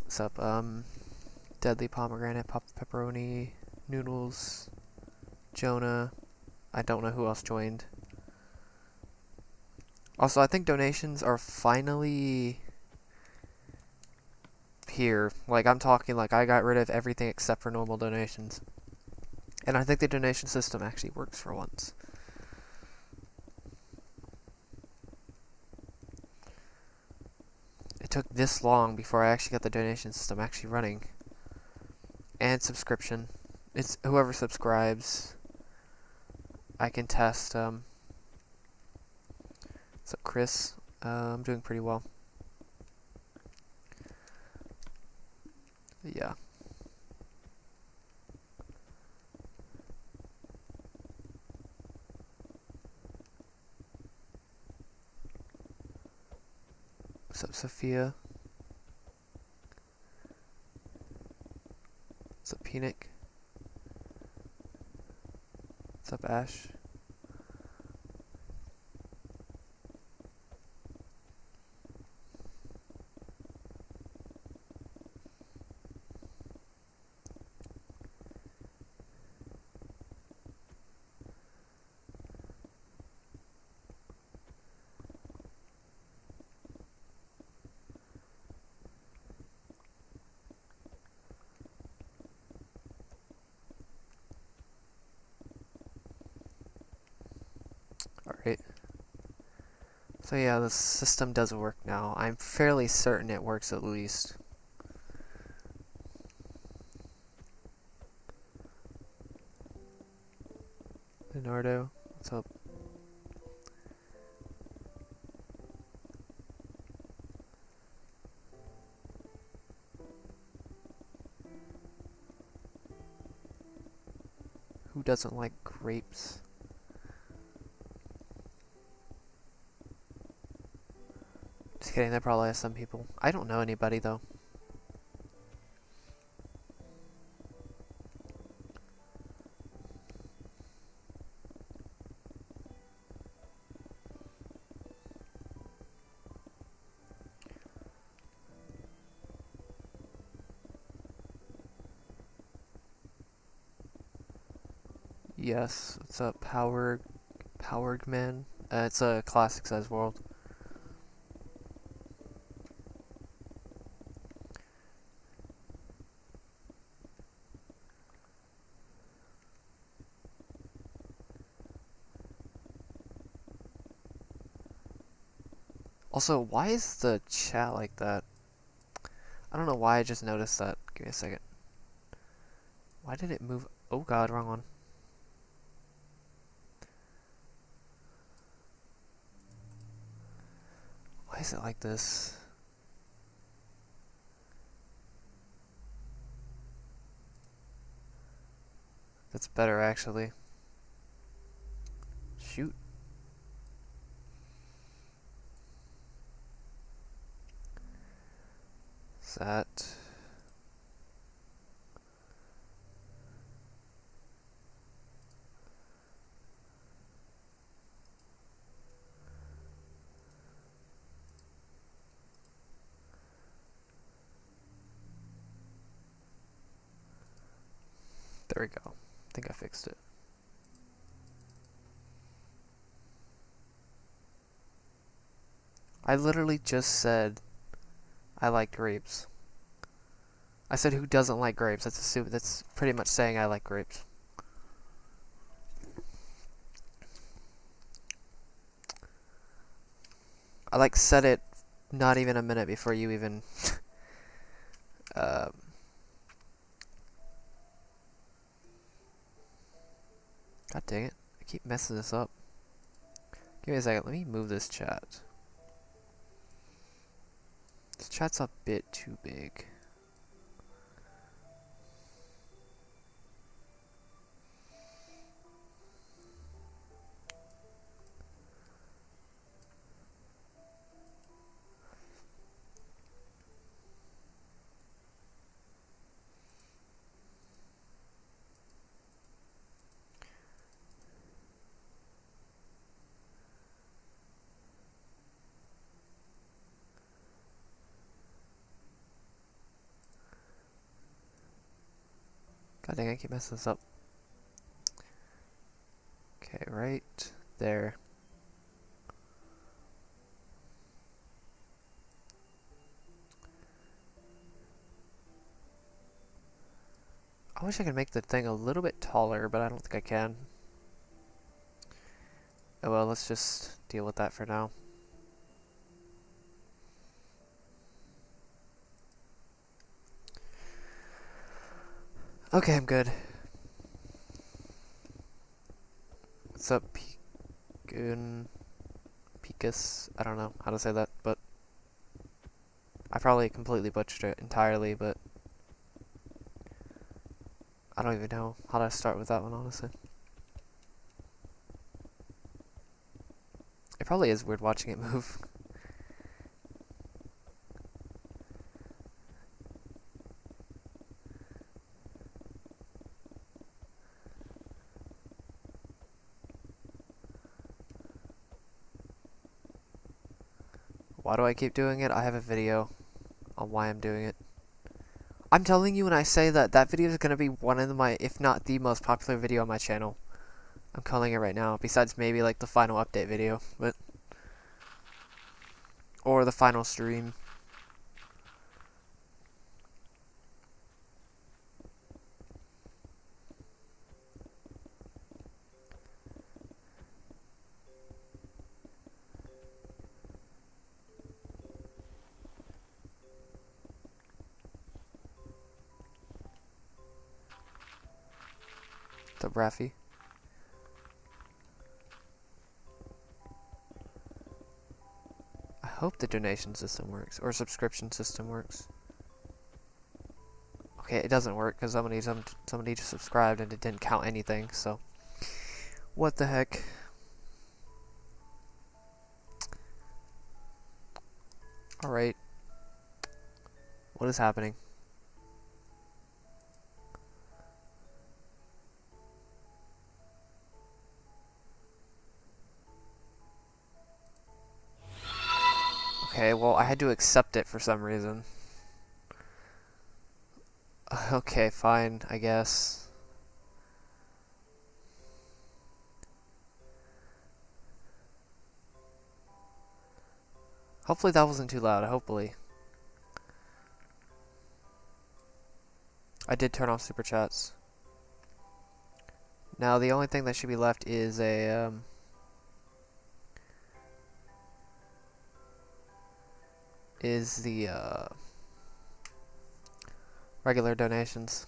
What's up? Deadly pomegranate, pepperoni, noodles, Jonah. I don't know who else joined. Also, I think donations are finally here. Like, I'm talking like I got rid of everything except for normal donations. And I think the donation system actually works for once. It took this long before I actually got the donation system actually running. And subscription. It's whoever subscribes. I can test. So Chris, I'm doing pretty well. Yeah. What's up, Sophia? What's up, Penic? What's up, Ash? Alright. So yeah, the system does work now. I'm fairly certain it works at least. Leonardo, what's up? Who doesn't like grapes? Just kidding, there probably are some people. I don't know anybody though. Yes, what's up, Powered Man? It's a classic size world. Also, why is the chat like that? I don't know why I just noticed that. Give me a second. Why did it move? Oh god, wrong one. Why is it like this? That's better actually. Shoot. Is that... There we go. I think I fixed it. I literally just said I like grapes. I said who doesn't like grapes? That's pretty much saying I like grapes. I like said it not even a minute before you even God dang it. I keep messing this up. Give me a second, let me move this chat. This chat's a bit too big. God dang, I keep messing this up. Okay, right there. I wish I could make the thing a little bit taller, but I don't think I can. Oh well, let's just deal with that for now. Okay, I'm good. What's up, Picas? I don't know how to say that, but I probably completely butchered it entirely, but I don't even know how to start with that one, honestly. It probably is weird watching it move. Why do I keep doing it? I have a video on why I'm doing it. I'm telling you when I say that that video is going to be one of my, if not the most popular video on my channel. I'm calling it right now, besides maybe like the final update video, but... or the final stream. The Raffy. I hope the donation system works, or subscription system works. Okay, it doesn't work because somebody just subscribed and it didn't count anything, so... what the heck? Alright. What is happening? Okay, well, I had to accept it for some reason. Okay, fine, I guess. Hopefully that wasn't too loud, hopefully. I did turn off super chats. Now, the only thing that should be left is a, is the, regular donations.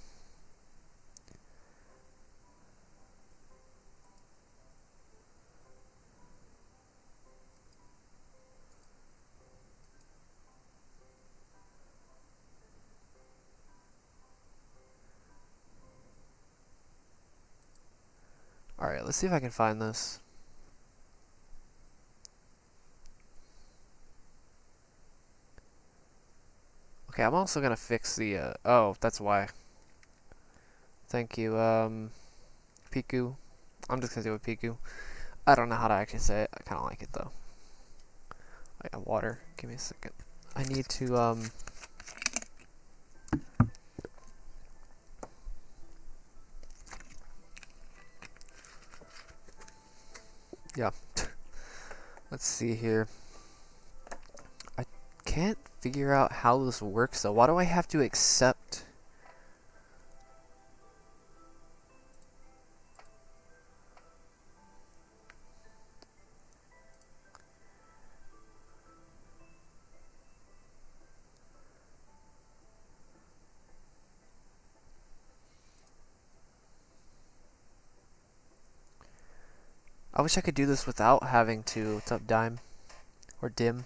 Alright, let's see if I can find this. Okay, I'm also gonna fix the, oh, that's why. Thank you, Piku. I'm just gonna do a Piku. I don't know how to actually say it. I kinda like it, though. I got water. Give me a second. I need to, yeah. Let's see here. I can't figure out how this works, though. Why do I have to accept... I wish I could do this without having to... What's up, Dime? Or Dim?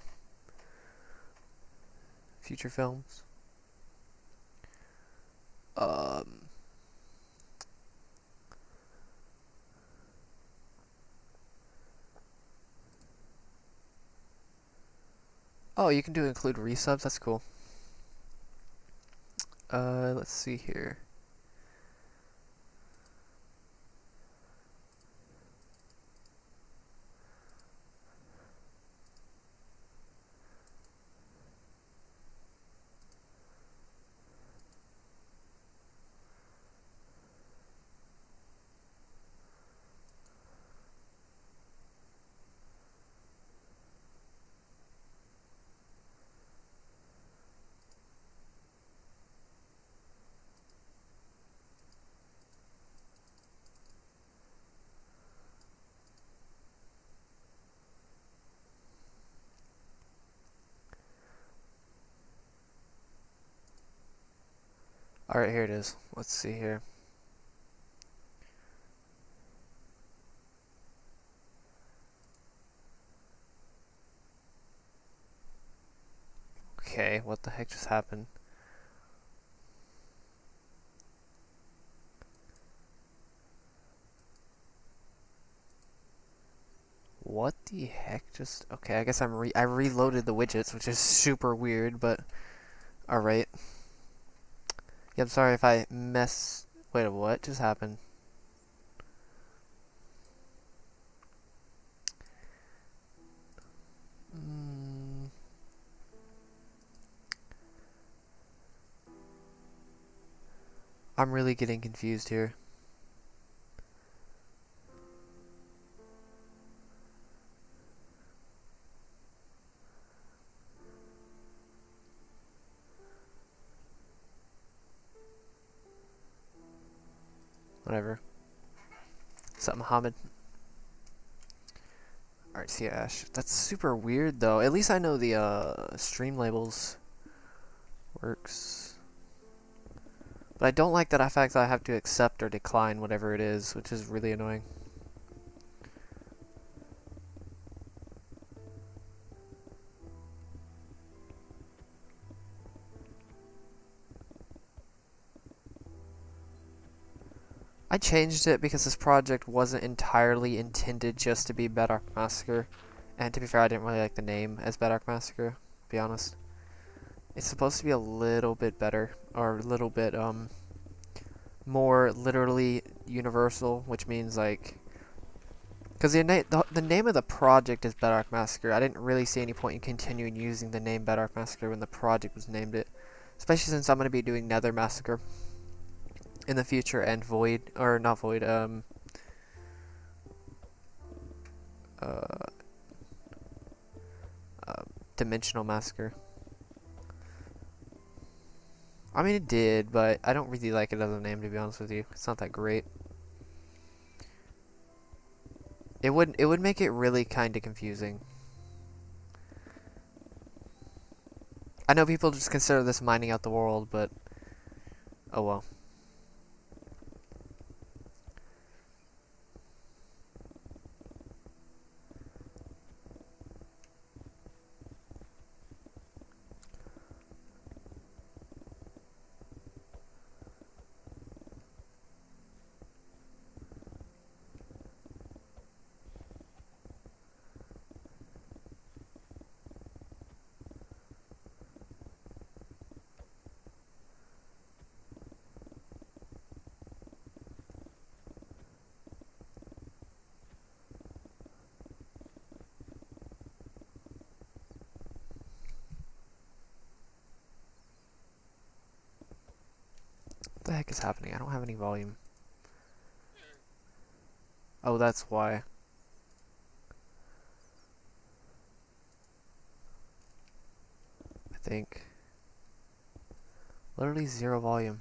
Future films. Oh, you can include resubs? That's cool. Let's see here. Alright, here it is. Let's see here. Okay, what the heck just happened? What the heck just... Okay, I guess I reloaded the widgets, which is super weird, but... Alright. Yeah, I'm sorry if I mess... Wait, what just happened? I'm really getting confused here. Whatever. What's up, Muhammad? Alright, see Ash. That's super weird, though. At least I know the, stream labels works. But I don't like that fact that I have to accept or decline whatever it is, which is really annoying. I changed it because this project wasn't entirely intended just to be Bedrock Massacre. And to be fair, I didn't really like the name as Bedrock Massacre, to be honest. It's supposed to be a little bit better, or a little bit, more literally universal, which means, like... Because the name of the project is Bedrock Massacre. I didn't really see any point in continuing using the name Bedrock Massacre when the project was named it. Especially since I'm going to be doing Nether Massacre in the future, and Void, or not Void, Dimensional Massacre. I mean, it did, but I don't really like it as a name, to be honest with you. It's not that great. It would make it really kind of confusing. I know people just consider this mining out the world, but oh well. What the heck is happening? I don't have any volume. Oh, that's why. I think. Literally zero volume.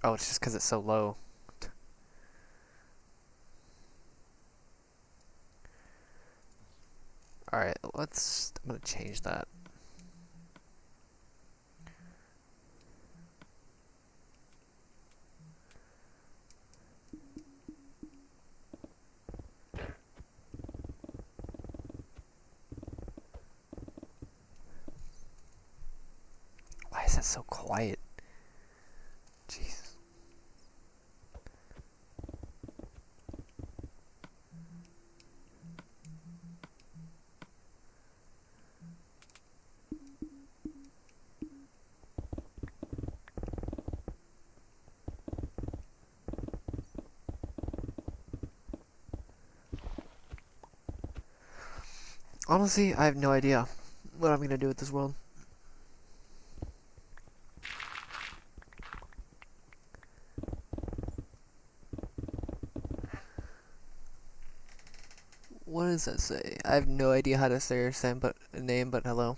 Oh, it's just because it's so low. Alright, I'm gonna change that. Why is that so quiet? Jeez. Honestly, I have no idea what I'm gonna do with this world. What does that say? I have no idea how to say your name, but hello.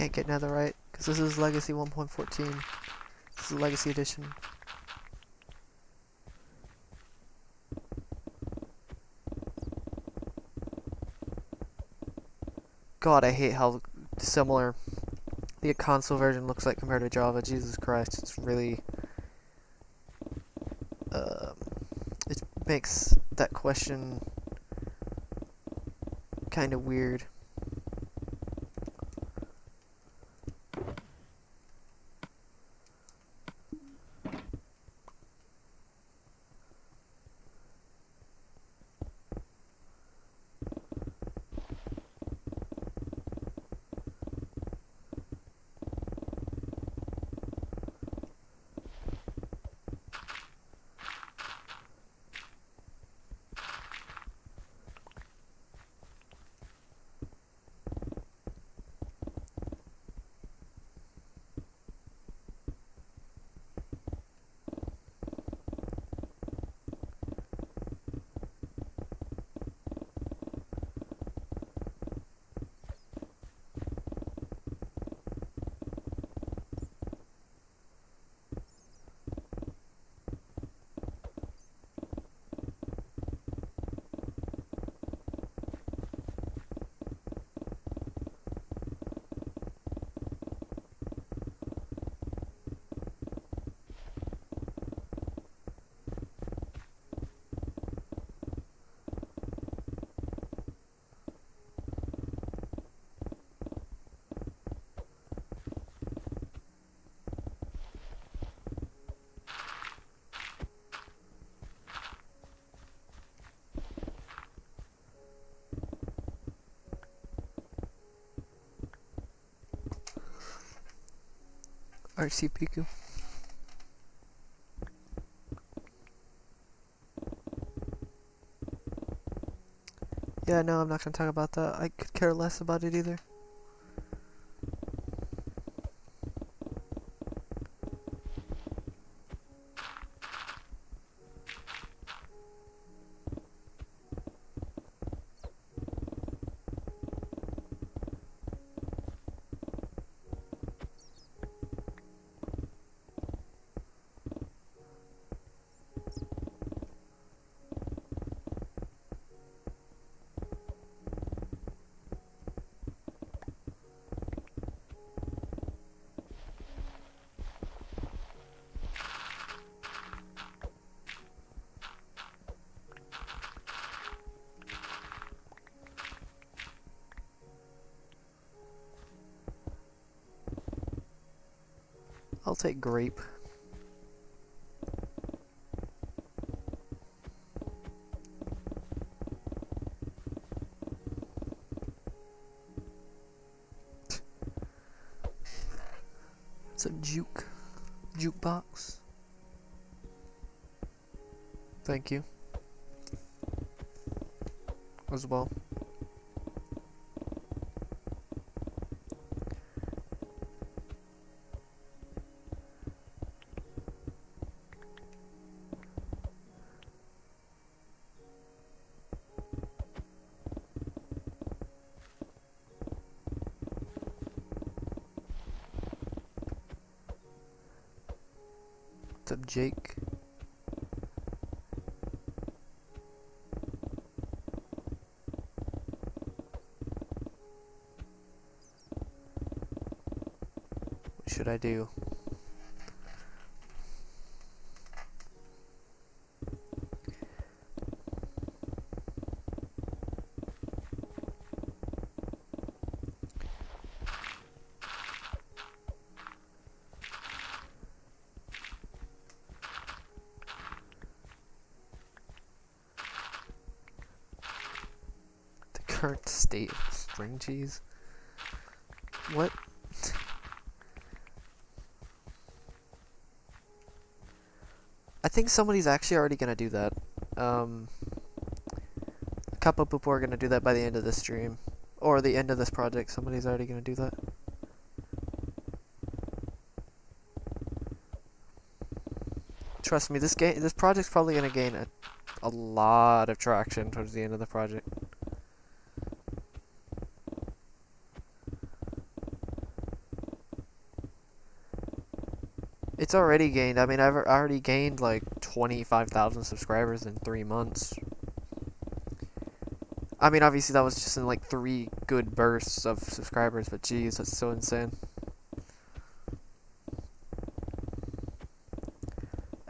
can't get netherite, because this is Legacy 1.14. This is Legacy Edition. God, I hate how similar the console version looks like compared to Java. Jesus Christ, it's really... it makes that question kind of weird. RC Piku. Yeah, no, I'm not gonna talk about that. I could care less about it either. I'll take grape. It's a jukebox. Thank you. As well. What's up, Jake? What should I do? Current state of string cheese. What? I think somebody's actually already gonna do that. A couple people are gonna do that by the end of this stream. Or the end of this project. Somebody's already gonna do that. Trust me, this project's probably gonna gain a lot of traction towards the end of the project. It's already gained. I mean, I've already gained like 25,000 subscribers in 3 months. I mean, obviously that was just in like 3 good bursts of subscribers, but geez, that's so insane.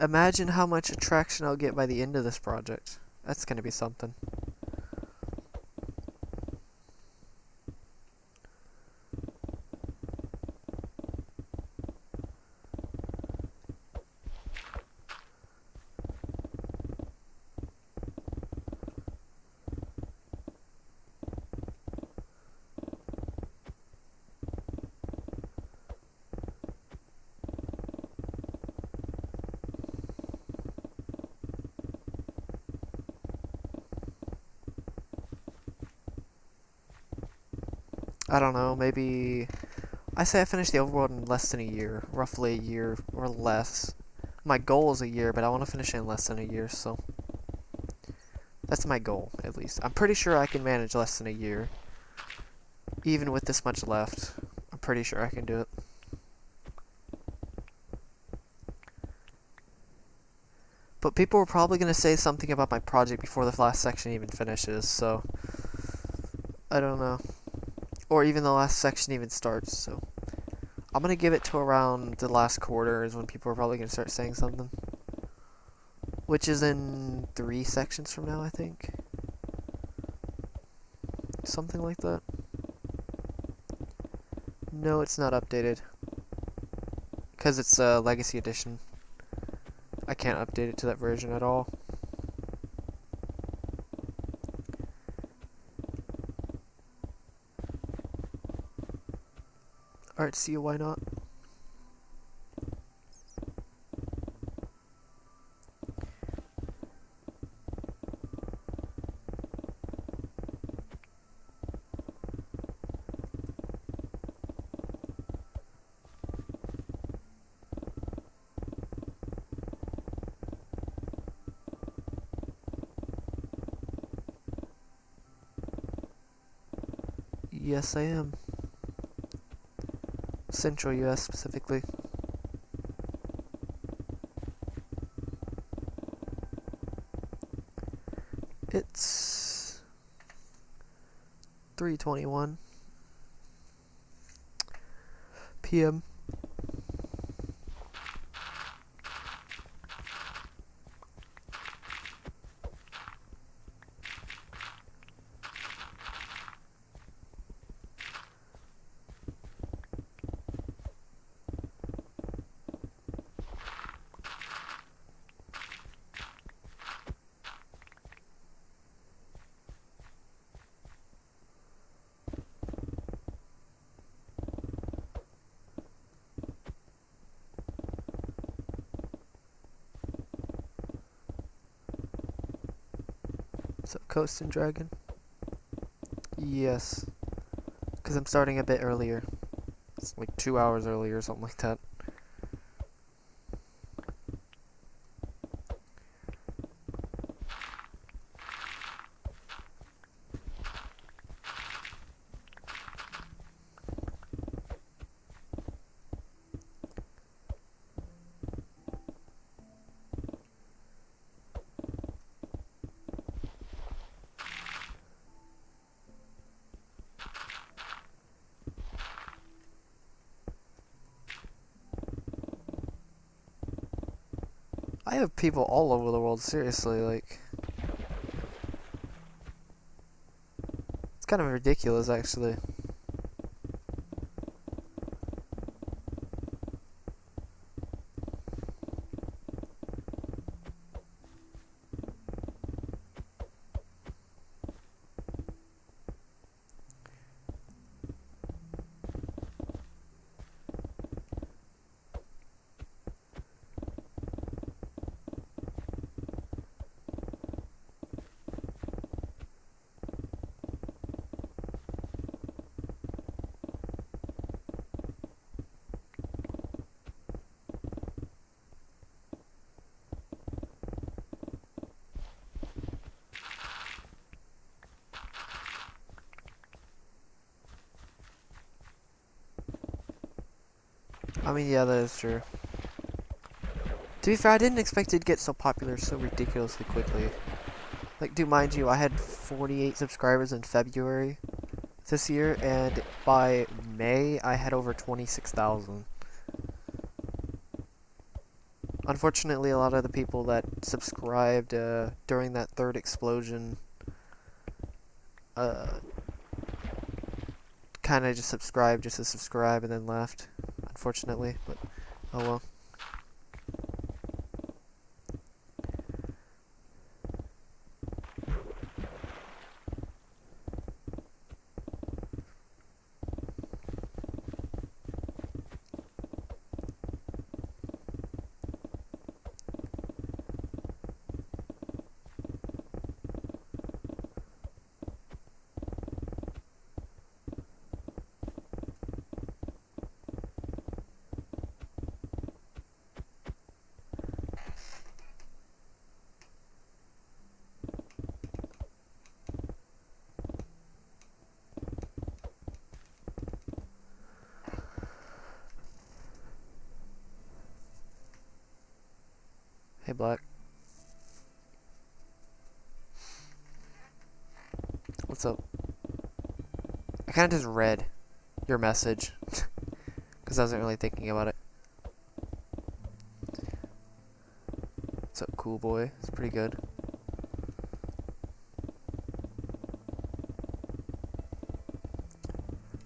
Imagine how much attraction I'll get by the end of this project. That's gonna be something. I don't know, maybe... I say I finished the overworld in less than a year. Roughly a year or less. My goal is a year, but I want to finish it in less than a year, so... That's my goal, at least. I'm pretty sure I can manage less than a year. Even with this much left. I'm pretty sure I can do it. But people were probably going to say something about my project before the last section even finishes, so... I don't know. Or even the last section even starts, so... I'm gonna give it to around the last quarter is when people are probably gonna start saying something. Which is in 3 sections from now, I think. Something like that. No, it's not updated. Because it's a Legacy Edition. I can't update it to that version at all. Alright, see you, why not? Yes, I am. Central US specifically. It's 3:21 p.m. So, Coast and Dragon? Yes. Because I'm starting a bit earlier. It's like 2 hours earlier or something like that. I have people all over the world, seriously, like... It's kind of ridiculous, actually. I mean, yeah, that is true. To be fair, I didn't expect it to get so popular so ridiculously quickly. Like, do mind you, I had 48 subscribers in February this year, and by May, I had over 26,000. Unfortunately, a lot of the people that subscribed during that third explosion kind of just subscribed just to subscribe and then left, unfortunately, but oh well. Hey, Black. What's up? I kind of just read your message because I wasn't really thinking about it. What's up, cool boy? It's pretty good.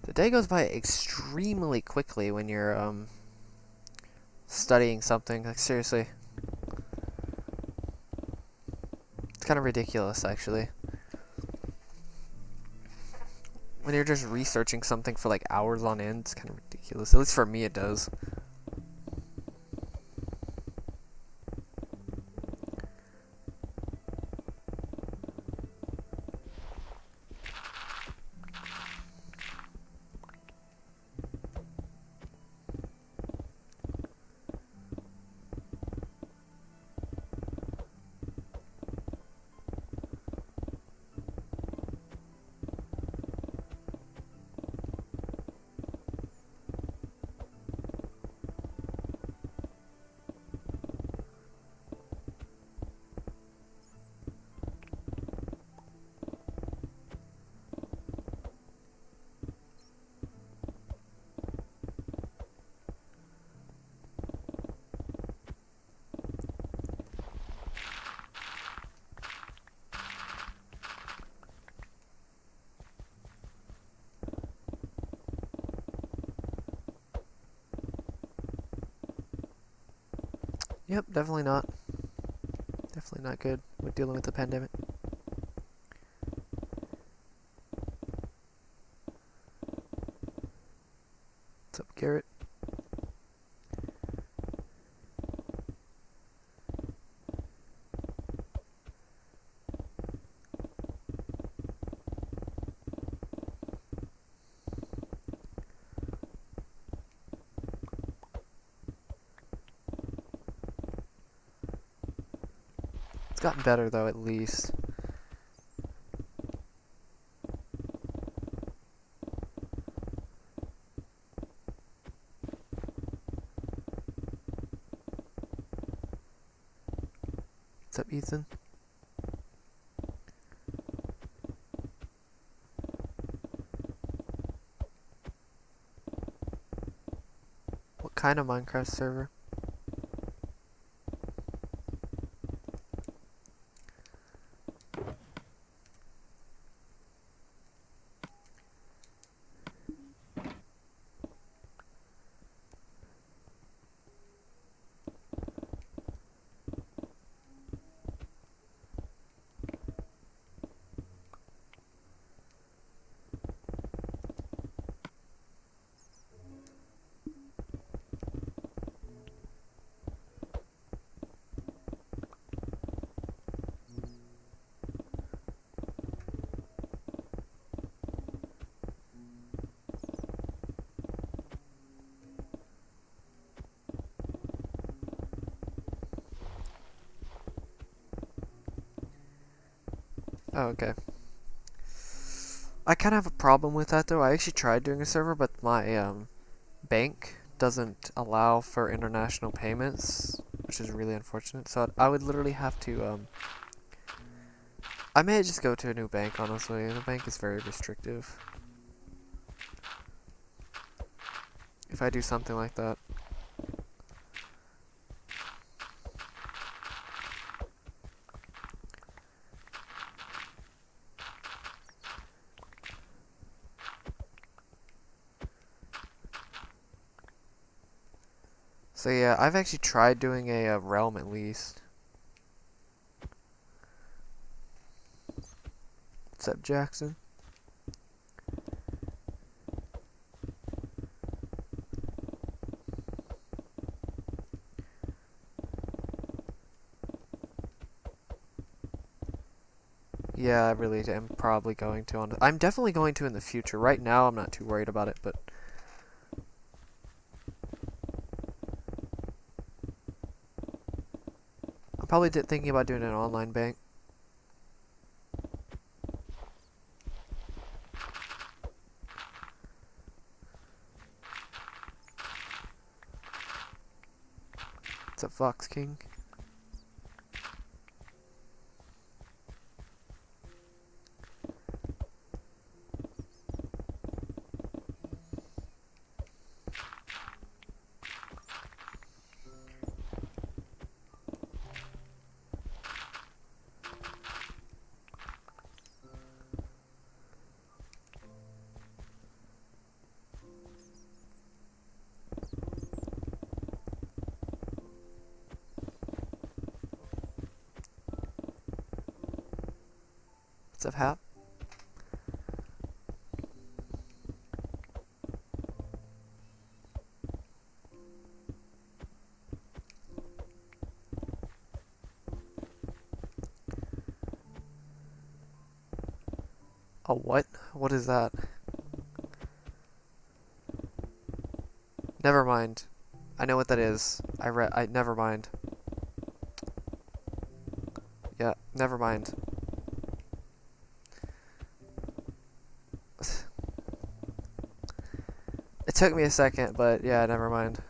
The day goes by extremely quickly when you're studying something. Like, seriously. It's kind of ridiculous, actually. When you're just researching something for like hours on end, it's kind of ridiculous. At least for me, it does. Yep, definitely not. Definitely not good with dealing with the pandemic. What's up, Garrett? It's gotten better though, at least. What's up, Ethan? What kind of Minecraft server? Oh, okay. I kind of have a problem with that though. I actually tried doing a server, but my bank doesn't allow for international payments which is really unfortunate. So I would literally have to, I may just go to a new bank, honestly. The bank is very restrictive. If I do something like that. So yeah, I've actually tried doing a realm at least. What's up, Jackson? Yeah, I really am probably going to. I'm definitely going to in the future. Right now, I'm not too worried about it, but... I'm probably thinking about doing an online bank. What's up, Fox King? What's up, Hap? Oh, what? What is that? Never mind. I know what that is. Never mind. Yeah, never mind. It took me a second, but yeah, never mind.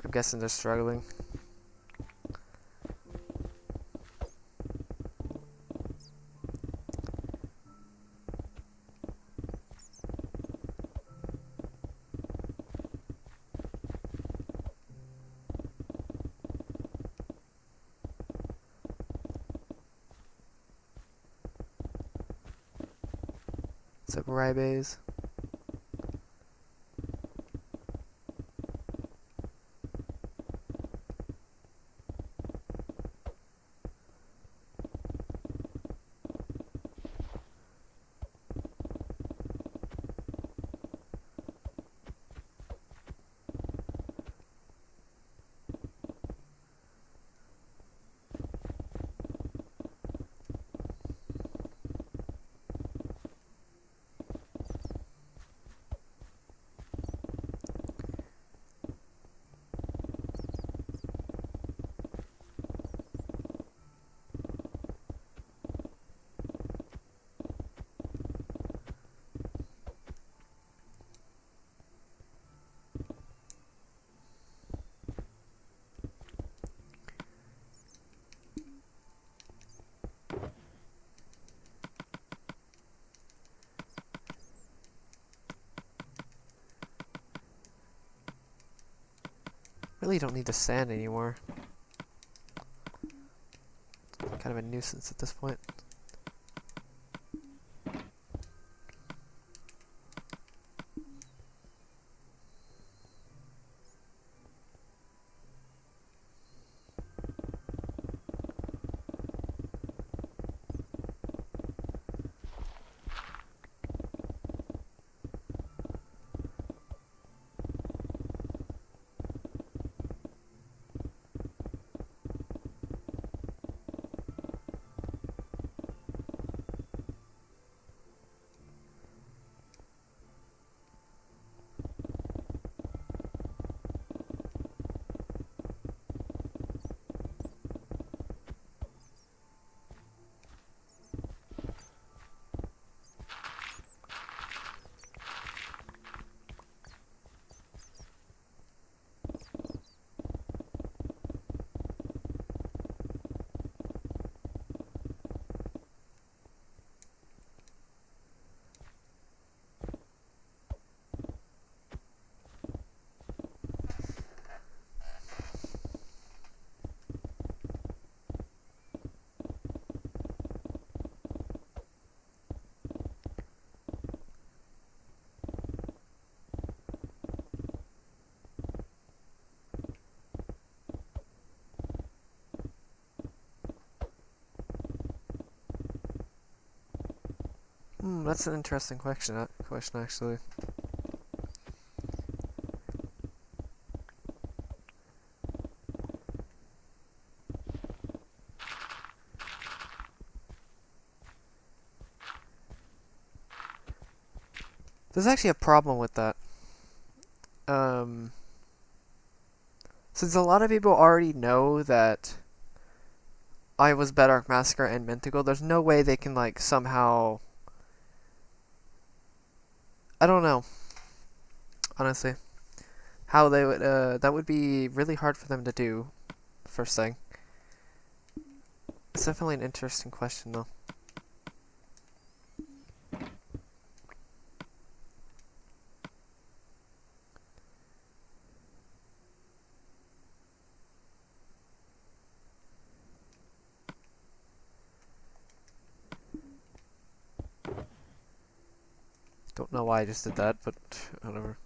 I'm guessing they're struggling. What's up, Rybaze? Really don't need the sand anymore. Kind of a nuisance at this point. That's an interesting question. Question actually. There's actually a problem with that. Since a lot of people already know that I was Bedrock Massacre and Mintical, there's no way they can, like, somehow... I don't know. Honestly. How they would, that would be really hard for them to do, first thing. It's definitely an interesting question, though. Don't know why I just did that, but whatever.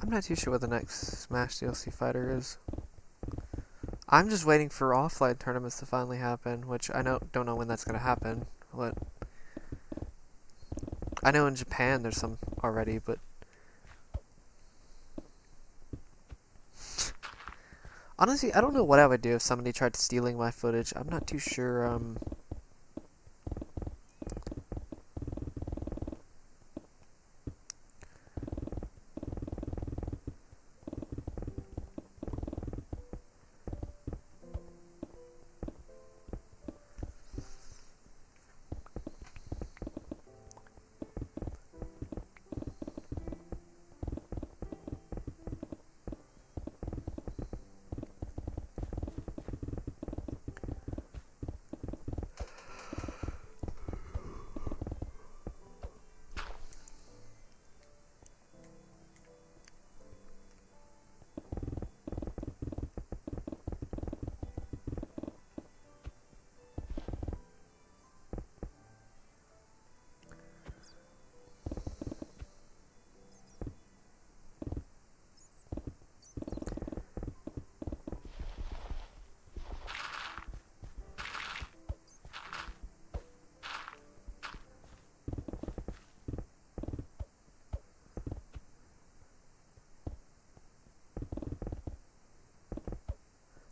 I'm not too sure what the next Smash DLC fighter is. I'm just waiting for offline tournaments to finally happen, which I don't know when that's gonna happen. But I know in Japan there's some already, but honestly, I don't know what I would do if somebody tried stealing my footage. I'm not too sure.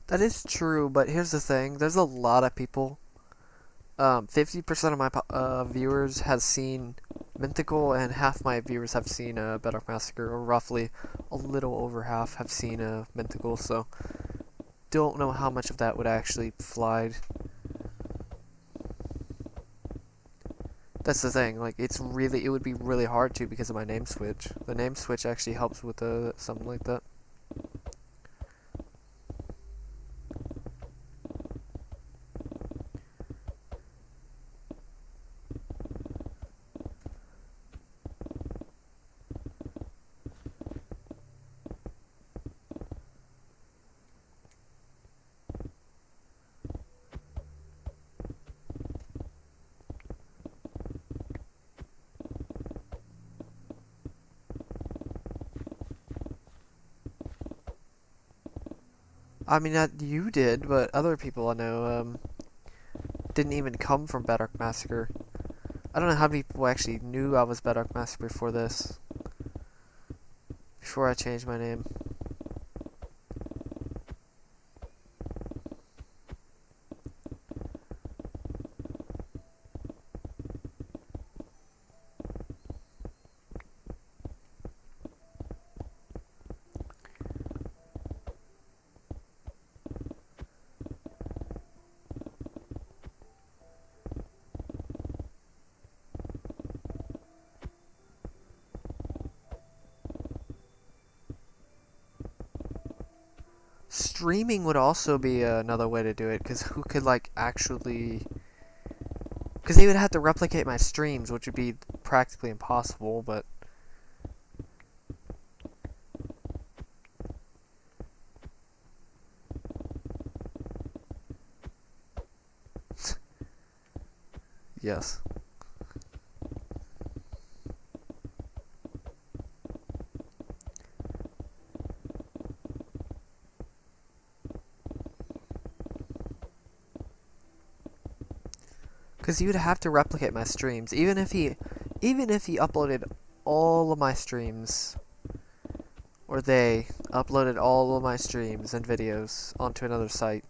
That is true, but here's the thing. There's a lot of people. 50% of my viewers has seen Mythical, and half my viewers have seen Bedrock Massacre, or roughly a little over half have seen Mythical, so don't know how much of that would actually fly. That's the thing, like, it would be really hard to because of my name switch. The name switch actually helps with something like that. I mean, not you did, but other people I know didn't even come from Bedrock Massacre. I don't know how many people actually knew I was Bedrock Massacre before this. Before I changed my name. streaming would also be another way to do it, because who could, like, actually... Because they would have to replicate my streams, which would be practically impossible, but... Yes. Because he would have to replicate my streams, even if he uploaded all of my streams, or they uploaded all of my streams and videos onto another site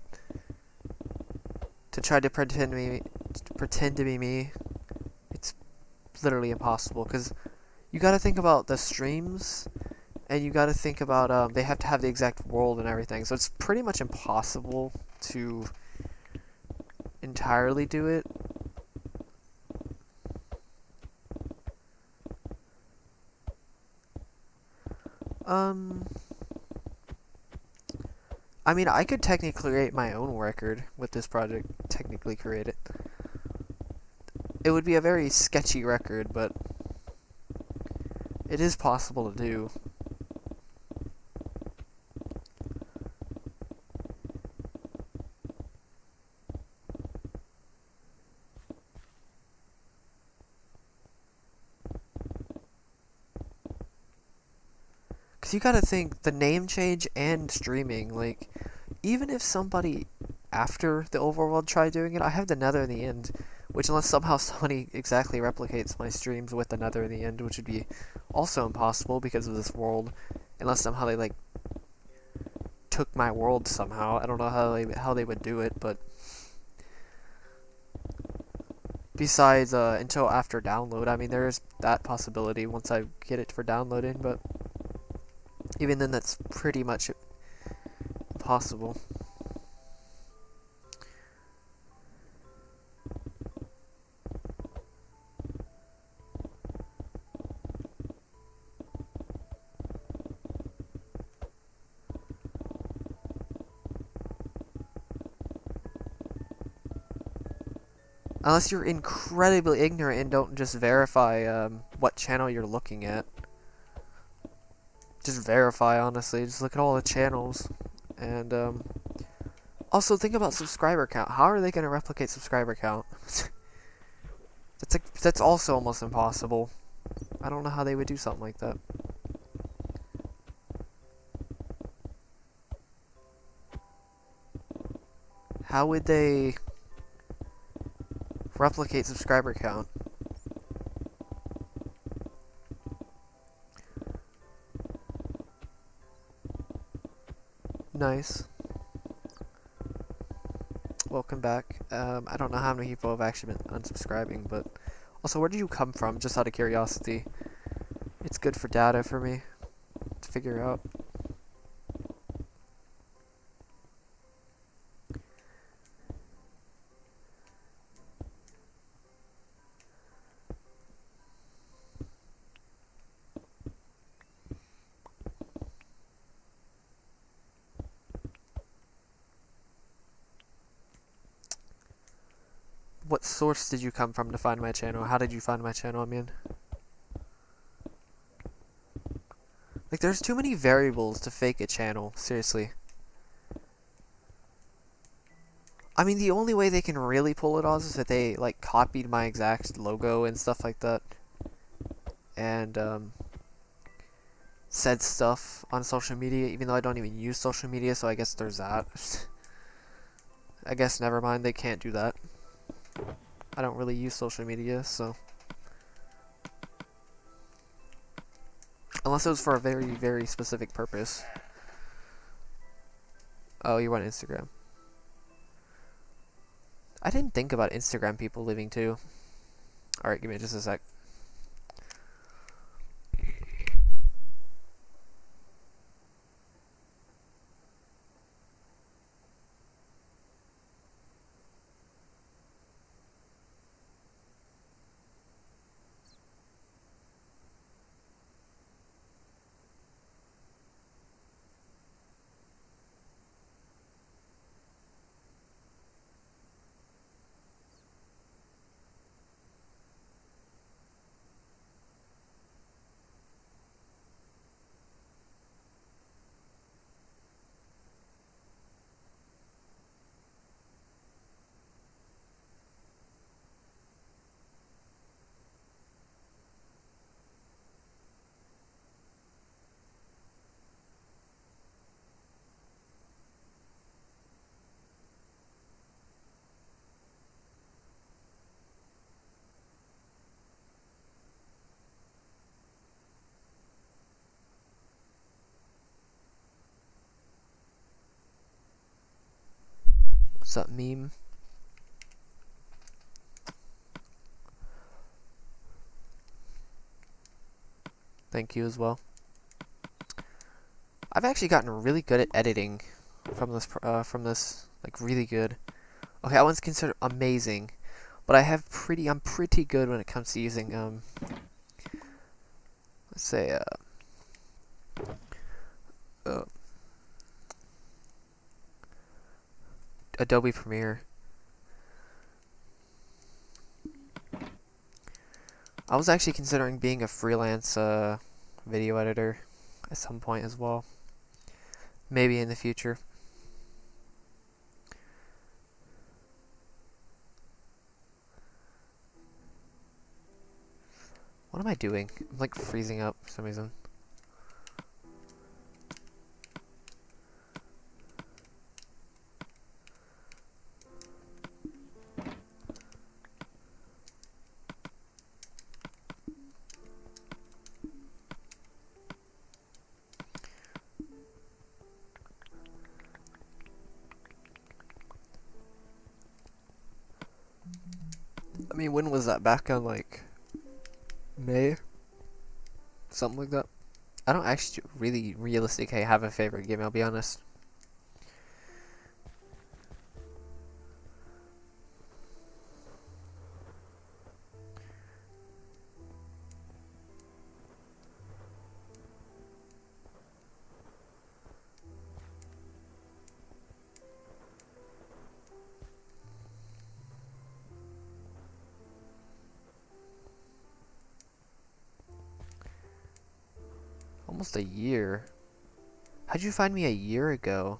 to try to pretend to be me. It's literally impossible, because you got to think about the streams, and you got to think about they have to have the exact world and everything, so it's pretty much impossible to entirely do it. I mean, I could technically create my own record with this project. Technically create it. It would be a very sketchy record, but it is possible to do. You gotta think, the name change and streaming, like, even if somebody after the overworld tried doing it, I have the Nether in the End, which unless somehow somebody exactly replicates my streams with the Nether in the End, which would be also impossible because of this world, unless somehow they, like, took my world somehow. I don't know how they would do it, but besides, until after download, I mean, there is that possibility once I get it for downloading, but even then, that's pretty much impossible. Unless you're incredibly ignorant and don't just verify what channel you're looking at. Just verify, honestly. Just look at all the channels. And, also think about subscriber count. How are they going to replicate subscriber count? That's also almost impossible. I don't know how they would do something like that. How would they replicate subscriber count? Nice. Welcome back. I don't know how many people have actually been unsubscribing, but also, where did you come from? Just out of curiosity. It's good for data for me to figure out. What source did you come from to find my channel? How did you find my channel, I mean? Like, there's too many variables to fake a channel, seriously. I mean, the only way they can really pull it off is if they, like, copied my exact logo and stuff like that. And, said stuff on social media, even though I don't even use social media, so I guess there's that. I guess never mind, they can't do that. I don't really use social media, so... Unless it was for a very, very specific purpose. Oh, you want Instagram. I didn't think about Instagram people leaving too. Alright, give me just a sec. What's up, meme? Thank you as well. I've actually gotten really good at editing from this, like really good. Okay, I wouldn't consider amazing, but I'm pretty good when it comes to using let's say Adobe Premiere. I was actually considering being a freelance video editor at some point as well. Maybe in the future. What am I doing? I'm like freezing up for some reason. I mean, when was that? Back on like May? Something like that. I don't actually really realistically have a favorite game, I'll be honest. Almost a year. How'd you find me a year ago?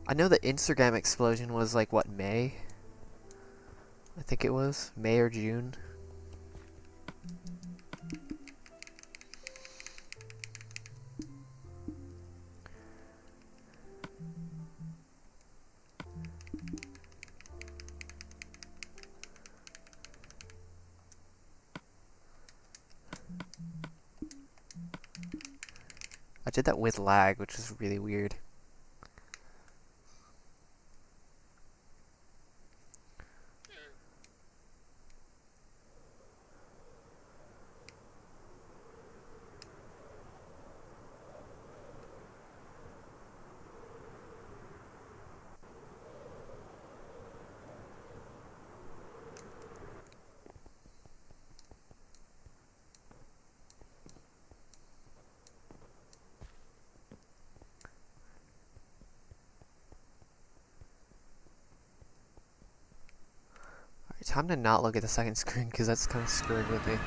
I know the Instagram explosion was like, what, May? I think it was May or June. I did that with lag, which is really weird. Time to not look at the second screen because that's kind of screwed with me.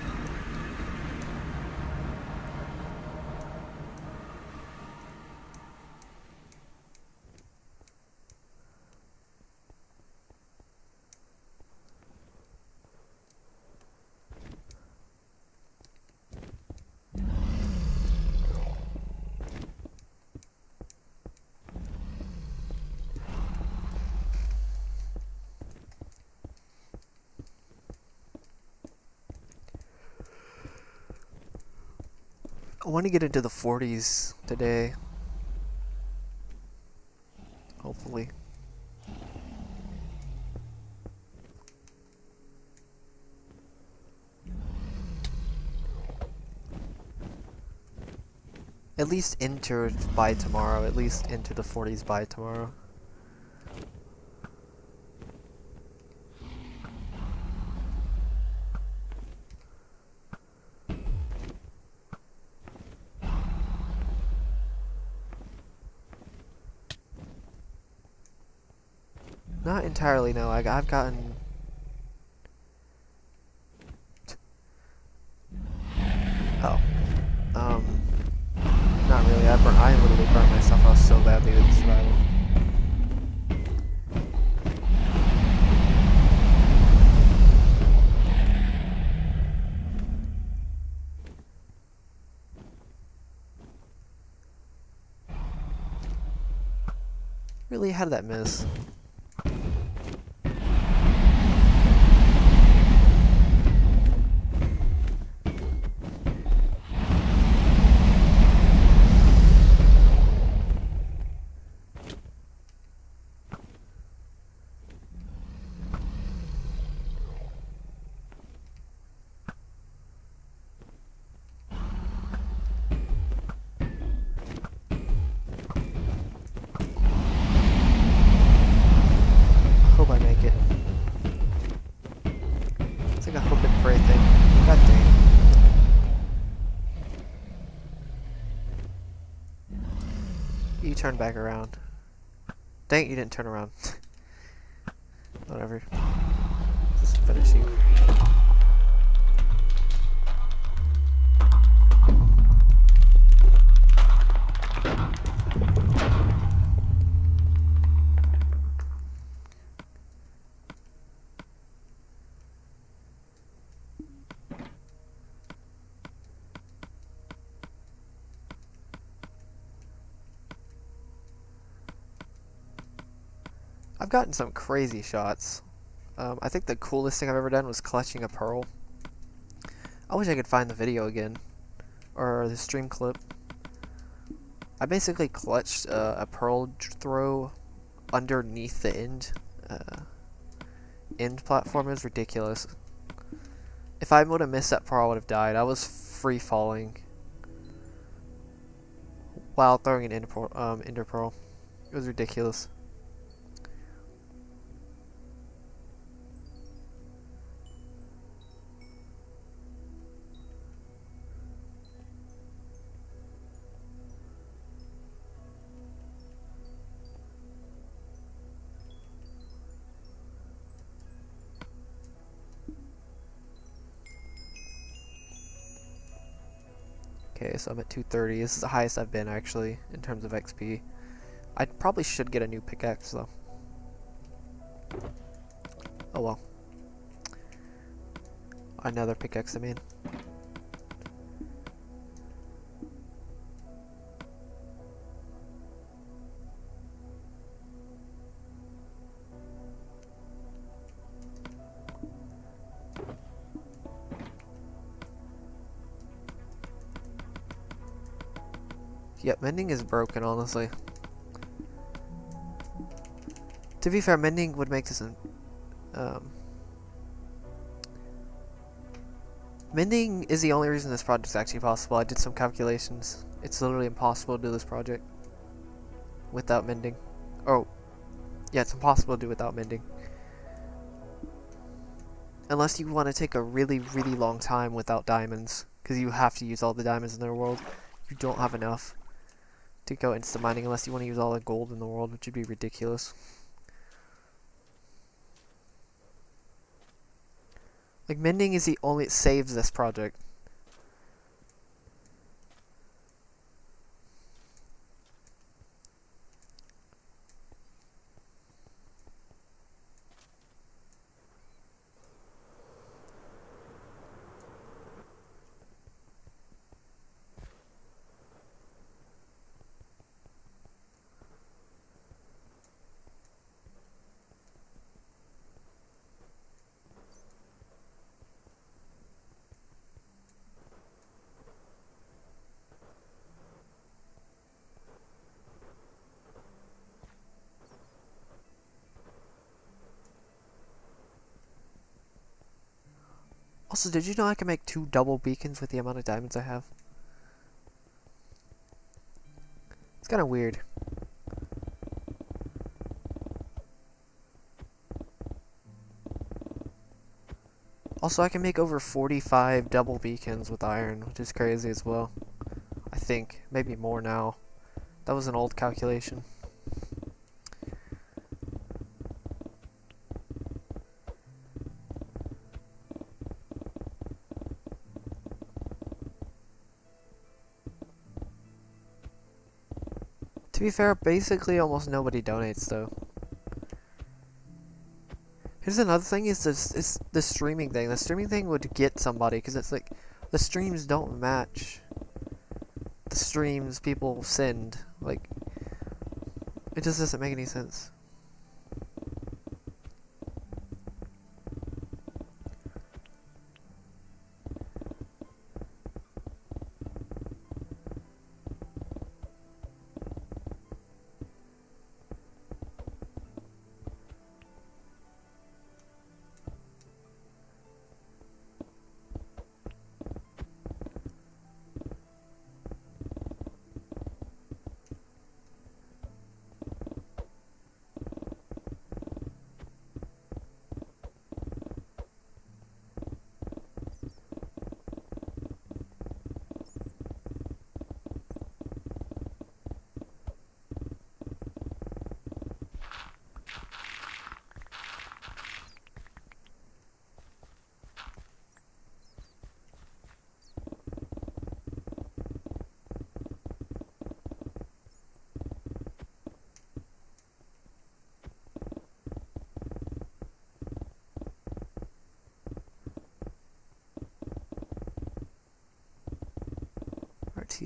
I want to get into the 40s today. Hopefully. At least enter by tomorrow. At least into the 40s by tomorrow. Not entirely, no. I've gotten... Oh. Not really. I literally burned myself out so badly with survival. Really? How did that miss? turn back around. Dang it, you didn't turn around. Whatever. Just finish you. I've gotten some crazy shots. I think the coolest thing I've ever done was clutching a pearl. I wish I could find the video again. Or the stream clip. I basically clutched a pearl throw underneath the end platform. It was ridiculous. If I would have missed that pearl, I would have died. I was free falling while throwing an ender pearl. It was ridiculous. Okay, so I'm at 230. This is the highest I've been, actually, in terms of XP. I probably should get a new pickaxe, though. Oh well. Another pickaxe, I mean. Yep, mending is broken, honestly. To be fair, mending would make this mending is the only reason this project is actually possible. I did some calculations. It's literally impossible to do this project without mending. Oh, yeah, it's impossible to do without mending. Unless you want to take a really, really long time without diamonds, because you have to use all the diamonds in the world. You don't have enough to go instant mining unless you want to use all the gold in the world, which would be ridiculous. Like, mending is the only... it saves this project. Also, did you know I can make 2 double beacons with the amount of diamonds I have? It's kind of weird. Also, I can make over 45 double beacons with iron, which is crazy as well. I think. Maybe more now. That was an old calculation. To be fair, basically almost nobody donates though. Here's another thing: is the streaming thing. The streaming thing would get somebody because it's like the streams don't match the streams people send. Like, it just doesn't make any sense.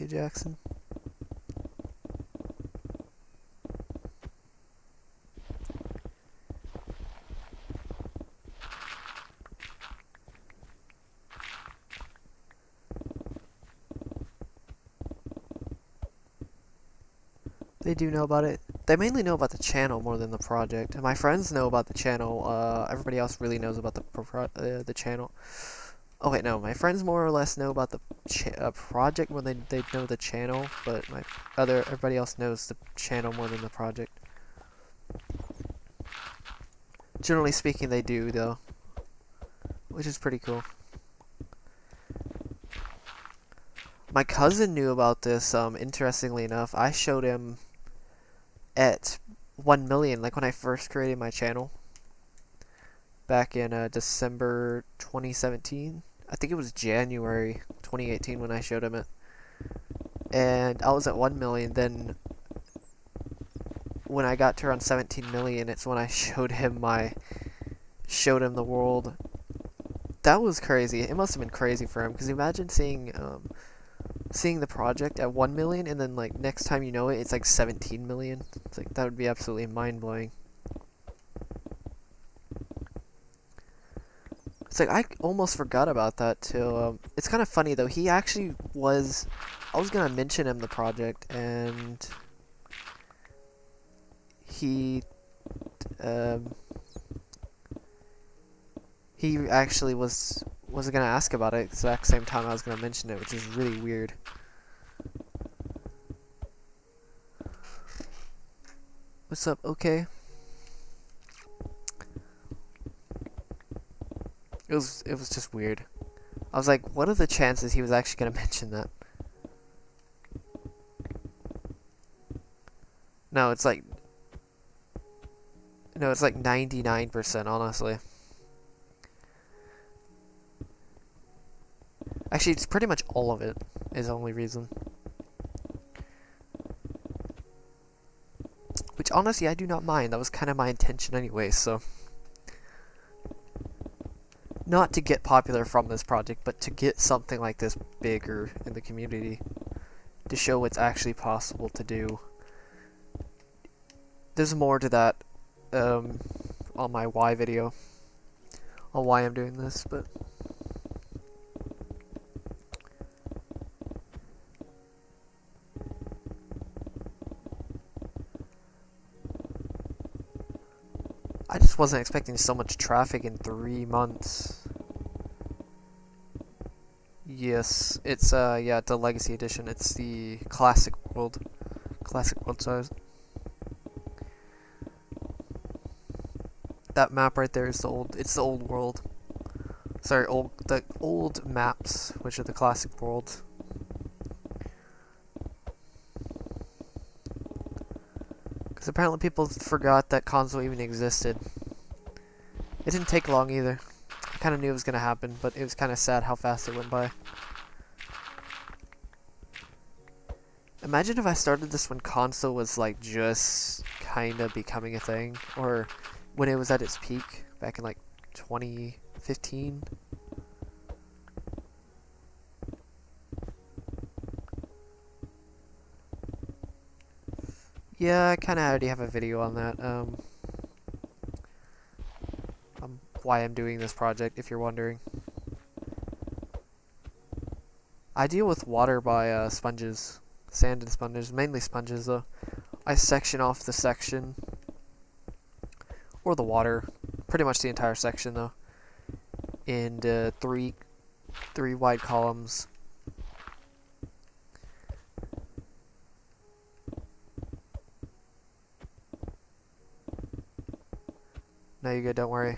you, Jackson. They do know about it. They mainly know about the channel more than the project. My friends know about the channel. Everybody else really knows about the channel. Oh wait, no. My friends more or less know about the project more than they know the channel. But everybody else knows the channel more than the project. Generally speaking, they do though, which is pretty cool. My cousin knew about this. Interestingly enough, I showed him at 1 million, like when I first created my channel back in December 2017. I think it was January 2018 when I showed him it. And I was at 1 million. Then when I got to around 17 million, it's when I showed him the world. That was crazy. It must have been crazy for him, because imagine seeing the project at 1 million, and then like next time you know it, it's like 17 million. It's like, that would be absolutely mind-blowing. It's like, I almost forgot about that too. It's kind of funny though, he actually was, I was gonna mention him the project, and he actually was gonna ask about it exact same time I was gonna mention it, which is really weird. What's up? Okay. It was just weird. I was like, what are the chances he was actually gonna mention that? No, it's like 99%, honestly. Actually, it's pretty much all of it is the only reason. Which, honestly, I do not mind. That was kind of my intention anyway, so. Not to get popular from this project, but to get something like this bigger in the community. To show what's actually possible to do. There's more to that on my why video. On why I'm doing this, but. I just wasn't expecting so much traffic in 3 months. Yes, it's yeah, the Legacy Edition. It's the Classic World size. That map right there is the old world. Sorry, the old maps, which are the Classic World. Because apparently people forgot that console even existed. It didn't take long either. I kind of knew it was going to happen, but it was kind of sad how fast it went by. Imagine if I started this when console was like just kind of becoming a thing, or when it was at its peak back in like 2015. Yeah, I kind of already have a video on that. Why I'm doing this project, if you're wondering. I deal with water by sponges. Sand and sponges. Mainly sponges, though. I section off the section. Or the water. Pretty much the entire section, though. In three wide columns. No, you're good, don't worry.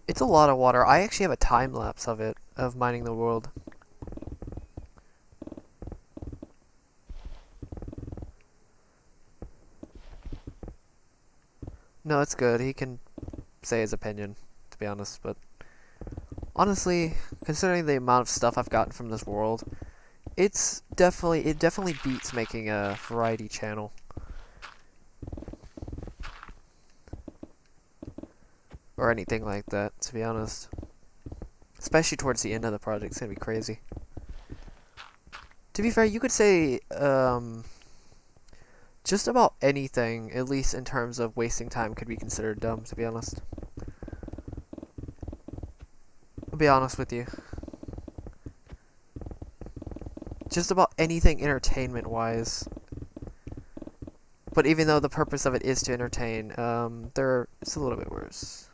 It's a lot of water. I actually have a time lapse of it, of mining the world. No, it's good. He can say his opinion, to be honest, but honestly, considering the amount of stuff I've gotten from this world, it definitely beats making a variety channel. or anything like that, to be honest. Especially towards the end of the project, it's gonna be crazy. To be fair, you could say just about anything, at least in terms of wasting time, could be considered dumb, to be honest. I'll be honest with you. Just about anything entertainment-wise. But even though the purpose of it is to entertain, it's a little bit worse.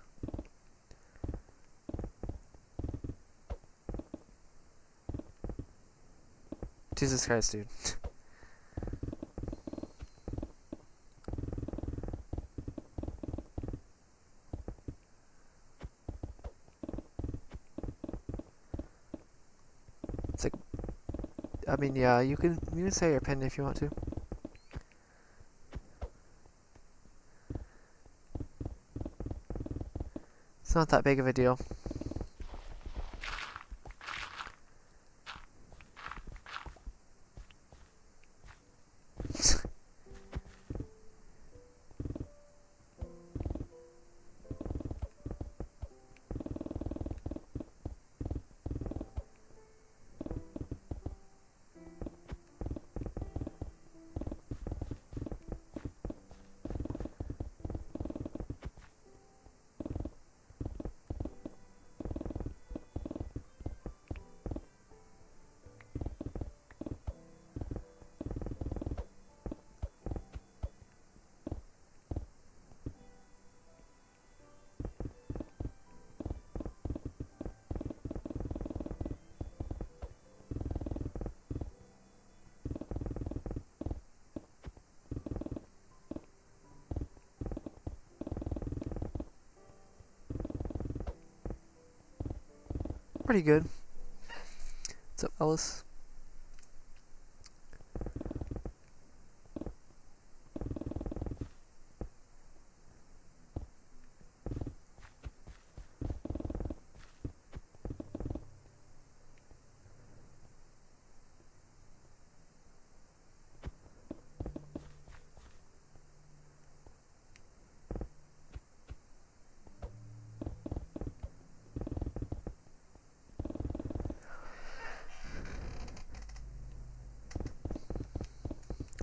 Jesus Christ, dude. It's like, I mean, yeah, you can say your opinion if you want to. It's not that big of a deal. Pretty good. What's up, fellas?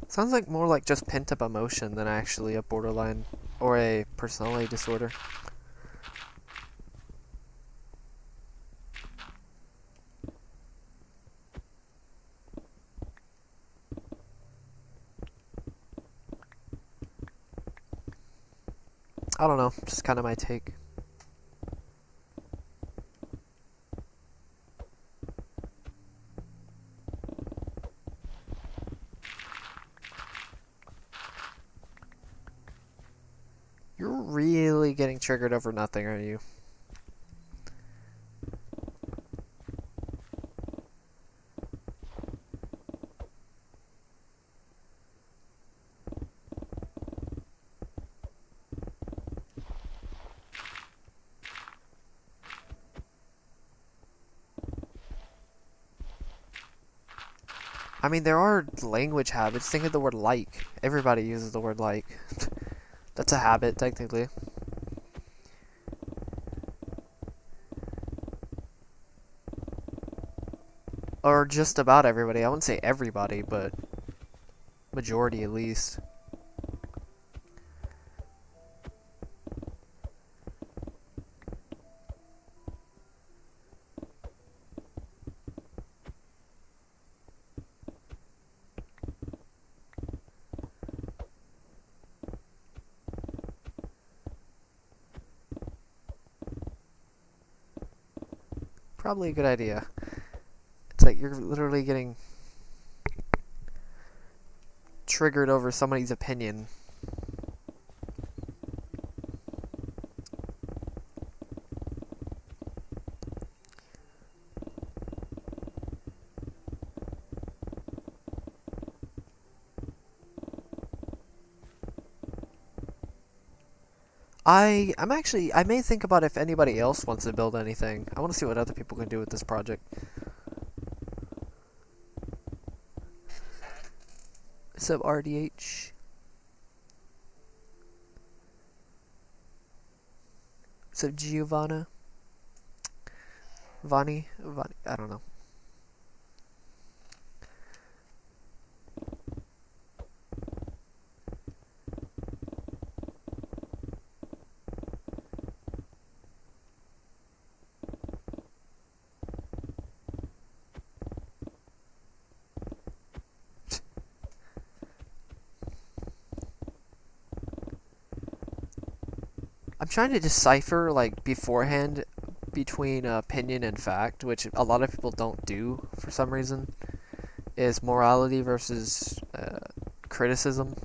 Sounds like more like just pent-up emotion than actually a borderline or a personality disorder. I don't know, just kind of my take. You're really getting triggered over nothing, aren't you? I mean, there are language habits. Think of the word like. Everybody uses the word like. That's a habit, technically. Or just about everybody. I wouldn't say everybody, but majority at least. Probably a good idea. It's like you're literally getting triggered over somebody's opinion. I may think about if anybody else wants to build anything. I want to see what other people can do with this project. Sub RDH. So Vani, I don't know. I'm trying to decipher, like, beforehand between opinion and fact, which a lot of people don't do for some reason, is morality versus criticism.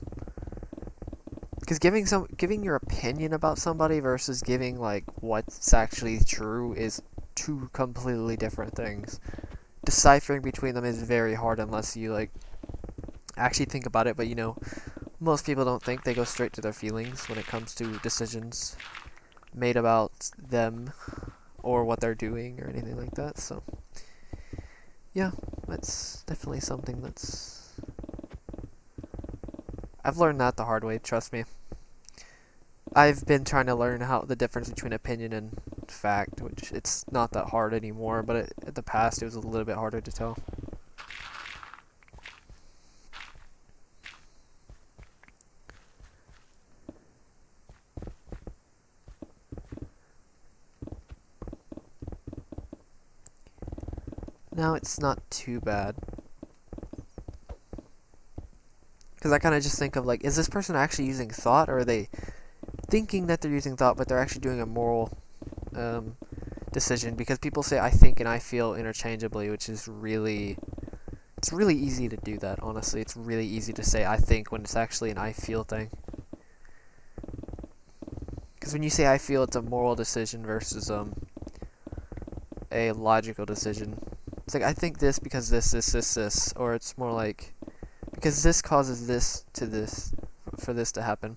Because giving your opinion about somebody versus giving, like, what's actually true is two completely different things. Deciphering between them is very hard unless you, like, actually think about it, but you know, most people don't think, they go straight to their feelings when it comes to decisions made about them or what they're doing or anything like that. So yeah, that's definitely something that's, I've learned that the hard way, trust me. I've been trying to learn how the difference between opinion and fact, which it's not that hard anymore, but in the past it was a little bit harder to tell. Now it's not too bad. Because I kind of just think of, like, is this person actually using thought, or are they thinking that they're using thought, but they're actually doing a moral decision? Because people say I think and I feel interchangeably, which is really, it's really easy to do that, honestly. It's really easy to say I think when it's actually an I feel thing. Because when you say I feel, it's a moral decision versus a logical decision. It's like, I think this because this, or it's more like, because this causes this to this, for this to happen.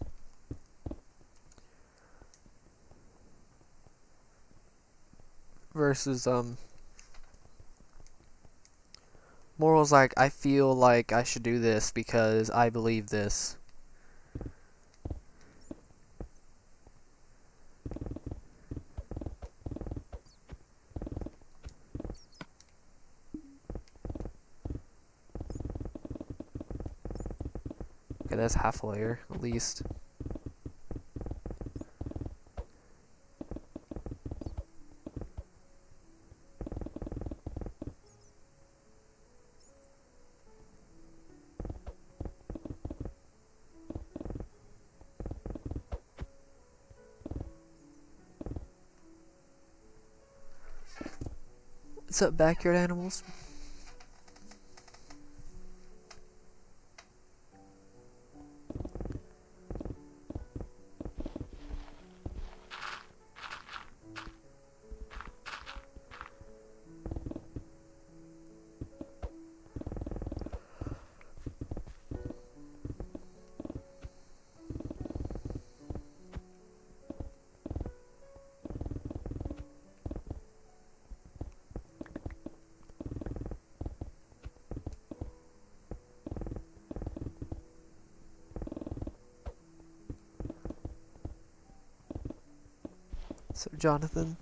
Versus, morals like, I feel like I should do this because I believe this. Okay, that's half a layer, at least. What's up, backyard animals? So, Jonathan.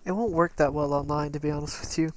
It won't work that well online, to be honest with you.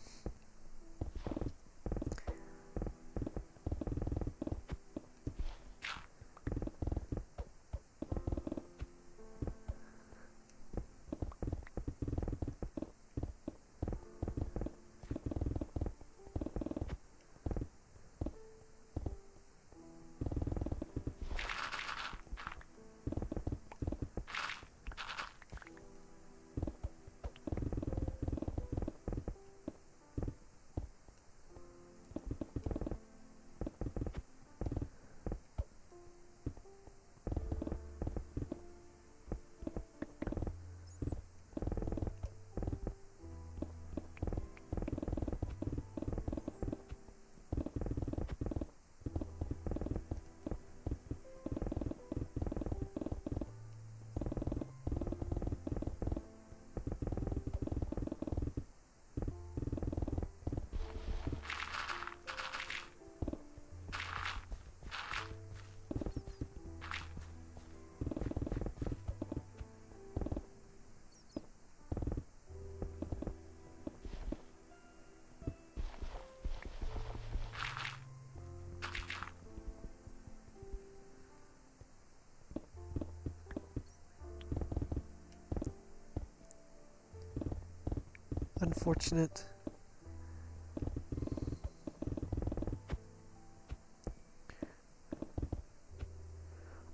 Unfortunate.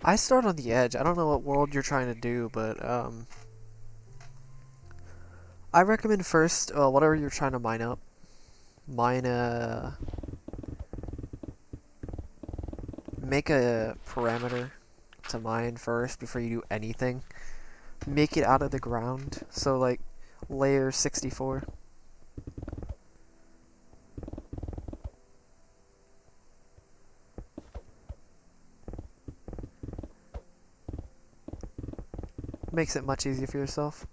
I start on the edge. I don't know what world you're trying to do, but I recommend first, whatever you're trying to mine up, make a parameter to mine first before you do anything. Make it out of the ground, so like layer 64. Makes it much easier for yourself.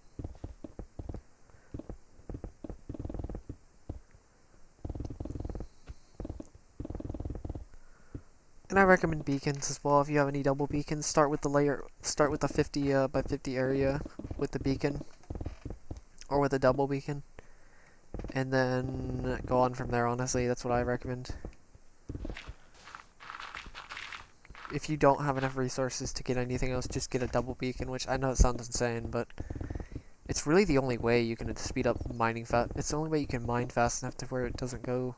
And I recommend beacons as well. If you have any double beacons, start with the 50 by 50 area with the beacon, or with a double beacon, and then go on from there. Honestly, that's what I recommend. If you don't have enough resources to get anything else, just get a double beacon, which I know it sounds insane, but it's really the only way you can speed up mining fast. It's the only way you can mine fast enough to where it doesn't go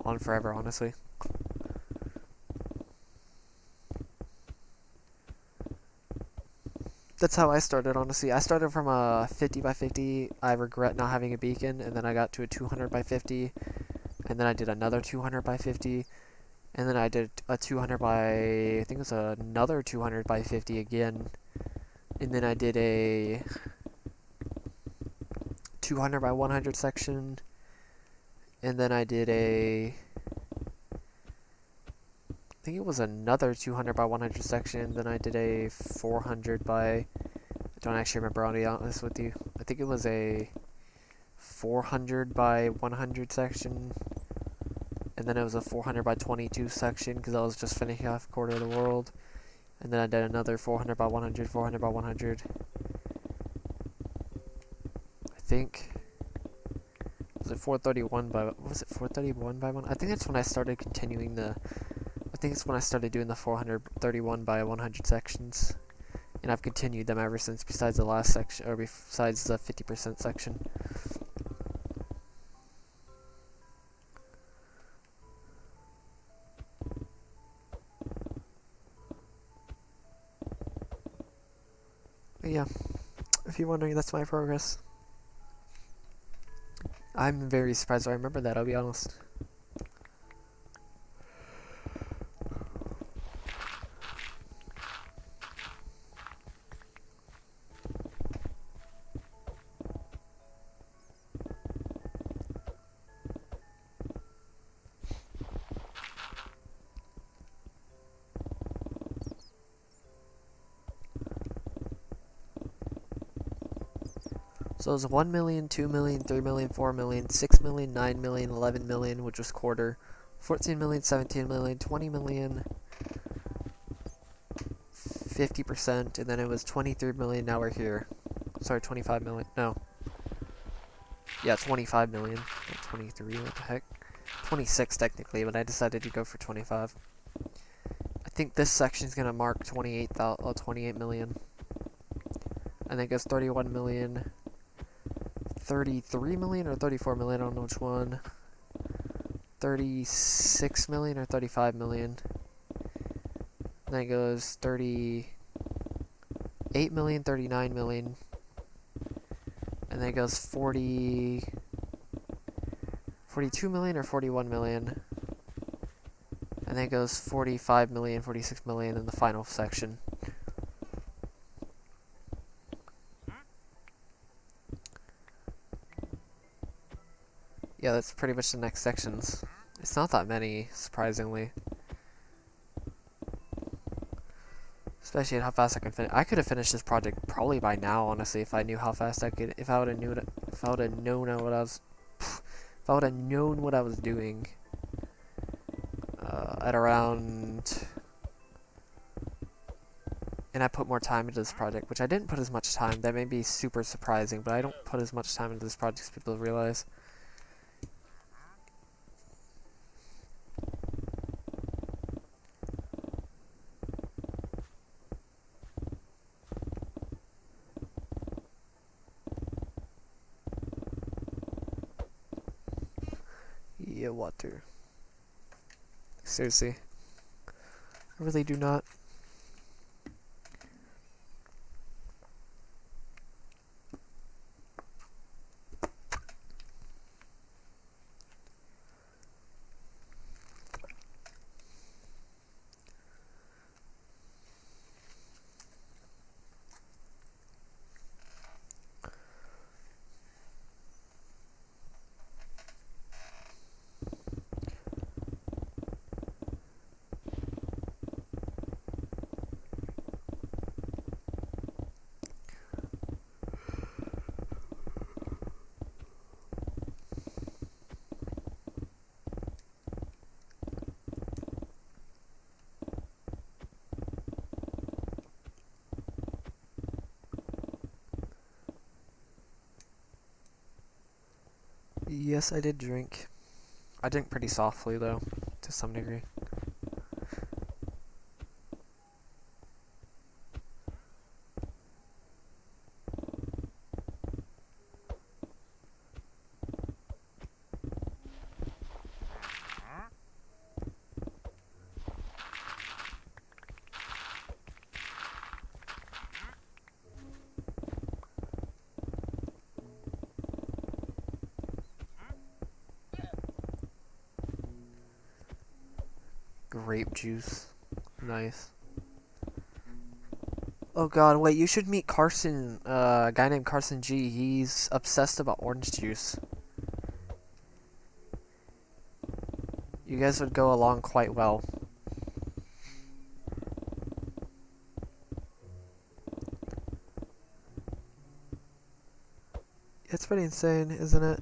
on forever, honestly. That's how I started, honestly. I started from a 50 by 50. I regret not having a beacon, and then I got to a 200 by 50, and then I did another 200 by 50, and then I did a 200 by, I think it was another 200 by 50 again, and then I did a 200 by 100 section, and then I did a, I think it was another 200 by 100 section, then I did a 400 by, I don't actually remember, I'll be honest with you. I think it was a 400 by 100 section, and then it was a 400 by 22 section, because I was just finishing off a quarter of the world, and then I did another 400 by 100, 400 by 100, I think. Was it 431 by, was it 431 by 1? I think that's when I started continuing the, I think it's when I started doing the 431 by 100 sections, and I've continued them ever since, besides the last section, or besides the 50% section. But yeah, if you're wondering, that's my progress. I'm very surprised I remember that, I'll be honest. So it was 1 million, 2 million, 3 million, 4 million, 6 million, 9 million, 11 million, which was quarter, 14 million, 17 million, 20 million, 50%, and then it was 23 million, now we're here. Sorry, 25 million, no. Yeah, 25 million. Not 23, what the heck? 26 technically, but I decided to go for 25. I think this section is gonna mark 28 million. And then it goes 31 million, 33 million or 34 million, I don't know which one. 36 million or 35 million. And then it goes 38 million, 39 million. And then it goes 42 million or 41 million. And then it goes 45 million, 46 million in the final section. Yeah, that's pretty much the next sections. It's not that many, surprisingly. Especially at how fast I can finish. I could have finished this project probably by now, honestly, if I knew how fast I could. If I would have known what I was, if I would have known what I was doing. At around, and I put more time into this project, which I didn't put as much time. That may be super surprising, but I don't put as much time into this project as people realize. Yeah, water. Seriously. I really do not. Yes, I did drink. I drink pretty softly, though, to some degree. Grape juice. Nice. Oh god, wait, you should meet Carson, a guy named Carson G. He's obsessed about orange juice. You guys would go along quite well. It's pretty insane, isn't it?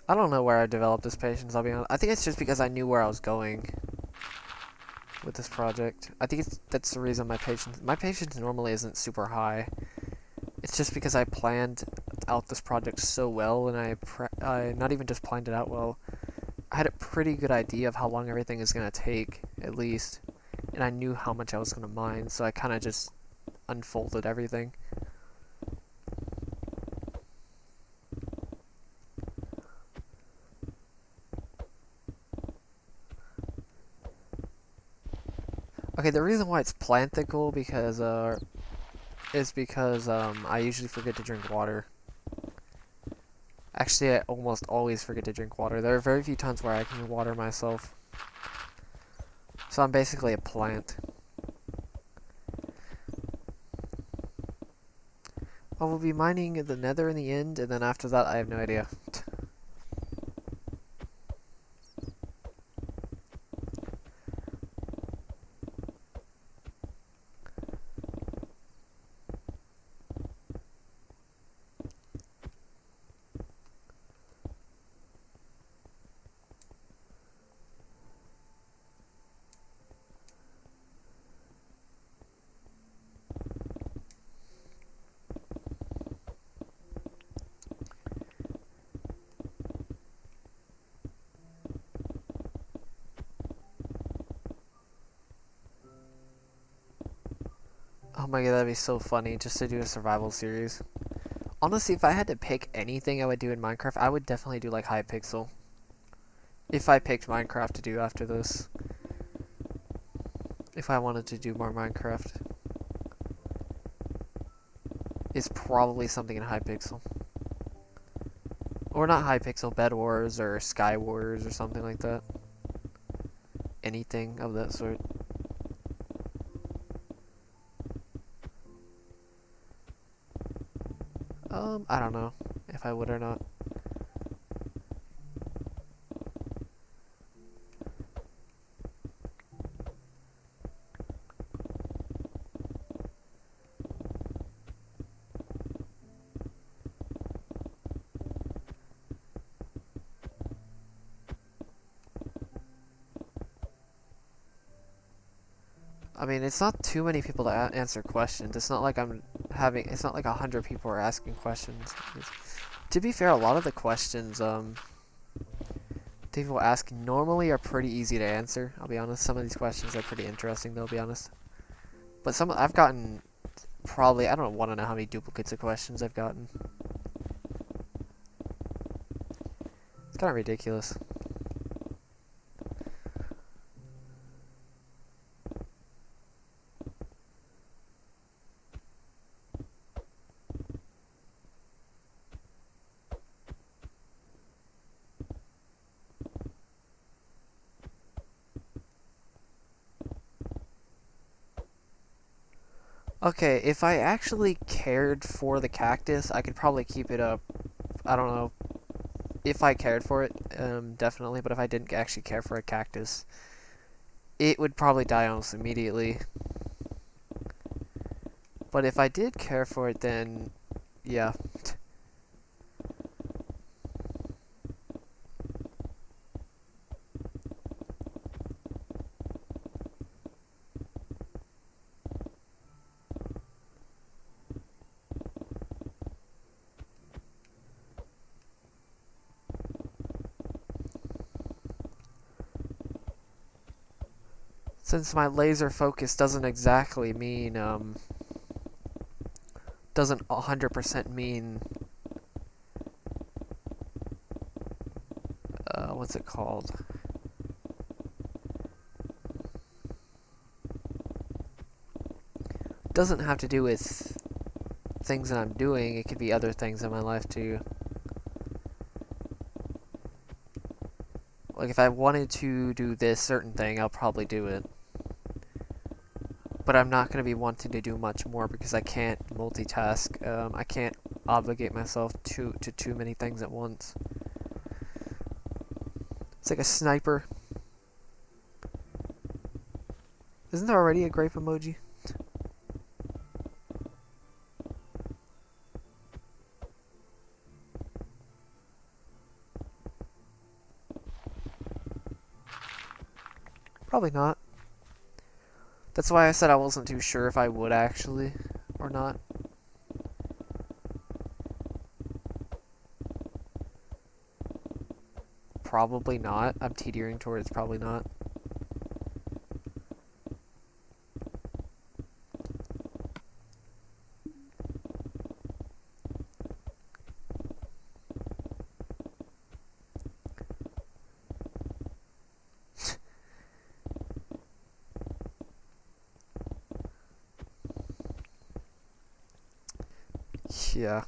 I don't know where I developed this patience, I'll be honest. I think it's just because I knew where I was going with this project. I think that's the reason my patience normally isn't super high. It's just because I planned out this project so well, and I not even just planned it out well. I had a pretty good idea of how long everything is going to take, at least. And I knew how much I was going to mine, so I kind of just unfolded everything. Okay, the reason why it's plantical is because I usually forget to drink water. Actually, I almost always forget to drink water. There are very few times where I can water myself. So I'm basically a plant. I will be mining the Nether in the End, and then after that, I have no idea. Oh my god, that'd be so funny just to do a survival series. Honestly, if I had to pick anything I would do in Minecraft, I would definitely do like Hypixel. If I picked Minecraft to do after this. If I wanted to do more Minecraft. It's probably something in Hypixel. Or not Hypixel, Bed Wars or Sky Wars or something like that. Anything of that sort. I don't know if I would or not. I mean, it's not too many people to answer questions. It's not like it's not like 100 people are asking questions. To be fair, a lot of the questions, people ask normally are pretty easy to answer. I'll be honest. Some of these questions are pretty interesting, though, I'll be honest. But some, I've gotten probably, I don't want to know how many duplicates of questions I've gotten. It's kind of ridiculous. Okay, if I actually cared for the cactus, I could probably keep it up. I don't know. If I cared for it, definitely. But if I didn't actually care for a cactus, it would probably die almost immediately. But if I did care for it, then yeah. Since my laser focus doesn't exactly mean, doesn't 100% mean, what's it called? Doesn't have to do with things that I'm doing, it could be other things in my life too. Like if I wanted to do this certain thing, I'll probably do it. But I'm not going to be wanting to do much more because I can't multitask. I can't obligate myself to too many things at once. It's like a sniper. Isn't there already a grape emoji? Probably not. That's why I said I wasn't too sure if I would actually, or not. Probably not. I'm teetering towards probably not. Yeah.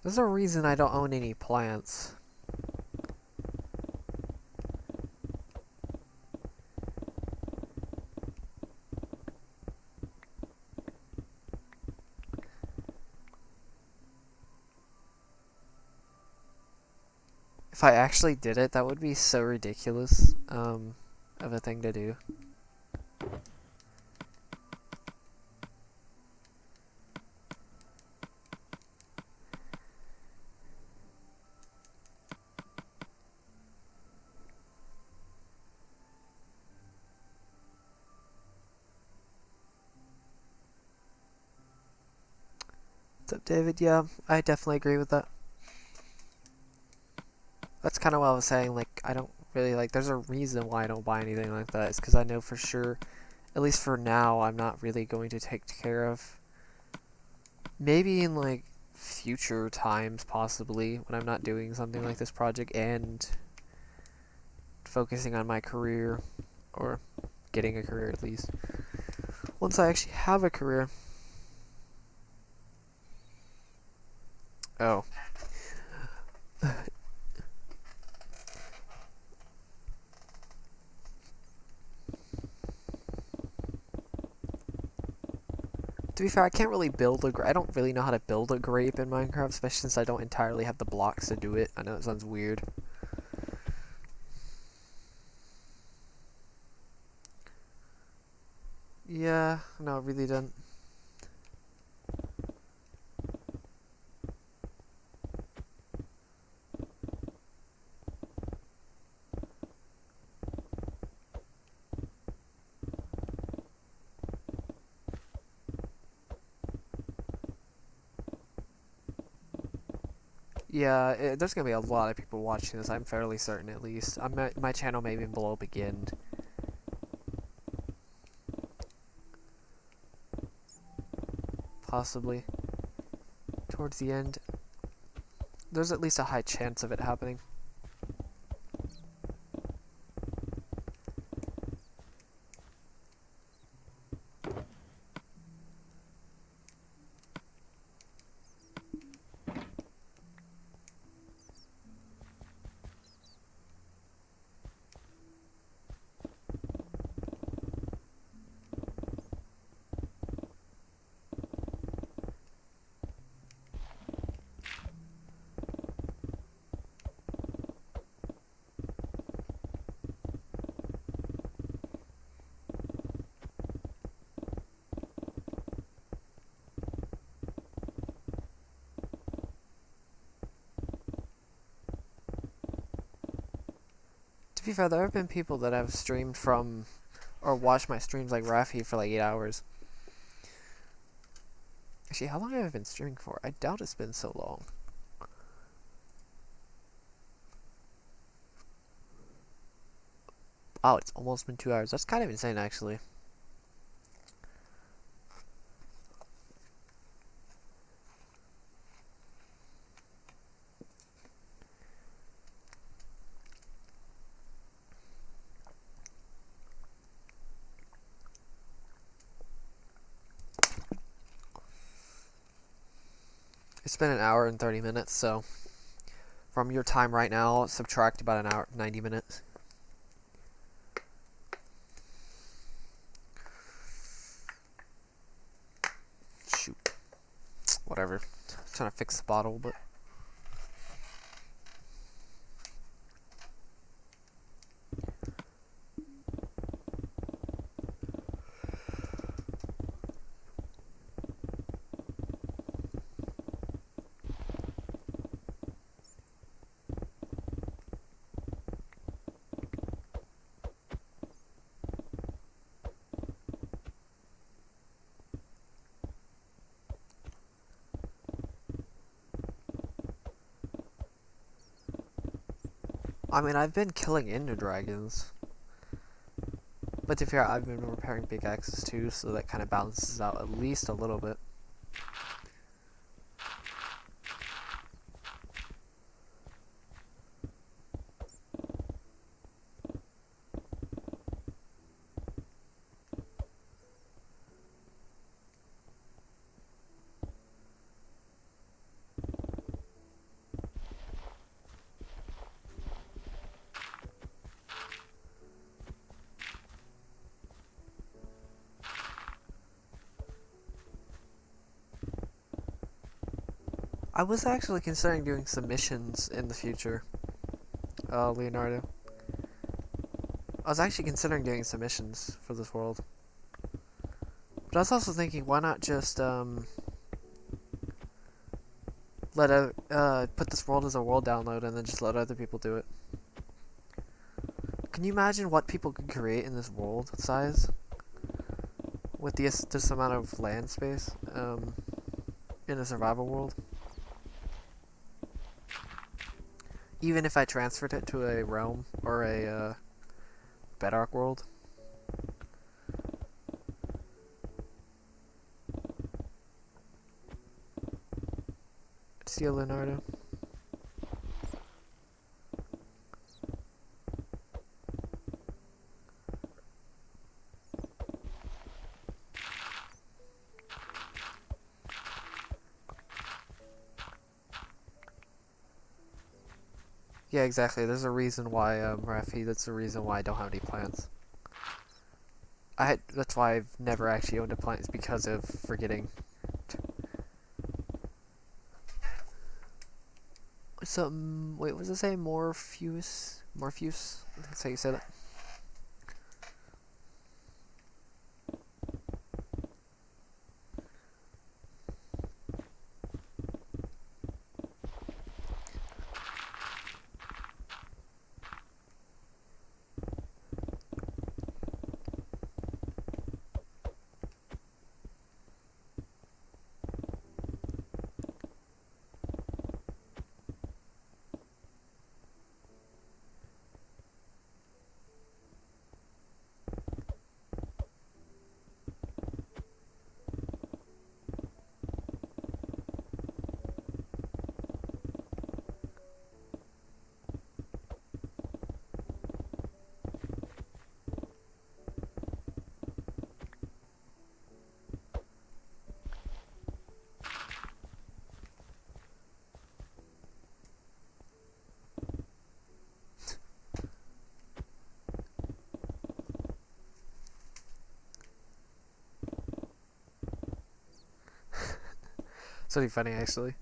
There's a reason I don't own any plants. If I actually did it, that would be so ridiculous, of a thing to do. What's up, David? Yeah, I definitely agree with that. That's kind of what I was saying. Like, I don't really like. There's a reason why I don't buy anything like that. It's because I know for sure, at least for now, I'm not really going to take care of. Maybe in like future times, possibly when I'm not doing something like this project and focusing on my career, or getting a career at least. Once I actually have a career. Oh. To be fair, I can't really build a grape. I don't really know how to build a grape in Minecraft, especially since I don't entirely have the blocks to do it. I know it sounds weird. Yeah, no, it really didn't. Yeah, there's gonna be a lot of people watching this. I'm fairly certain, at least. My channel may even blow up again. Possibly. Towards the end. There's at least a high chance of it happening. To be fair, there have been people that have streamed from, or watched my streams like Rafi for like 8 hours. Actually, how long have I been streaming for? I doubt it's been so long. Oh, it's almost been 2 hours. That's kind of insane, actually. It's been an hour and 30 minutes, so from your time right now, subtract about an hour, 90 minutes. Shoot. Whatever. I'm trying to fix the bottle, but... I mean, I've been killing ender dragons. But to be fair, I've been repairing pickaxes too, so that kind of balances out at least a little bit. I was actually considering doing submissions in the future, Leonardo. I was actually considering doing submissions for this world. But I was also thinking, why not just, put this world as a world download and then just let other people do it. Can you imagine what people could create in this world size? With this amount of land space? in a survival world. Even if I transferred it to a realm or a Bedrock world. Steal Leonardo. Yeah, exactly. There's a reason why, Rafi, that's the reason why I don't have any plants. That's why I've never actually owned a plant, is because of forgetting. Something, wait, what does it say? Morpheus? Morpheus? That's how you said it. It's really funny, actually.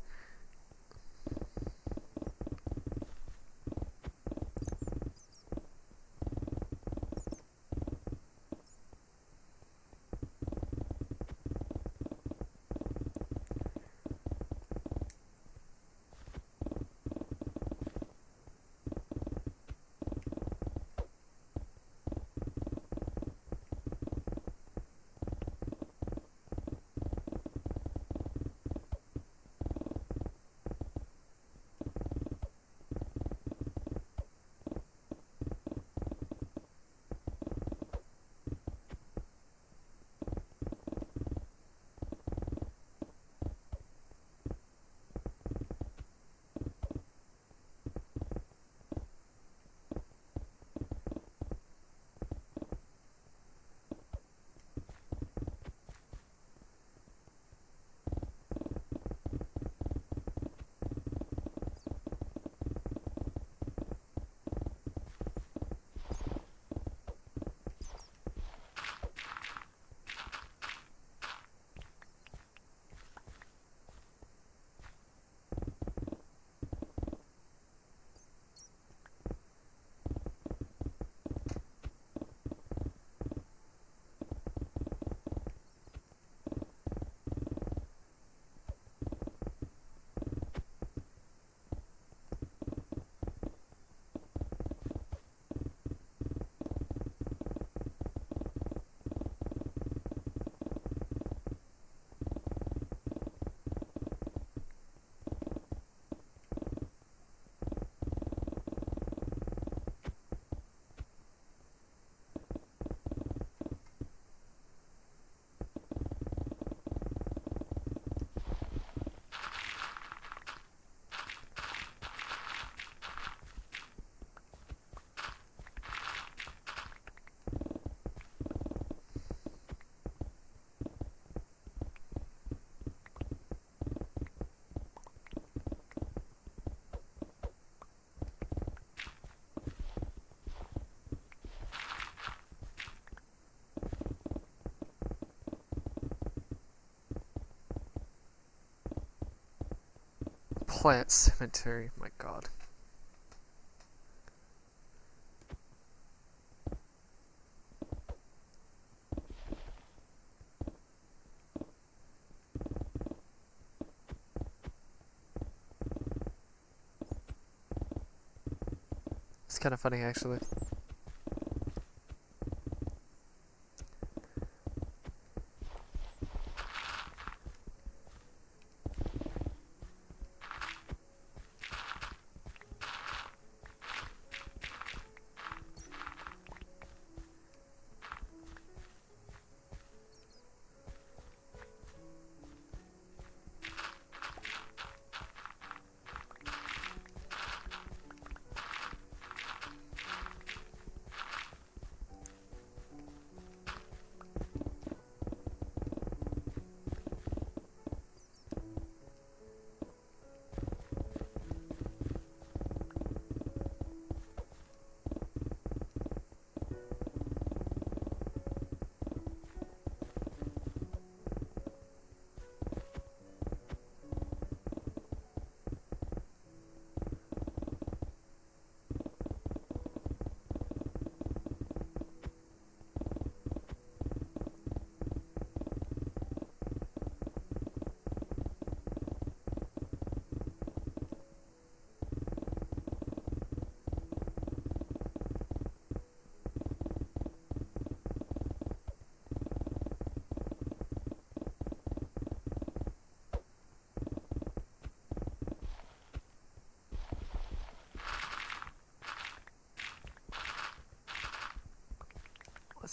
Plant cemetery, my god. It's kind of funny, actually.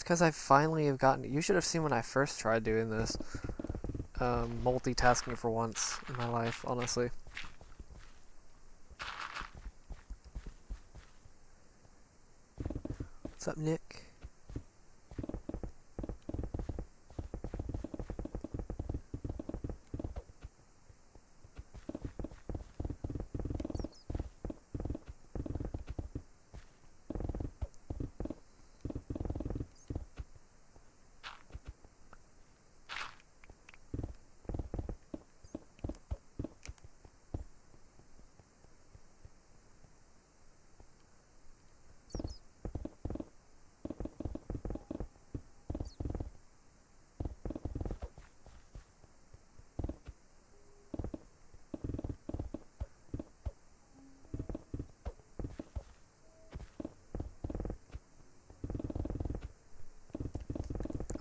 because I finally have gotten. You should have seen when I first tried doing this. Multitasking for once in my life, honestly. What's up, Nick?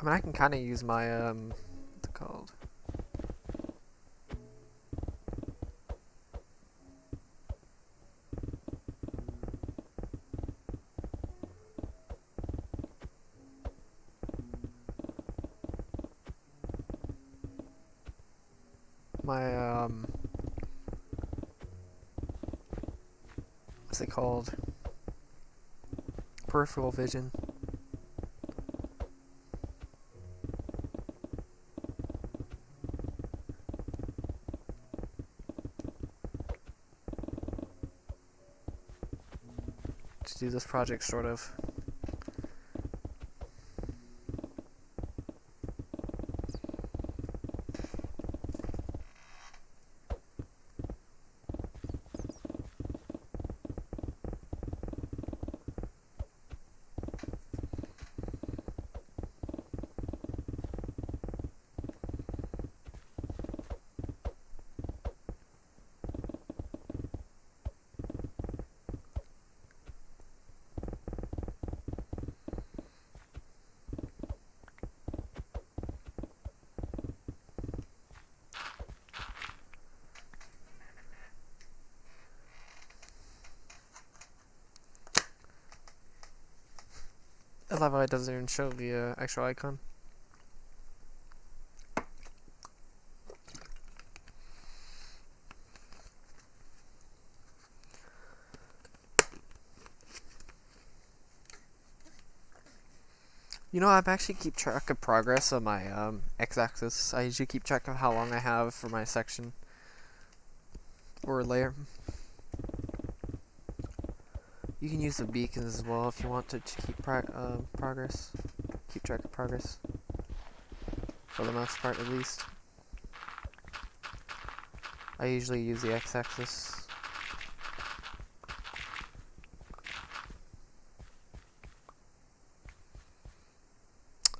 I mean, I can kind of use my, what's it called? My, what's it called? Peripheral vision. To do this project, sort of. I love how it doesn't even show the actual icon. You know, I actually keep track of progress on my x-axis. I usually keep track of how long I have for my section or layer. You can use the beacons as well if you want to keep progress. Keep track of progress. For the most part, at least. I usually use the x-axis.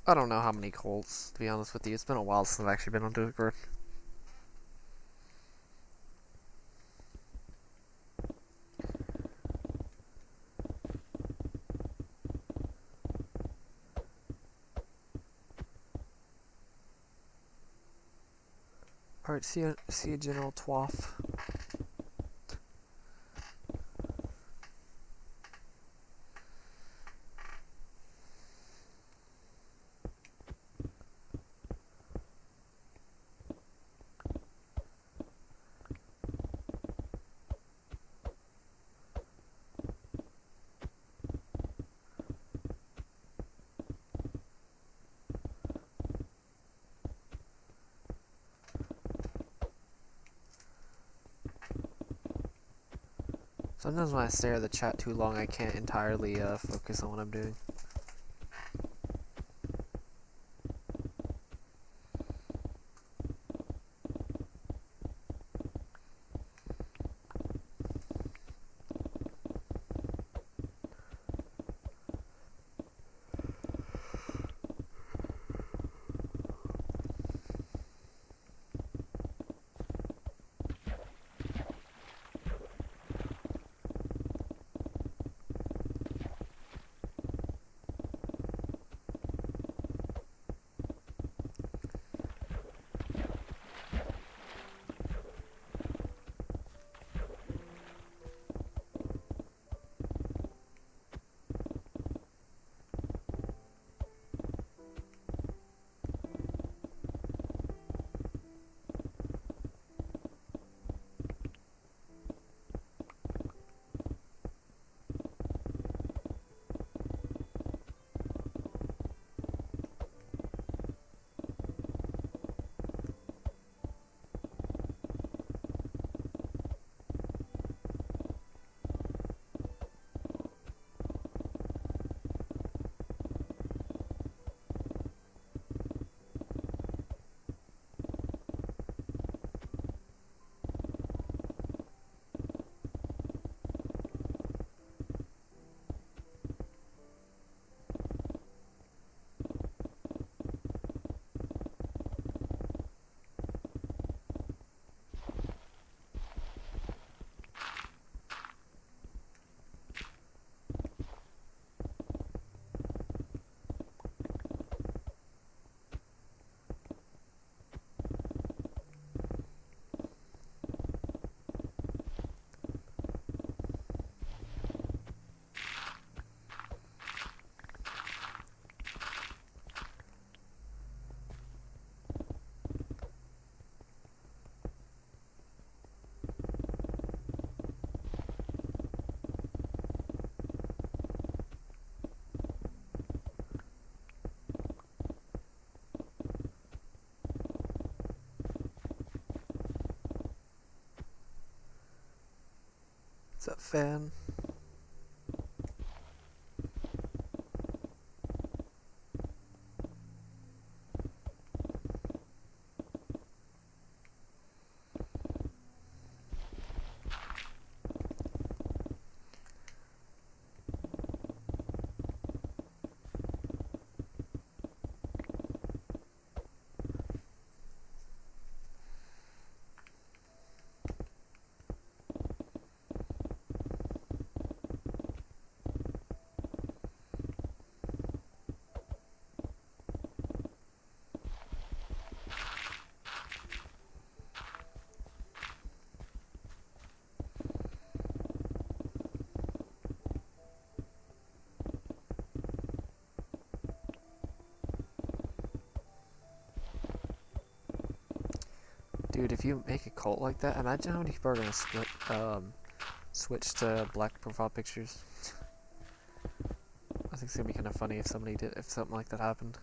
I don't know how many colts, to be honest with you. It's been a while since I've actually been on Discord. Alright, see you, General Twaff. Sometimes when I stare at the chat too long, I can't entirely focus on what I'm doing. up, fan? Dude, if you make a cult like that, imagine how many people are gonna switch to black profile pictures. I think it's gonna be kind of funny if something like that happened.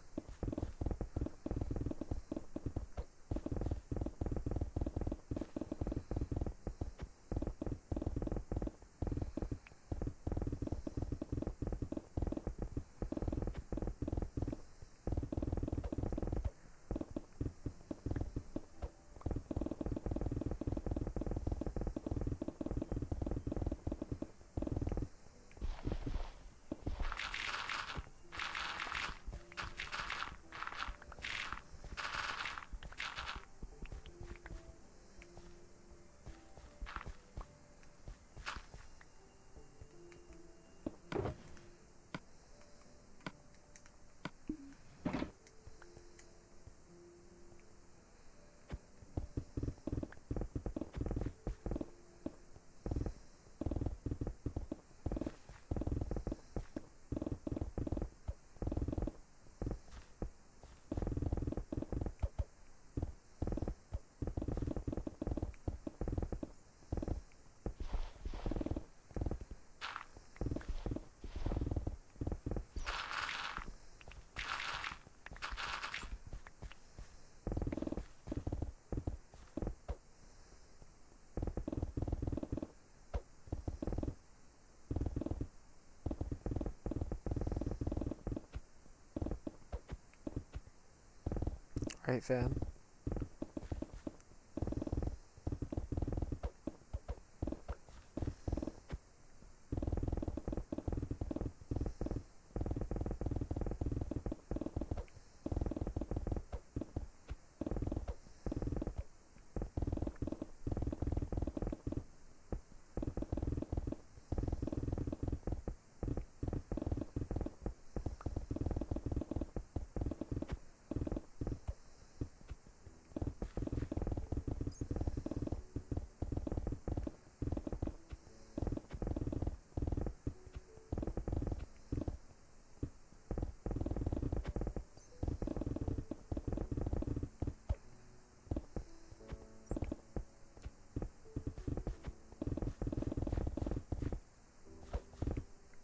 Right, fam?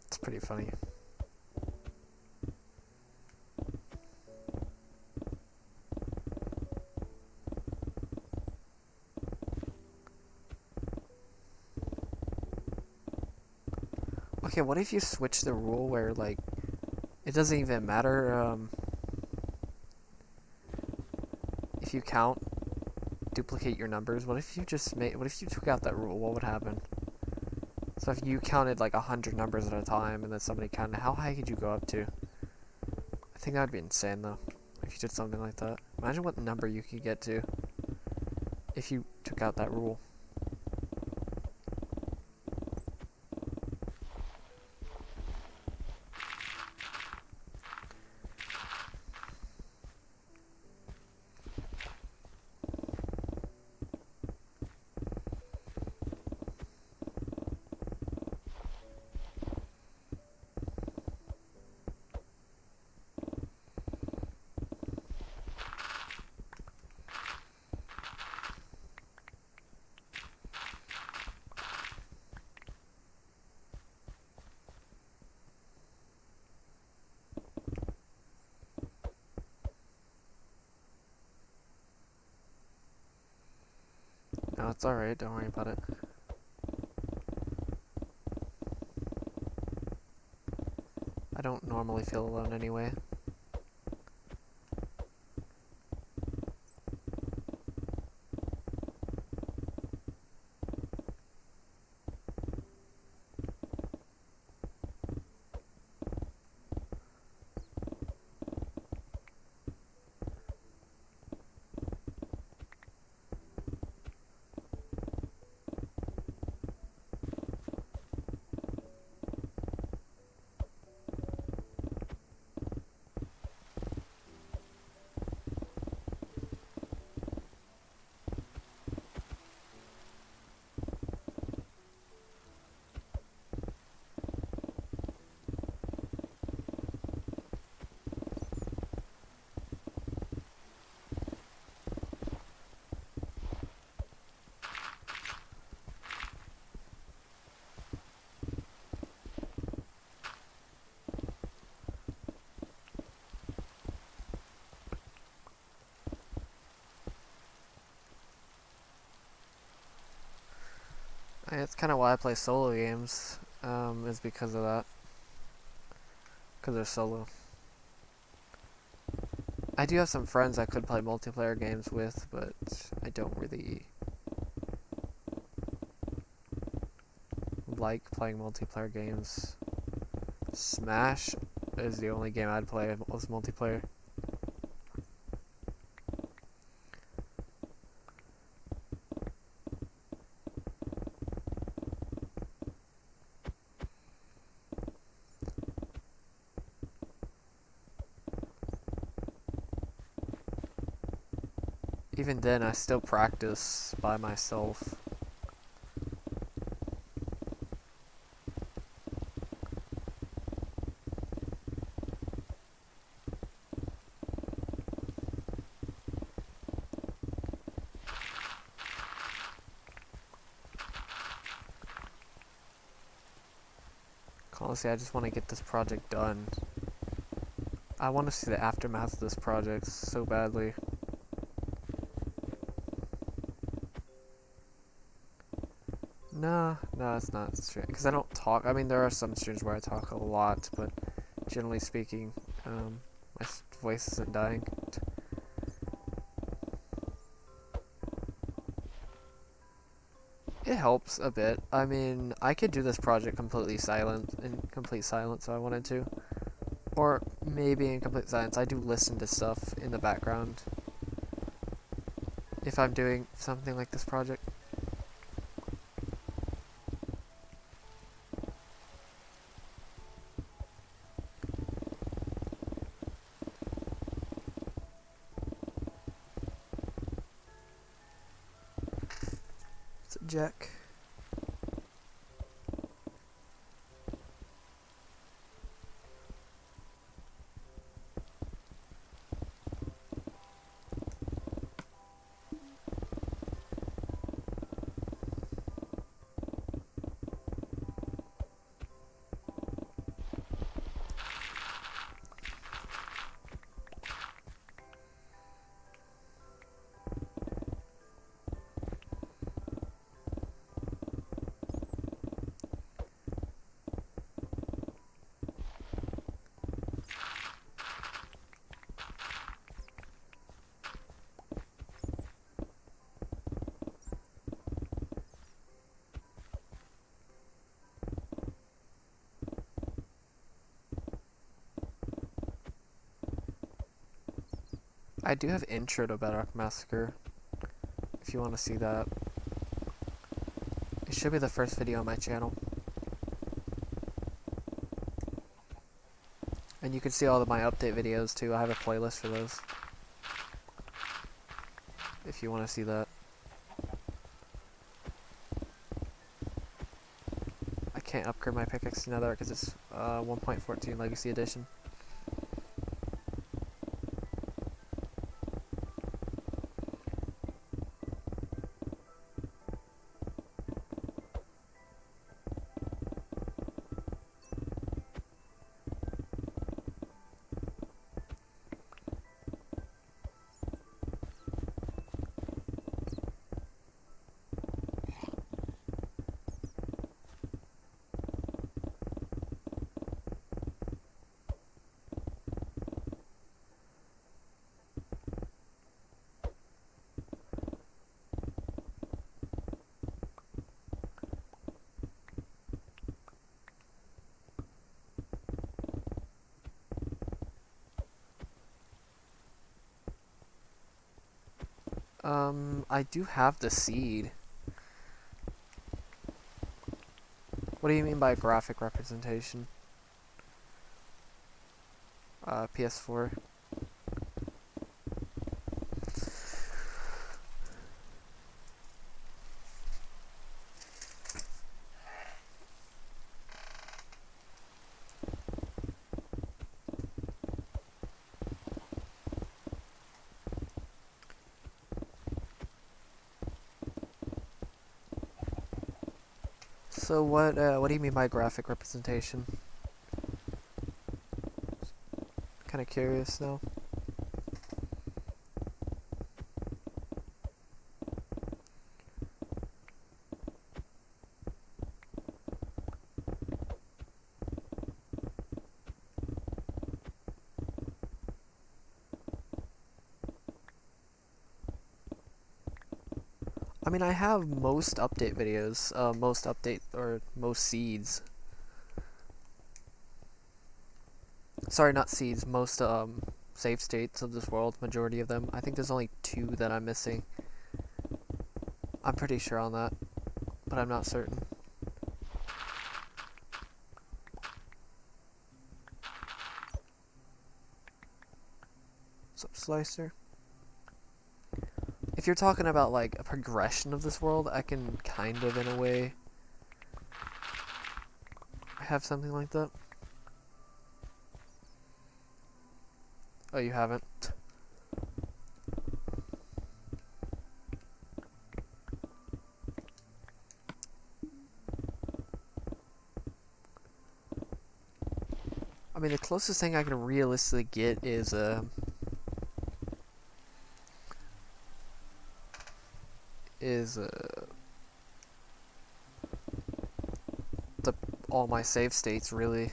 It's pretty funny. Okay, what if you switch the rule where, like, it doesn't even matter, if you duplicate your numbers? What if you took out that rule? What would happen? So if you counted like 100 numbers at a time and then somebody counted, how high could you go up to? I think that would be insane though, if you did something like that. Imagine what number you could get to if you took out that rule. No, it's alright, don't worry about it. I don't normally feel alone anyway. It's kind of why I play solo games, is because of that. Because they're solo. I do have some friends I could play multiplayer games with, but I don't really like playing multiplayer games. Smash is the only game I'd play as multiplayer. Even then, I still practice by myself. Honestly, I just want to get this project done. I want to see the aftermath of this project so badly. No, it's not straight. Because I don't talk. I mean, there are some streams where I talk a lot, but generally speaking, my voice isn't dying. It helps a bit. I mean, I could do this project completely silent, in complete silence if I wanted to. Or maybe in complete silence. I do listen to stuff in the background if I'm doing something like this project. Jack. I do have intro to Bedrock Massacre, if you want to see that. It should be the first video on my channel. And you can see all of my update videos too. I have a playlist for those, if you want to see that. I can't upgrade my pickaxe to Nether because it's 1.14 Legacy Edition. I do have the seed. What do you mean by graphic representation? PS4. So what do you mean by graphic representation? Kind of curious now. I mean, I have most update videos, most seeds. Sorry, not seeds, most save states of this world, majority of them. I think there's only 2 that I'm missing. I'm pretty sure on that, but I'm not certain. What's up, Slicer? If you're talking about like a progression of this world, I can kind of, in a way, have something like that. Oh, you haven't? I mean, the closest thing I can realistically get is all my save states, really.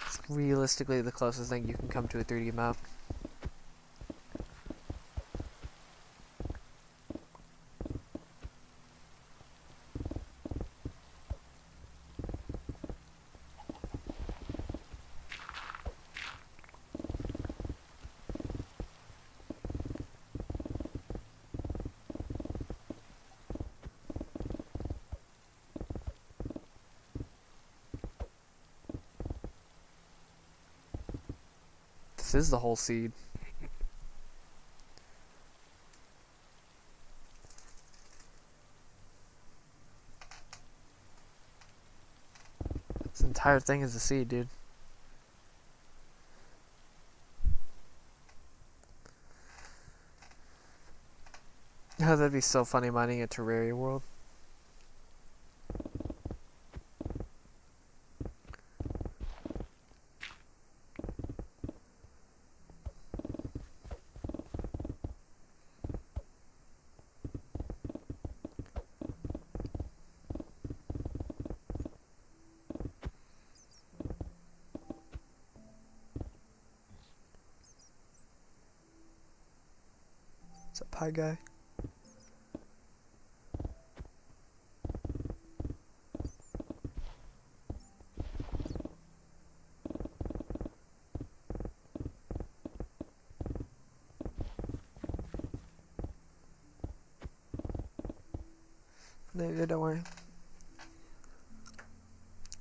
It's realistically the closest thing you can come to a 3D map. This is the whole seed. This entire thing is a seed, dude. Oh, that'd be so funny mining a Terraria world. What's up, pie guy? No, don't worry.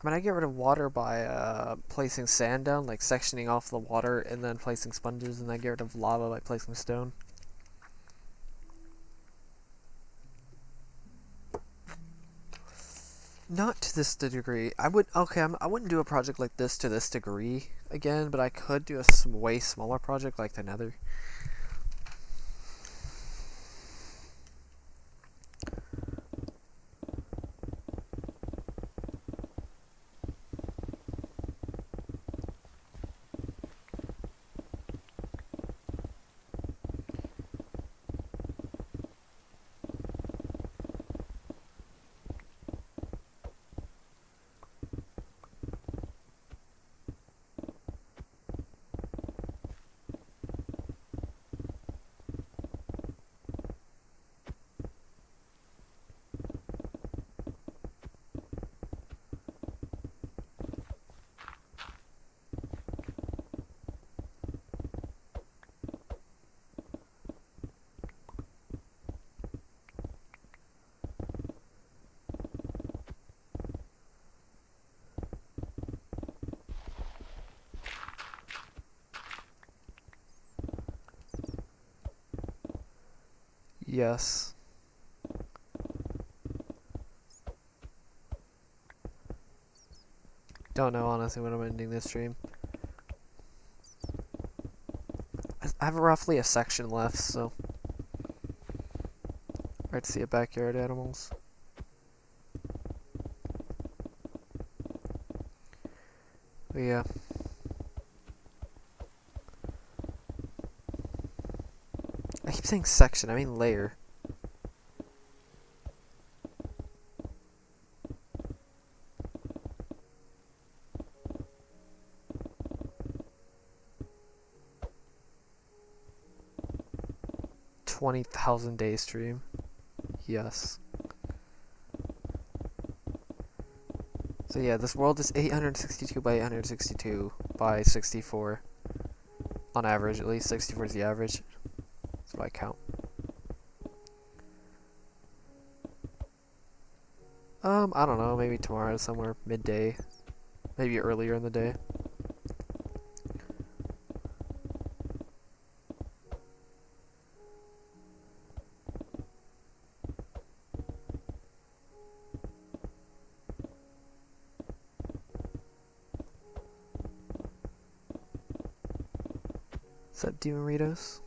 I mean, I get rid of water by placing sand down, like sectioning off the water and then placing sponges, and I get rid of lava by placing stone. Not to this degree. I wouldn't do a project like this to this degree again, but I could do a way smaller project like the Nether. Yes. Don't know honestly when I'm ending this stream. I have roughly a section left, so. Right to see a backyard animals. But yeah. I keep saying section, I mean layer. $20,000 stream. Yes. So yeah, this world is 862 by 862 by 64. On average, at least. 64 is the average. That's what I count. I don't know, maybe tomorrow somewhere midday. Maybe earlier in the day. Is that Demoritos?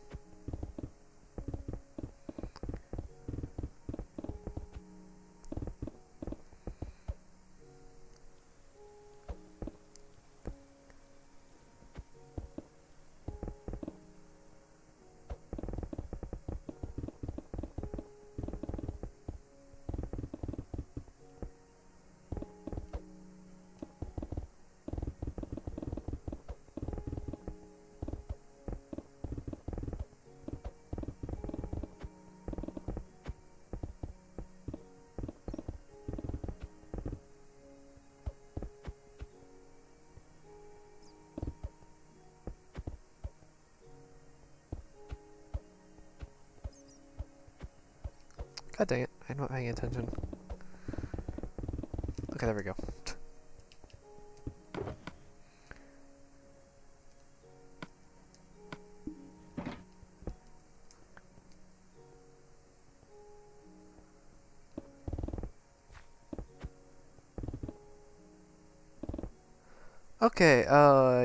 God dang it, I'm not paying attention. Okay, there we go. Okay,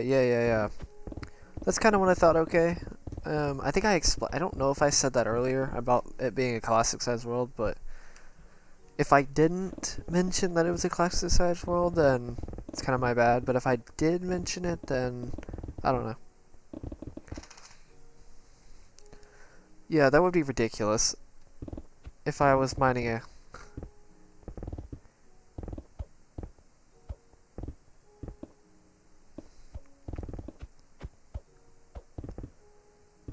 yeah. That's kind of what I thought, okay. I think I don't know if I said that earlier about it being a classic size world, but if I didn't mention that it was a classic size world, then it's kind of my bad, but if I did mention it, then I don't know. Yeah, that would be ridiculous if I was mining a...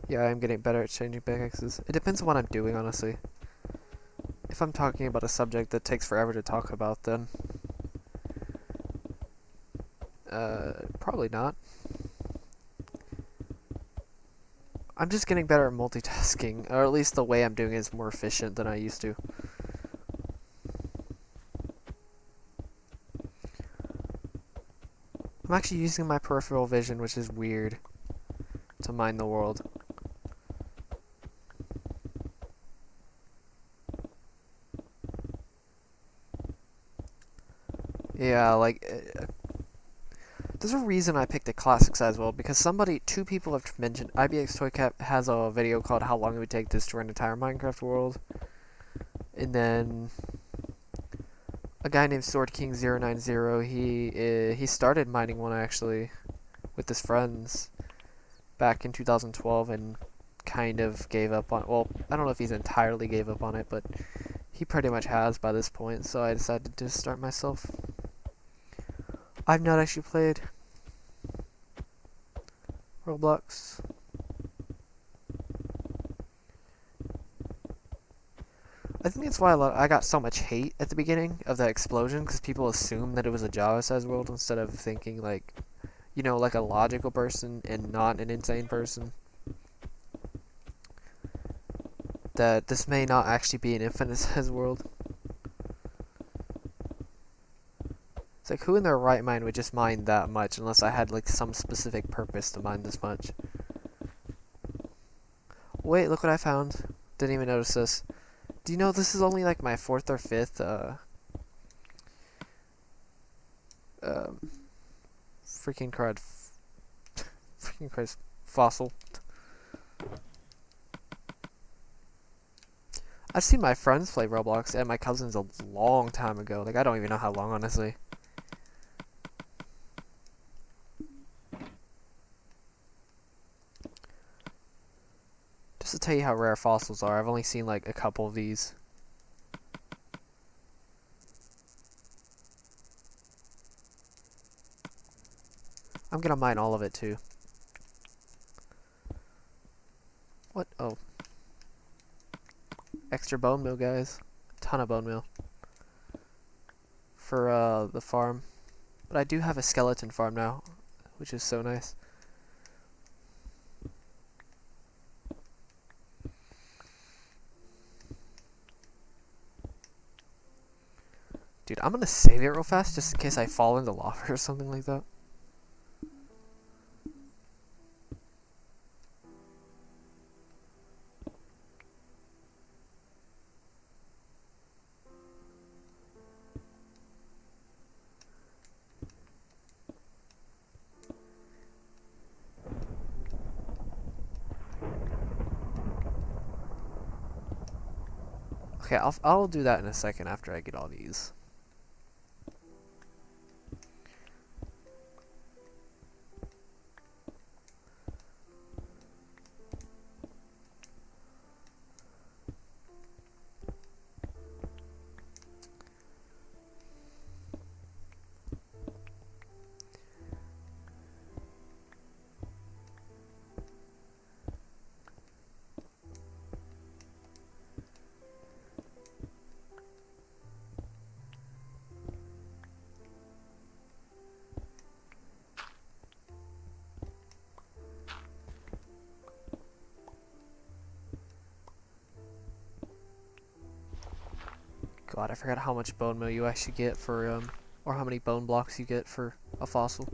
Yeah, I'm getting better at changing pickaxes. It depends on what I'm doing, honestly. If I'm talking about a subject that takes forever to talk about, then... probably not. I'm just getting better at multitasking, or at least the way I'm doing it is more efficient than I used to. I'm actually using my peripheral vision, which is weird, to mine the world. Yeah, like, there's a reason I picked a classic size world, because two people have mentioned, IBX ToyCap has a video called How Long It Would Take to Destroy an Entire Minecraft World, and then a guy named SwordKing090, he started mining one actually, with his friends, back in 2012, and kind of gave up on, well, I don't know if he's entirely gave up on it, but he pretty much has by this point, so I decided to start myself. I've not actually played Roblox. I think that's why I got so much hate at the beginning of the explosion, because people assumed that it was a Java-sized world instead of thinking like, you know, like a logical person and not an insane person. That this may not actually be an infinite-sized world. It's like, who in their right mind would just mine that much unless I had like some specific purpose to mine this much? Wait, look what I found. Didn't even notice this. Do you know this is only like my 4th or 5th um, freaking Christ fossil. I've seen my friends play Roblox and my cousins a long time ago. Like, I don't even know how long, honestly. Just to tell you how rare fossils are, I've only seen like a couple of these. I'm gonna mine all of it too. What? Oh. Extra bone meal, guys. A ton of bone meal. For the farm. But I do have a skeleton farm now, which is so nice. Dude, I'm gonna save it real fast just in case I fall into lava or something like that. Okay, I'll do that in a second after I get all these. God, I forgot how much bone meal you actually get for, or how many bone blocks you get for a fossil.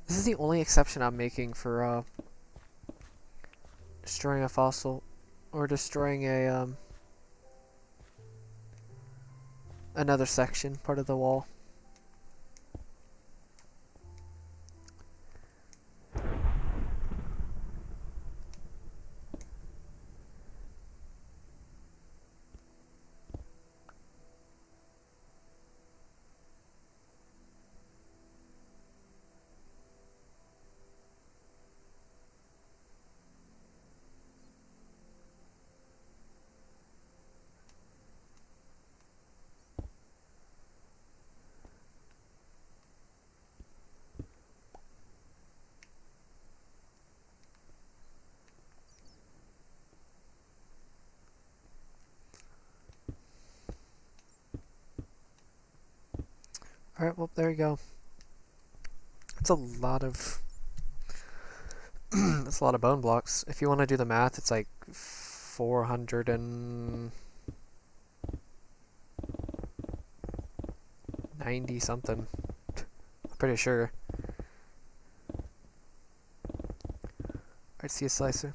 This is the only exception I'm making for, destroying a fossil. Or destroying a, another section, part of the wall. Alright, well, there you go. That's a lot of... that's a lot of bone blocks. If you want to do the math, it's like 490 something. I'm pretty sure. Alright, see a slicer.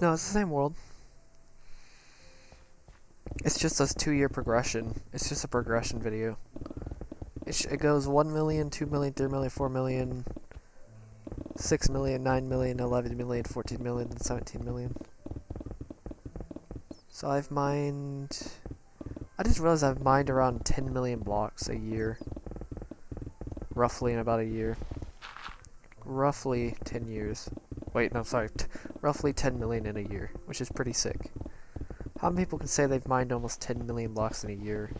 No, it's the same world. It's just a 2-year progression. It's just a progression video. It goes 1 million, 2 million, 3 million, 4 million, 6 million, 9 million, 11 million, 14 million, and 17 million. So I just realized I've mined around 10 million blocks a year. Roughly in about a year. Roughly 10 years. Wait, no, sorry. Roughly 10 million in a year, which is pretty sick. How many people can say they've mined almost 10 million blocks in a year?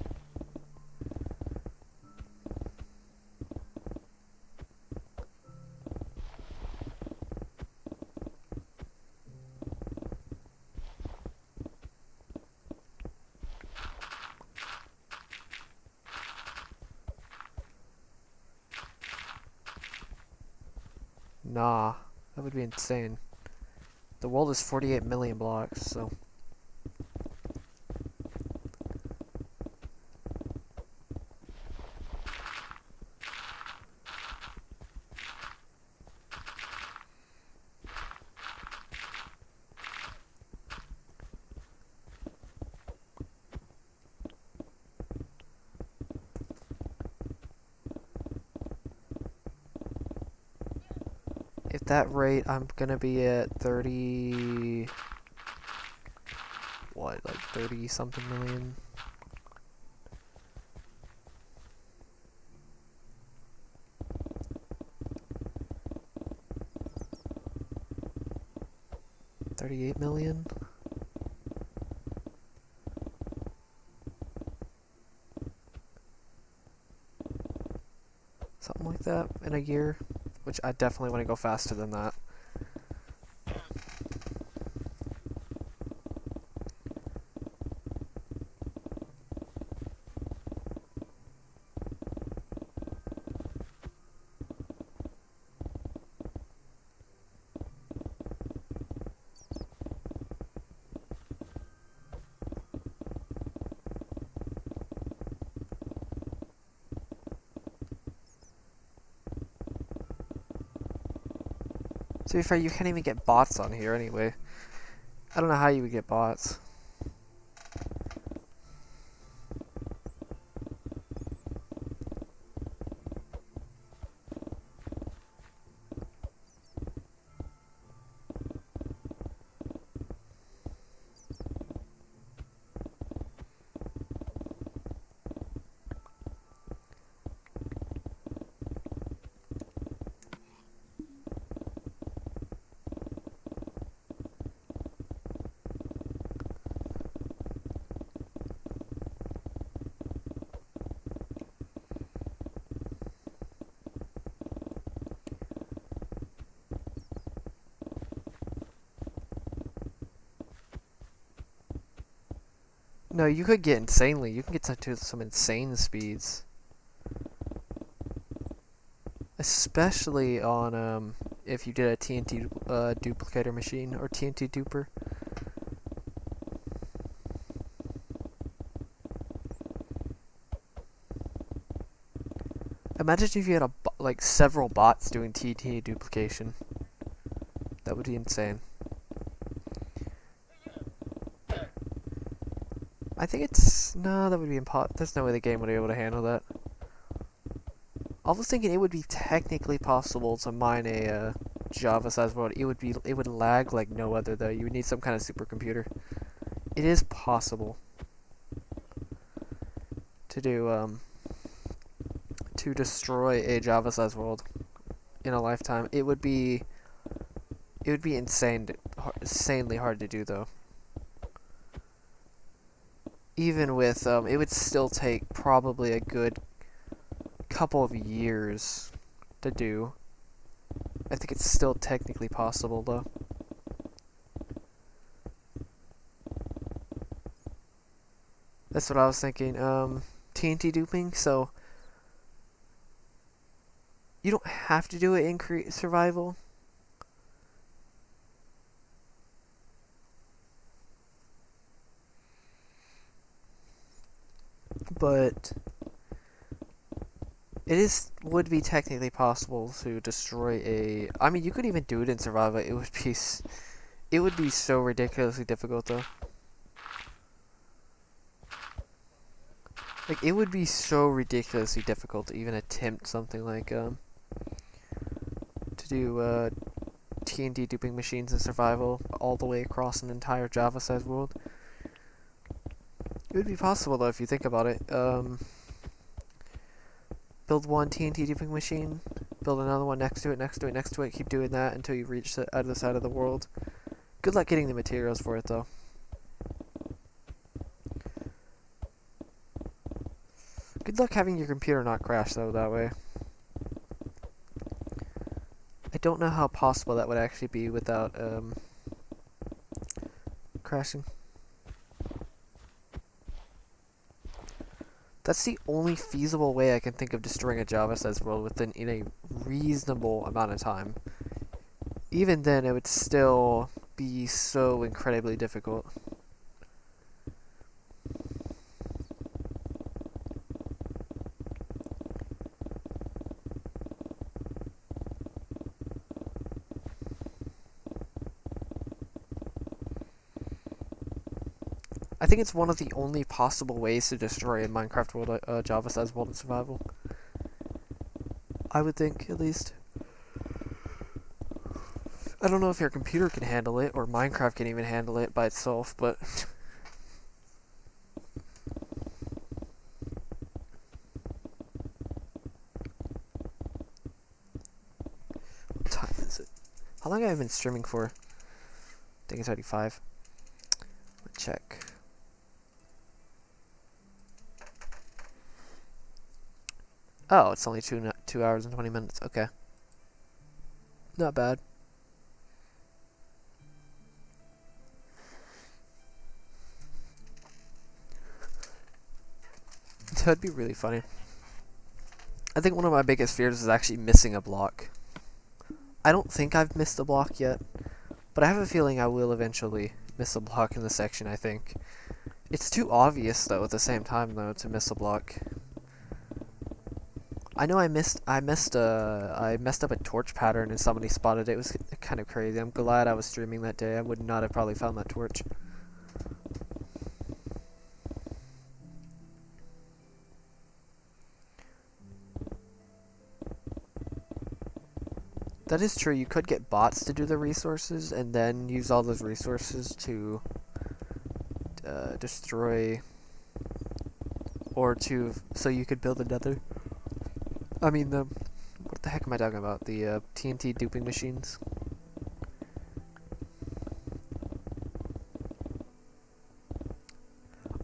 Nah, that would be insane. The world is 48 million blocks, so... At that rate, I'm gonna be at 30... What, like 30 something million? $38 million? Something like that in a year. Which I definitely want to go faster than that. To be fair, you can't even get bots on here anyway. I don't know how you would get bots. No, you could get insanely. You can get to some insane speeds. Especially on, if you did a TNT duplicator machine, or TNT duper. Imagine if you had like several bots doing TNT duplication. That would be insane. I think it's... No, that would be impossible. There's no way the game would be able to handle that. I was thinking it would be technically possible to mine a Java-sized world. It would lag like no other though. You would need some kind of supercomputer. It is possible to do to destroy a Java-sized world in a lifetime. It would be insanely hard to do though. Even with, it would still take probably a good couple of years to do. I think it's still technically possible, though. That's what I was thinking. TNT duping, so... You don't have to do it in survival. But would be technically possible to destroy a... I mean, you could even do it in survival. It would be It would be so ridiculously difficult, though. Like, it would be so ridiculously difficult to even attempt something like, to do, TNT duping machines in survival all the way across an entire Java-sized world. It would be possible, though, if you think about it. Build one TNT duping machine, build another one next to it, next to it, next to it, keep doing that until you reach the other side of the world. Good luck getting the materials for it, though. Good luck having your computer not crash, though, that way. I don't know how possible that would actually be without, crashing. That's the only feasible way I can think of destroying a Java-sized world in a reasonable amount of time. Even then, it would still be so incredibly difficult. I think it's one of the only possible ways to destroy a Minecraft world, Java-sized world in survival. I would think, at least. I don't know if your computer can handle it, or Minecraft can even handle it by itself, but... What time is it? How long have I been streaming for? I think it's already 5. Let's check. Oh, it's only 2 hours and 20 minutes. Okay. Not bad. That'd be really funny. I think one of my biggest fears is actually missing a block. I don't think I've missed a block yet, but I have a feeling I will eventually miss a block in the section, I think. It's too obvious, though, at the same time, though, to miss a block. I know I messed up a torch pattern and somebody spotted it. It was kind of crazy. I'm glad I was streaming that day. I would not have probably found that torch. That is true. You could get bots to do the resources and then use all those resources to destroy, or so you could build another. I mean, what the heck am I talking about? The TNT duping machines.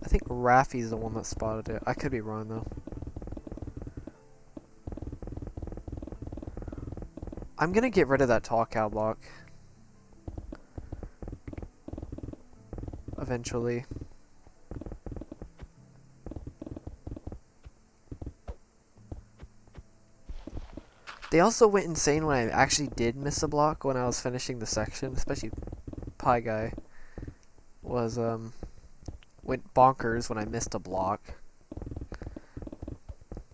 I think Raffy's the one that spotted it. I could be wrong, though. I'm gonna get rid of that tall cow block. Eventually. They also went insane when I actually did miss a block when I was finishing the section, especially Pie Guy was went bonkers when I missed a block.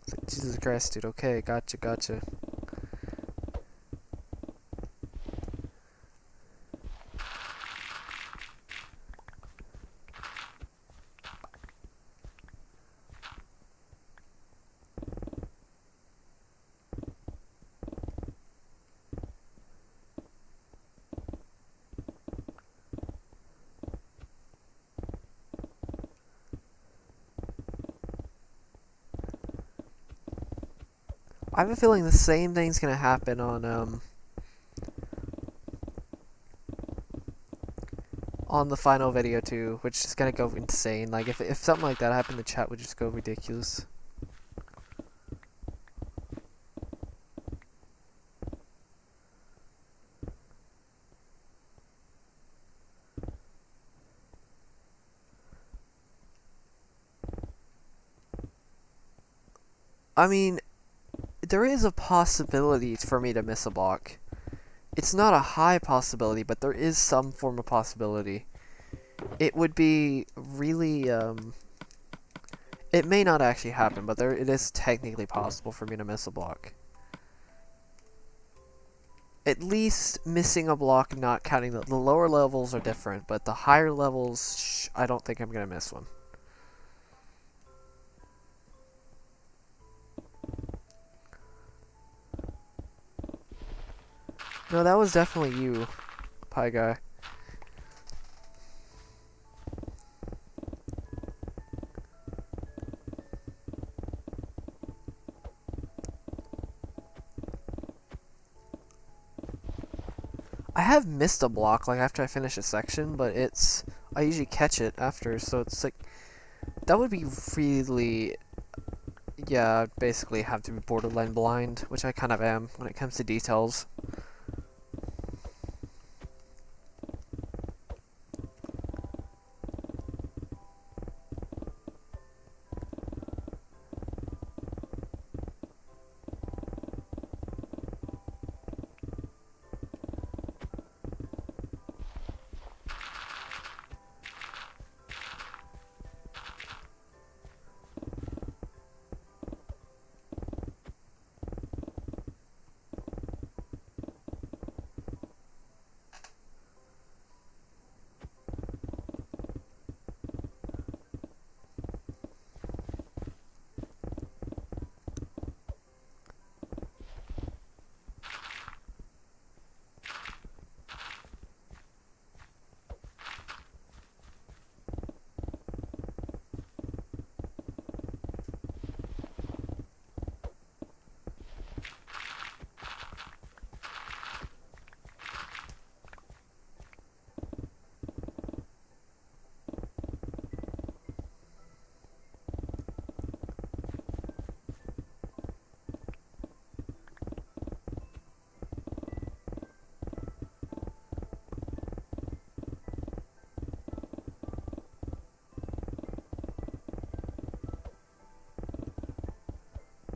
It's like, Jesus Christ, dude, okay, gotcha. I have a feeling the same thing's gonna happen on the final video too, which is gonna go insane. Like if something like that happened, the chat would just go ridiculous. I mean, there is a possibility for me to miss a block. It's not a high possibility, but there is some form of possibility. It would be really, it may not actually happen, but it is technically possible for me to miss a block. at least missing a block, not counting the lower levels are different, but the higher levels, I don't think I'm going to miss one. No, that was definitely you, Pie Guy. I have missed a block, like, after I finish a section, but I usually catch it after, so it's like, that would be really, yeah, I'd basically have to be borderline blind, which I kind of am when it comes to details.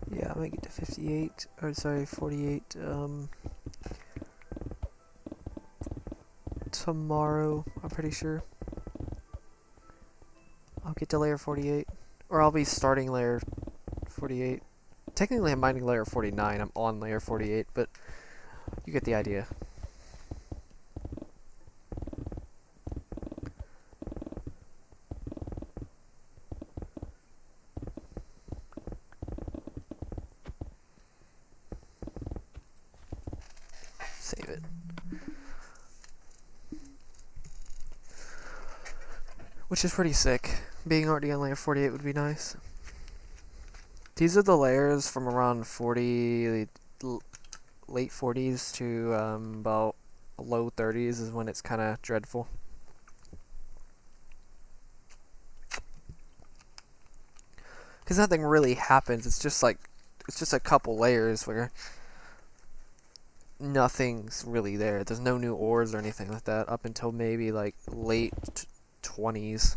Yeah, I'm gonna get to 58, or sorry, 48, tomorrow, I'm pretty sure. I'll get to layer 48, or I'll be starting layer 48. Technically I'm mining layer 49, I'm on layer 48, but you get the idea. Save it. Which is pretty sick. Being already on layer 48 would be nice. These are the layers from around 40, late 40s to about low 30s is when it's kind of dreadful. Because nothing really happens. It's just a couple layers where nothing's really there. There's no new ores or anything like that up until maybe like late 20s.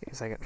Give me a second.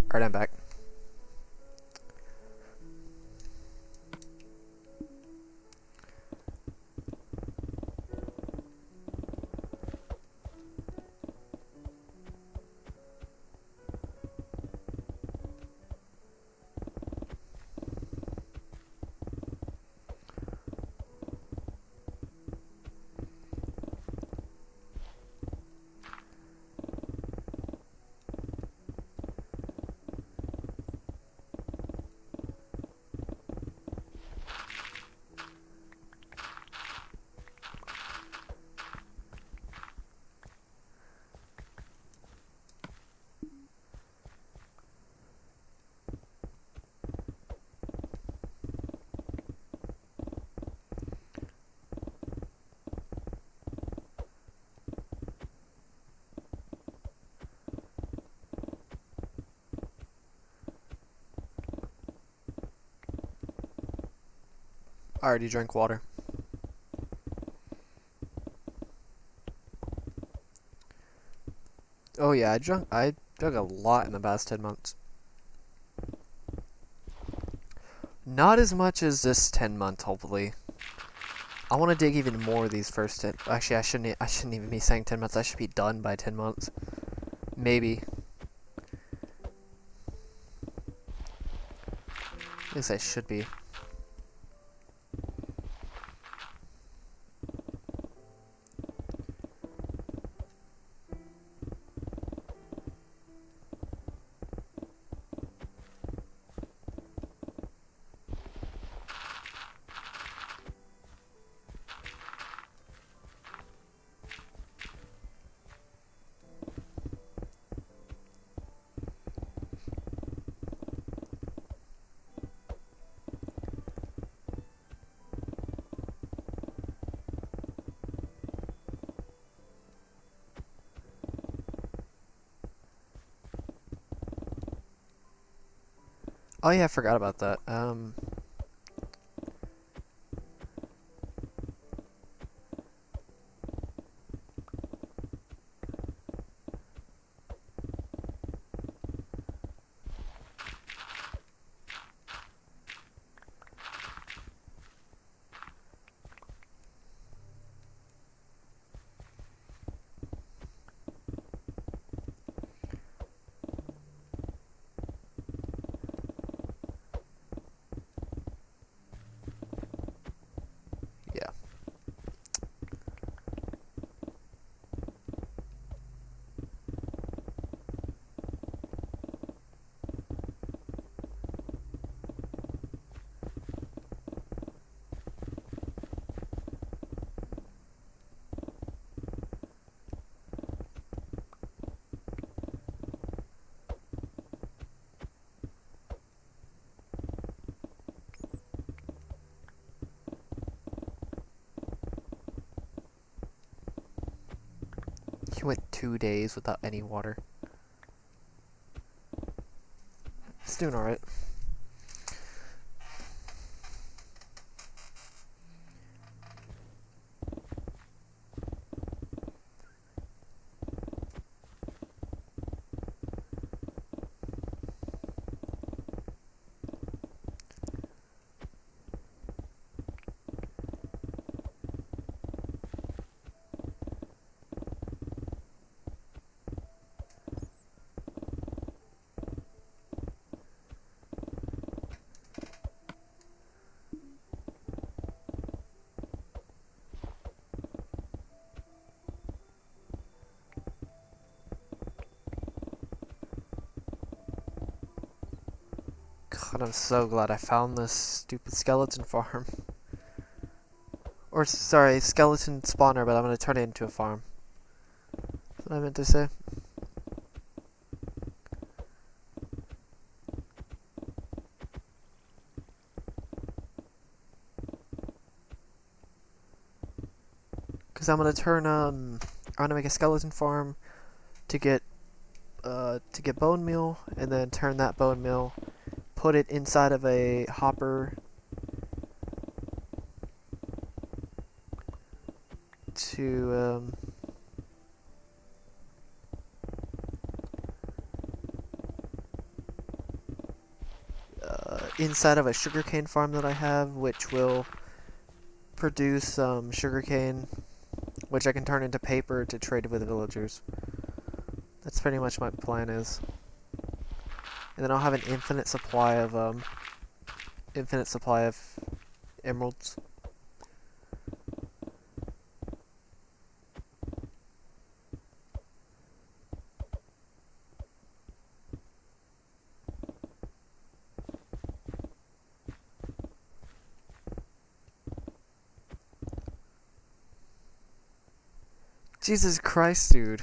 Alright, I'm back. I already drank water. Oh yeah, I dug a lot in the past 10 months. Not as much as this 10 month, hopefully. I want to dig even more these first 10. Actually, I shouldn't even be saying 10 months. I should be done by 10 months. Maybe. At least I should be. Oh yeah, I forgot about that. Yeah. He went 2 days without any water. It's doing alright. God, I'm so glad I found this stupid skeleton farm. Or, sorry, skeleton spawner, but I'm gonna turn it into a farm. That's what I meant to say. Because I'm gonna make a skeleton farm to get bone meal, and then turn that bone meal, put it inside of a hopper to inside of a sugarcane farm that I have, which will produce sugarcane, which I can turn into paper to trade with the villagers. That's pretty much my plan is. And then I'll have an infinite supply of emeralds. Jesus Christ, dude.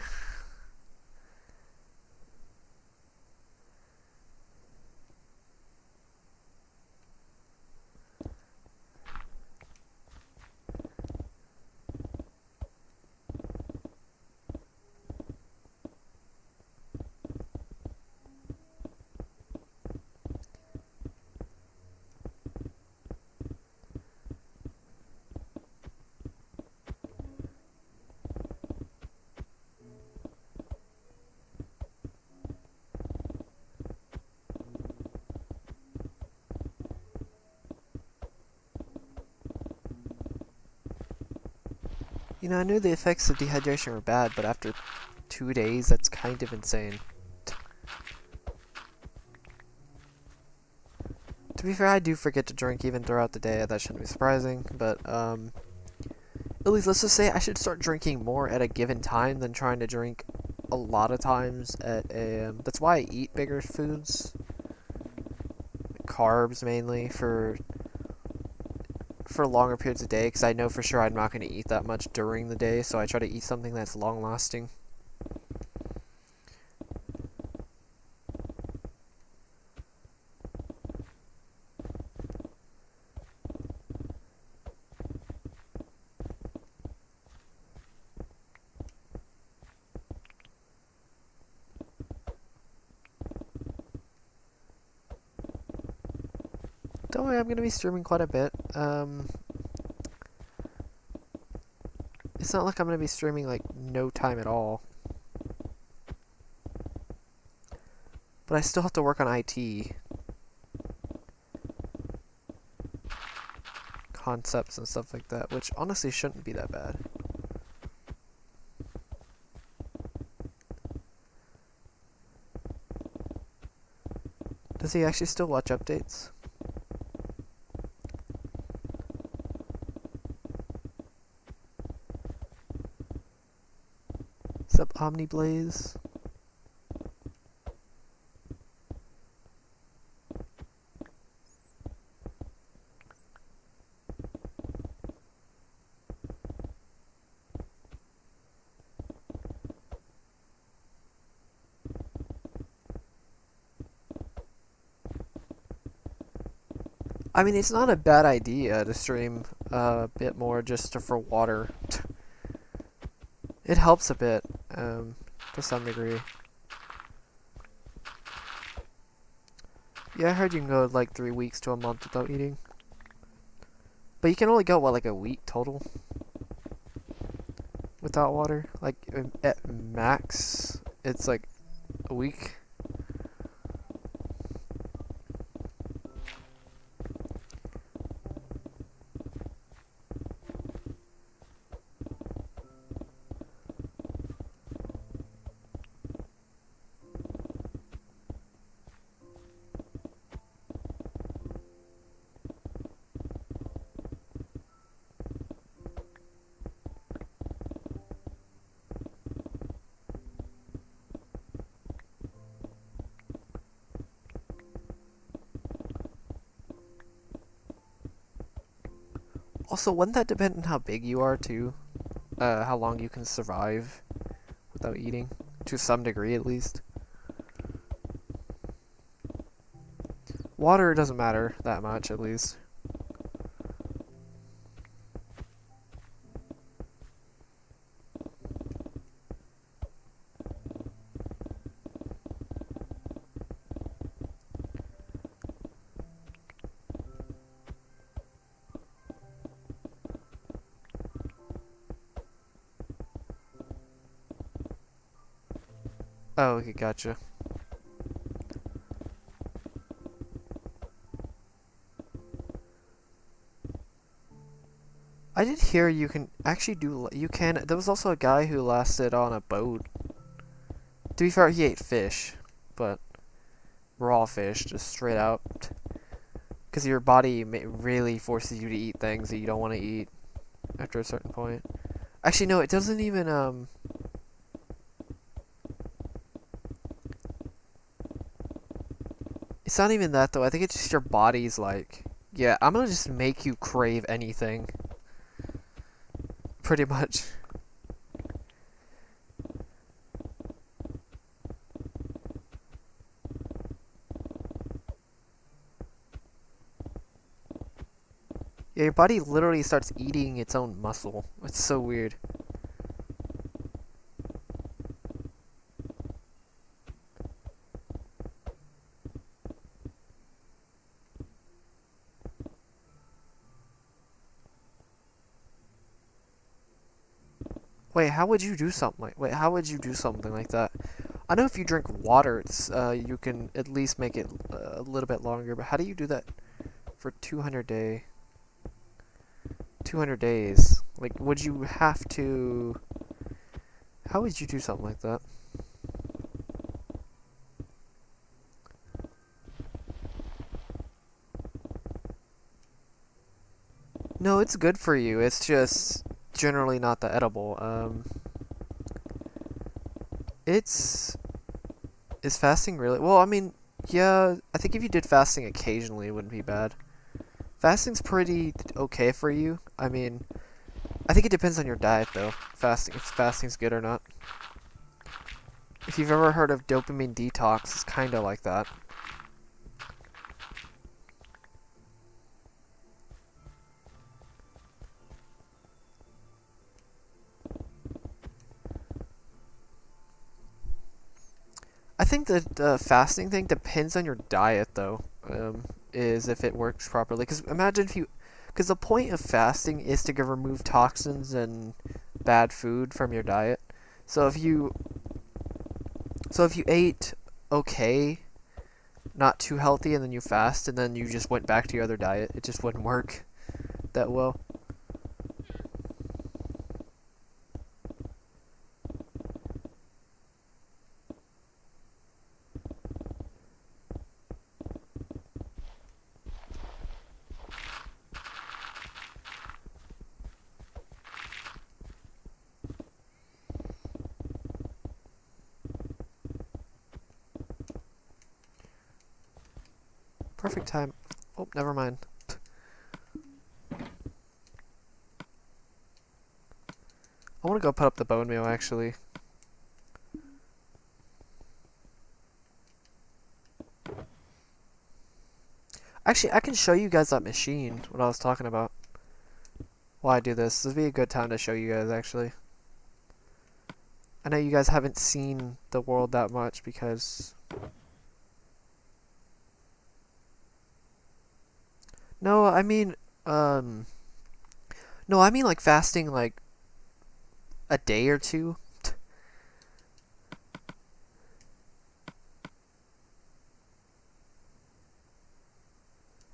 You know, I knew the effects of dehydration were bad, but after 2 days, that's kind of insane. To be fair, I do forget to drink even throughout the day. That shouldn't be surprising, but at least let's just say I should start drinking more at a given time than trying to drink a lot of times at a. That's why I eat bigger foods, carbs mainly for longer periods of day, because I know for sure I'm not going to eat that much during the day, so I try to eat something that's long lasting. Don't worry, I'm going to be streaming quite a bit. It's not like I'm going to be streaming like no time at all. But I still have to work on IT. Concepts and stuff like that, which honestly shouldn't be that bad. Does he actually still watch updates? What's up, Omniblaze? I mean, it's not a bad idea to stream a bit more just for water. It helps a bit, to some degree. Yeah, I heard you can go like 3 weeks to a month without eating. But you can only go, what, like a week total? Without water? Like, at max, it's like a week. Also, wouldn't that depend on how big you are, too? How long you can survive without eating? To some degree, at least. Water doesn't matter that much, at least. Oh, okay, gotcha. I did hear you can actually do. You can. There was also a guy who lasted on a boat. To be fair, he ate fish, but raw fish, just straight out. Because your body really forces you to eat things that you don't want to eat after a certain point. Actually, no, it doesn't even. It's not even that though. I think it's just your body's like, yeah, I'm gonna just make you crave anything. Pretty much. Yeah, your body literally starts eating its own muscle. It's so weird. Wait, how would you do something like? Wait, how would you do something like that? I know if you drink water, it's you can at least make it a little bit longer. But how do you do that for 200 days? Like, would you have to? How would you do something like that? No, it's good for you. It's just generally not that edible. It's is fasting really? Well, I mean, yeah, I think if you did fasting occasionally, it wouldn't be bad. Fasting's pretty okay for you. I mean, I think it depends on your diet though. If fasting's good or not. If you've ever heard of dopamine detox, it's kind of like that. I think that the fasting thing depends on your diet, though. Is if it works properly. Because imagine if you, because the point of fasting is to remove toxins and bad food from your diet. So if you, ate okay, not too healthy, and then you fast, and then you just went back to your other diet, it just wouldn't work that well. Perfect time. Oh, never mind. I want to go put up the bone meal, actually. Actually, I can show you guys that machine, what I was talking about. While I do this. This would be a good time to show you guys, actually. I know you guys haven't seen the world that much because... No, I mean, no, I mean like fasting like a day or two.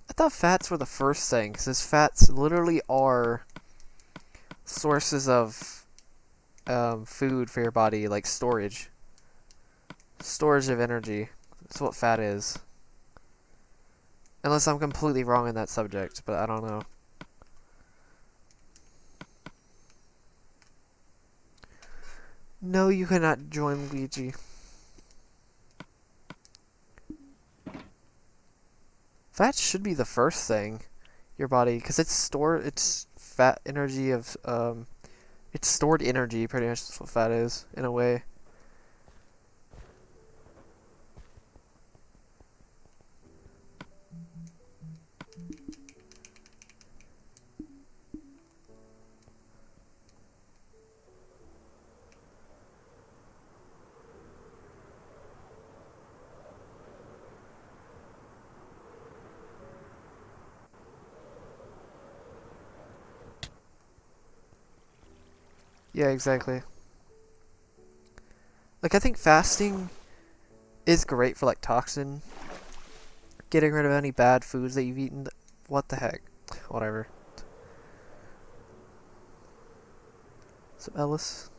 I thought fats were the first thing, because fats literally are sources of food for your body, like storage. Storage of energy. That's what fat is. Unless I'm completely wrong in that subject, but I don't know. No, you cannot join Luigi. Fat should be the first thing your body, because it's fat energy of it's stored energy, pretty much. That's what fat is in a way. Yeah, exactly. Like, I think fasting is great for, like, toxin. Getting rid of any bad foods that you've eaten. What the heck? Whatever. Some Ellis.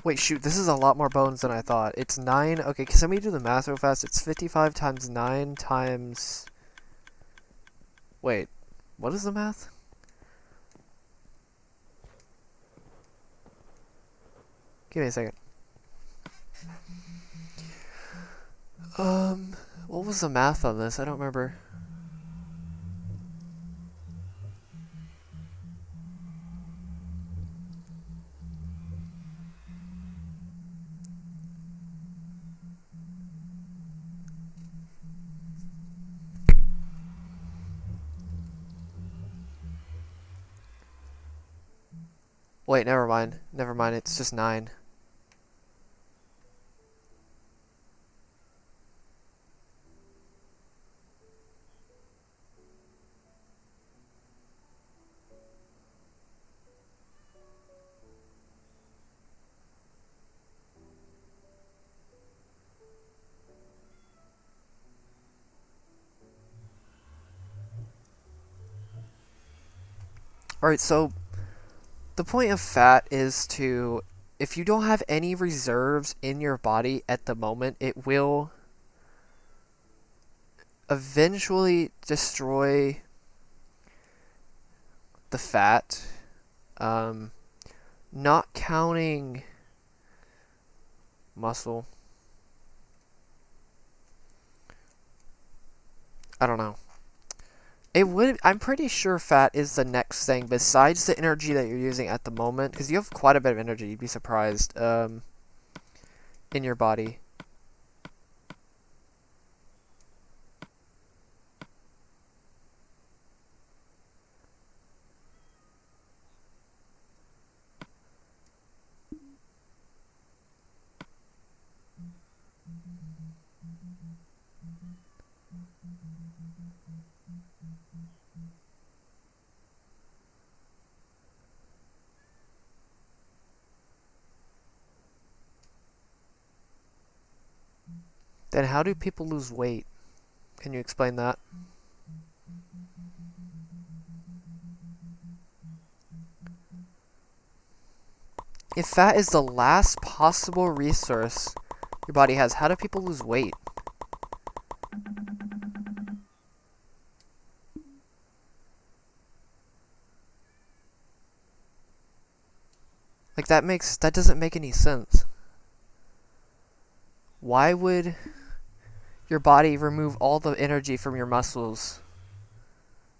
Wait, shoot, this is a lot more bones than I thought. It's 9. Okay, can somebody do the math real fast? It's 55 times 9 times... Wait, what is the math? Give me a second. What was the math on this? I don't remember. Wait, never mind. Never mind, it's just 9. Alright, so the point of fat is to, if you don't have any reserves in your body at the moment, it will eventually destroy the fat. Not counting muscle. I don't know. It would. I'm pretty sure fat is the next thing besides the energy that you're using at the moment, because you have quite a bit of energy. You'd be surprised. In your body. Then how do people lose weight? Can you explain that? If fat is the last possible resource your body has, how do people lose weight? Like that doesn't make any sense. Why would your body remove all the energy from your muscles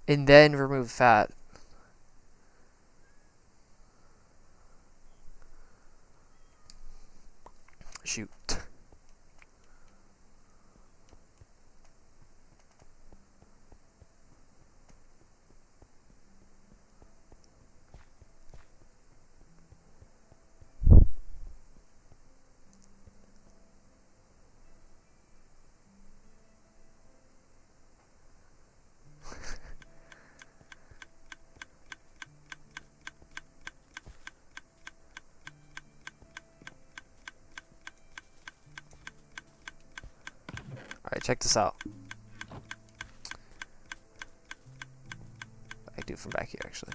and then remove fat? Shoot. Alright, check this out. I can do it from back here, actually.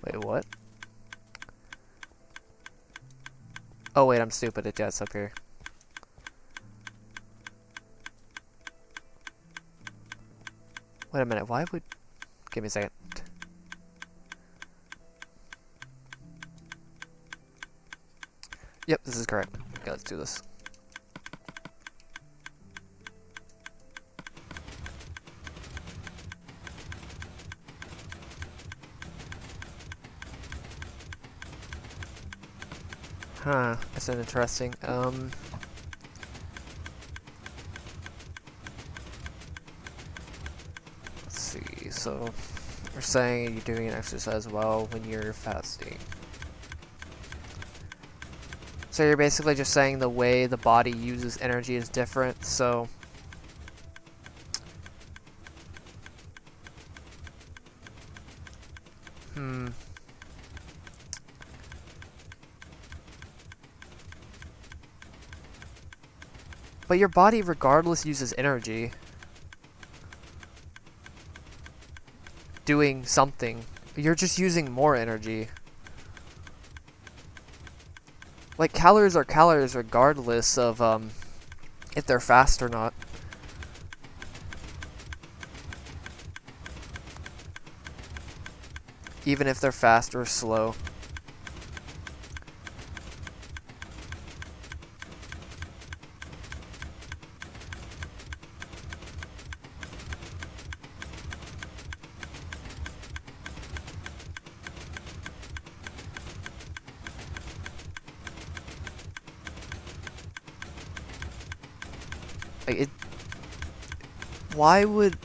Wait, what? Oh, wait, I'm stupid. It's up here. Wait a minute, why would... Give me a second. Yep, this is correct. Okay, let's do this. Huh, that's interesting. Let's see, so you're saying you're doing an exercise well when you're fasting. So you're basically just saying the way the body uses energy is different, so But your body regardless uses energy. Doing something. You're just using more energy. Like, calories are calories regardless of, if they're fast or not. Even if they're fast or slow. Like, why would...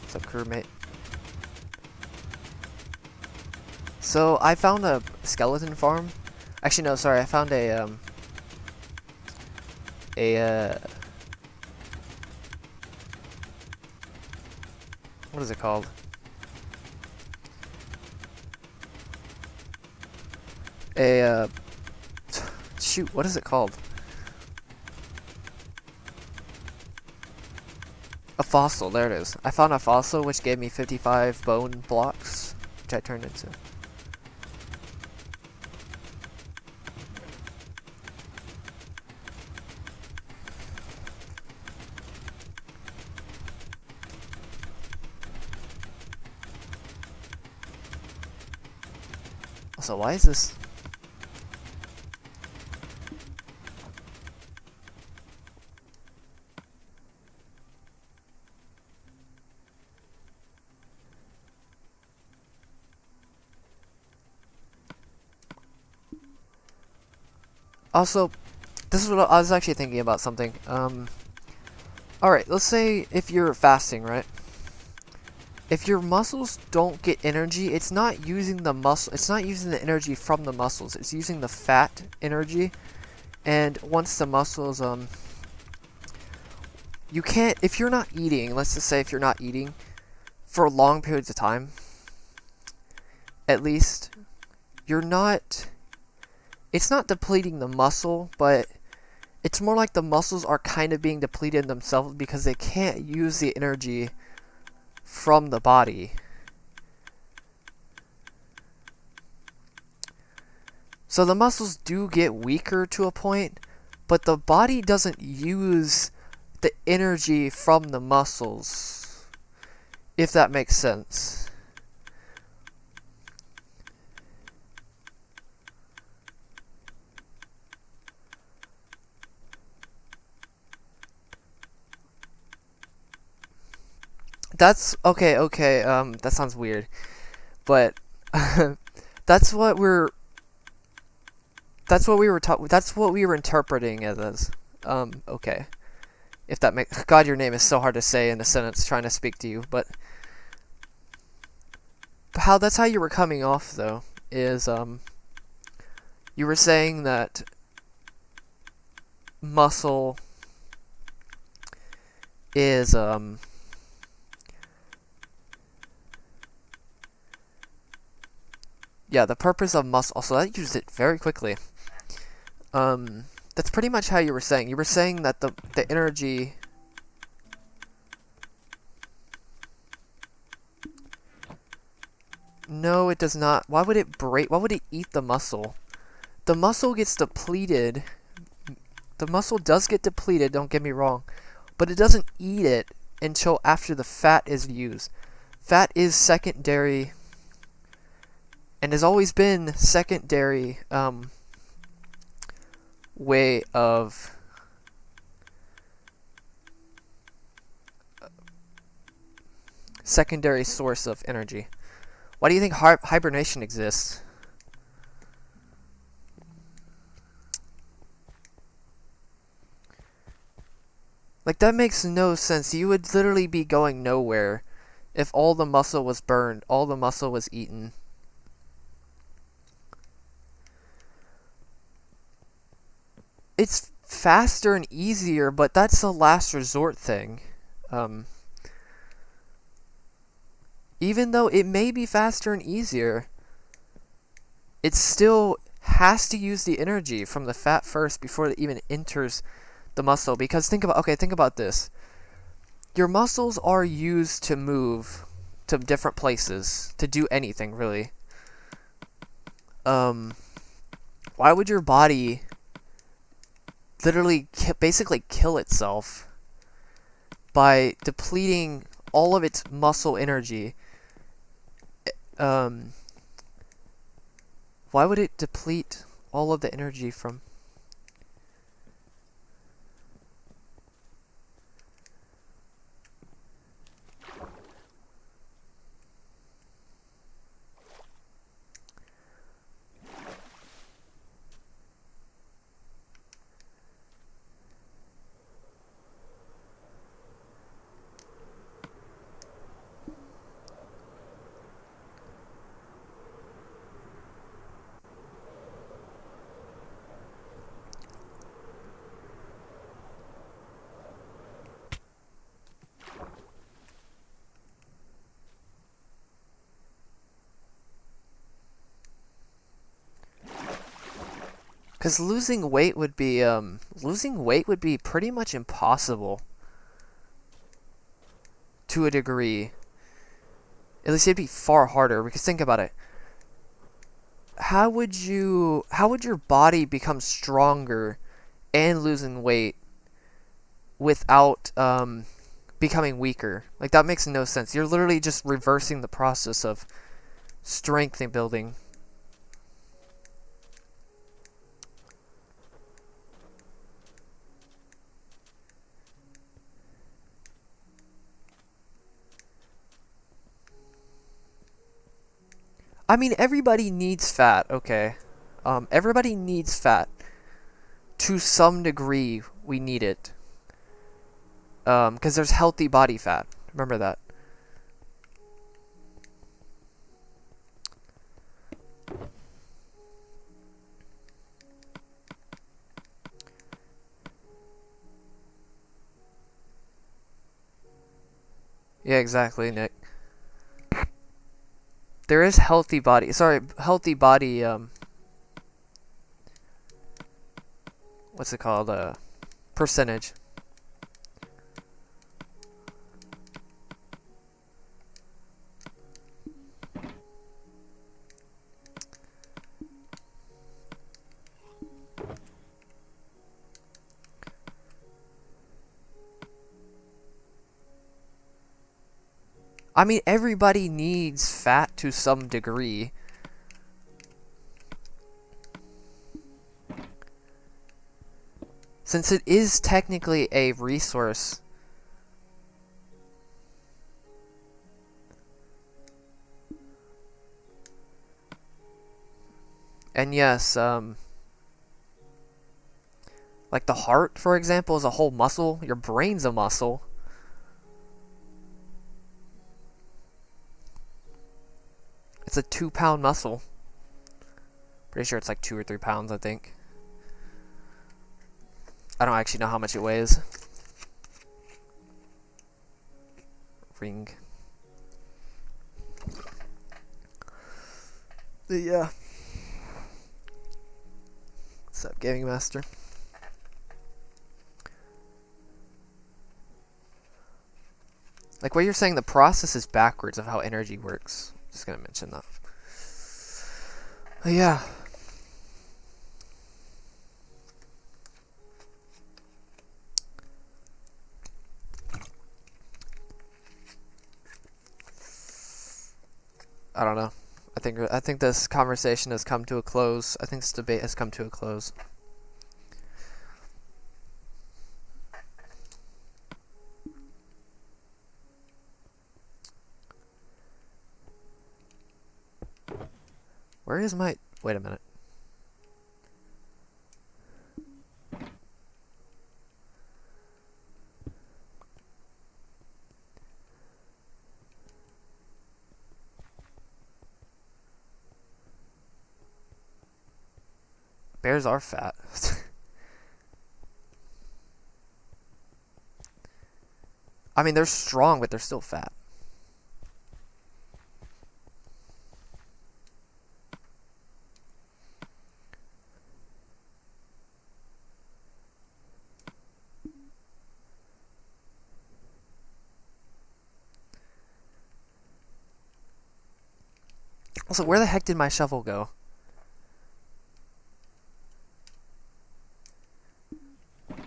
What's up, crewmate? So, I found a skeleton farm. Actually, no, sorry, I found what is it called? Shoot, what is it called? A fossil, there it is. I found a fossil which gave me 55 bone blocks, which I turned into. So why is this? Also, this is what I was actually thinking about something. Alright, let's say if you're fasting, right? If your muscles don't get energy, it's not using the energy from the muscles, it's using the fat energy. And once the muscles, you can't, if you're not eating, let's just say if you're not eating for long periods of time, at least, it's not depleting the muscle, but it's more like the muscles are kind of being depleted themselves because they can't use the energy from the body. So the muscles do get weaker to a point, but the body doesn't use the energy from the muscles, if that makes sense. That's okay, that sounds weird. But that's what we were interpreting it as. Okay. If that makes God, your name is so hard to say in a sentence trying to speak to you, but that's how you were coming off though, is you were saying that muscle is yeah, the purpose of muscle. Also, I used it very quickly. That's pretty much how you were saying. You were saying that the energy. No, it does not. Why would it break? Why would it eat the muscle? The muscle gets depleted. The muscle does get depleted, don't get me wrong. But it doesn't eat it until after the fat is used. Fat is secondary and has always been secondary way of secondary source of energy. Why do you think hibernation exists? Like, that makes no sense. You would literally be going nowhere if all the muscle was burned, all the muscle was eaten. It's faster and easier, but that's a last resort thing. Even though it may be faster and easier, it still has to use the energy from the fat first before it even enters the muscle. Because think about this. Your muscles are used to move to different places, to do anything, really. Why would your body literally basically kill itself by depleting all of its muscle energy? Why would it deplete all of the energy from... Because losing weight would be pretty much impossible to a degree. At least it'd be far harder, because think about it. How would your body become stronger and losing weight without becoming weaker? Like, that makes no sense. You're literally just reversing the process of strength and building. I mean, everybody needs fat, okay? Everybody needs fat. To some degree, we need it. Because there's healthy body fat. Remember that. Yeah, exactly, Nick. There is healthy body what's it called, percentage. I mean, everybody needs fat to some degree. Since it is technically a resource. And yes, like the heart, for example, is a whole muscle. Your brain's a muscle. It's a 2-pound muscle. Pretty sure it's like 2 or 3 pounds, I think. I don't actually know how much it weighs. Ring. Yeah. What's up, Gaming Master? Like, what you're saying, the process is backwards of how energy works. Just gonna mention that. But yeah. I don't know. I think this conversation has come to a close. I think this debate has come to a close. Where is my... Wait a minute. Bears are fat. I mean, they're strong, but they're still fat. Also, where the heck did my shovel go?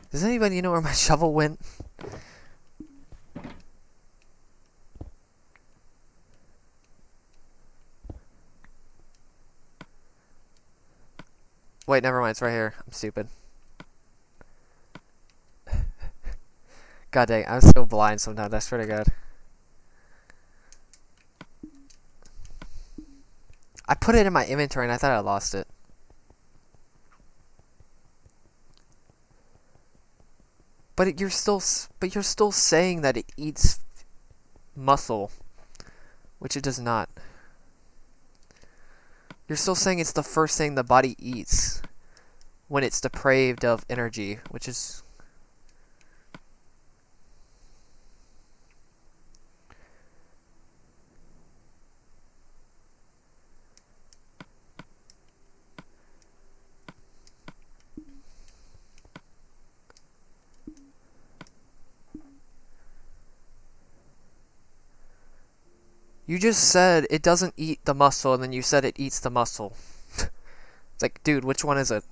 Does anybody know where my shovel went? Wait, never mind, it's right here. I'm stupid. God dang, I'm so blind sometimes, I swear to God. I put it in my inventory and I thought I lost it. But you're still saying that it eats muscle, which it does not. You're still saying it's the first thing the body eats when it's depraved of energy, which is... You just said it doesn't eat the muscle, and then you said it eats the muscle. It's like, dude, which one is it?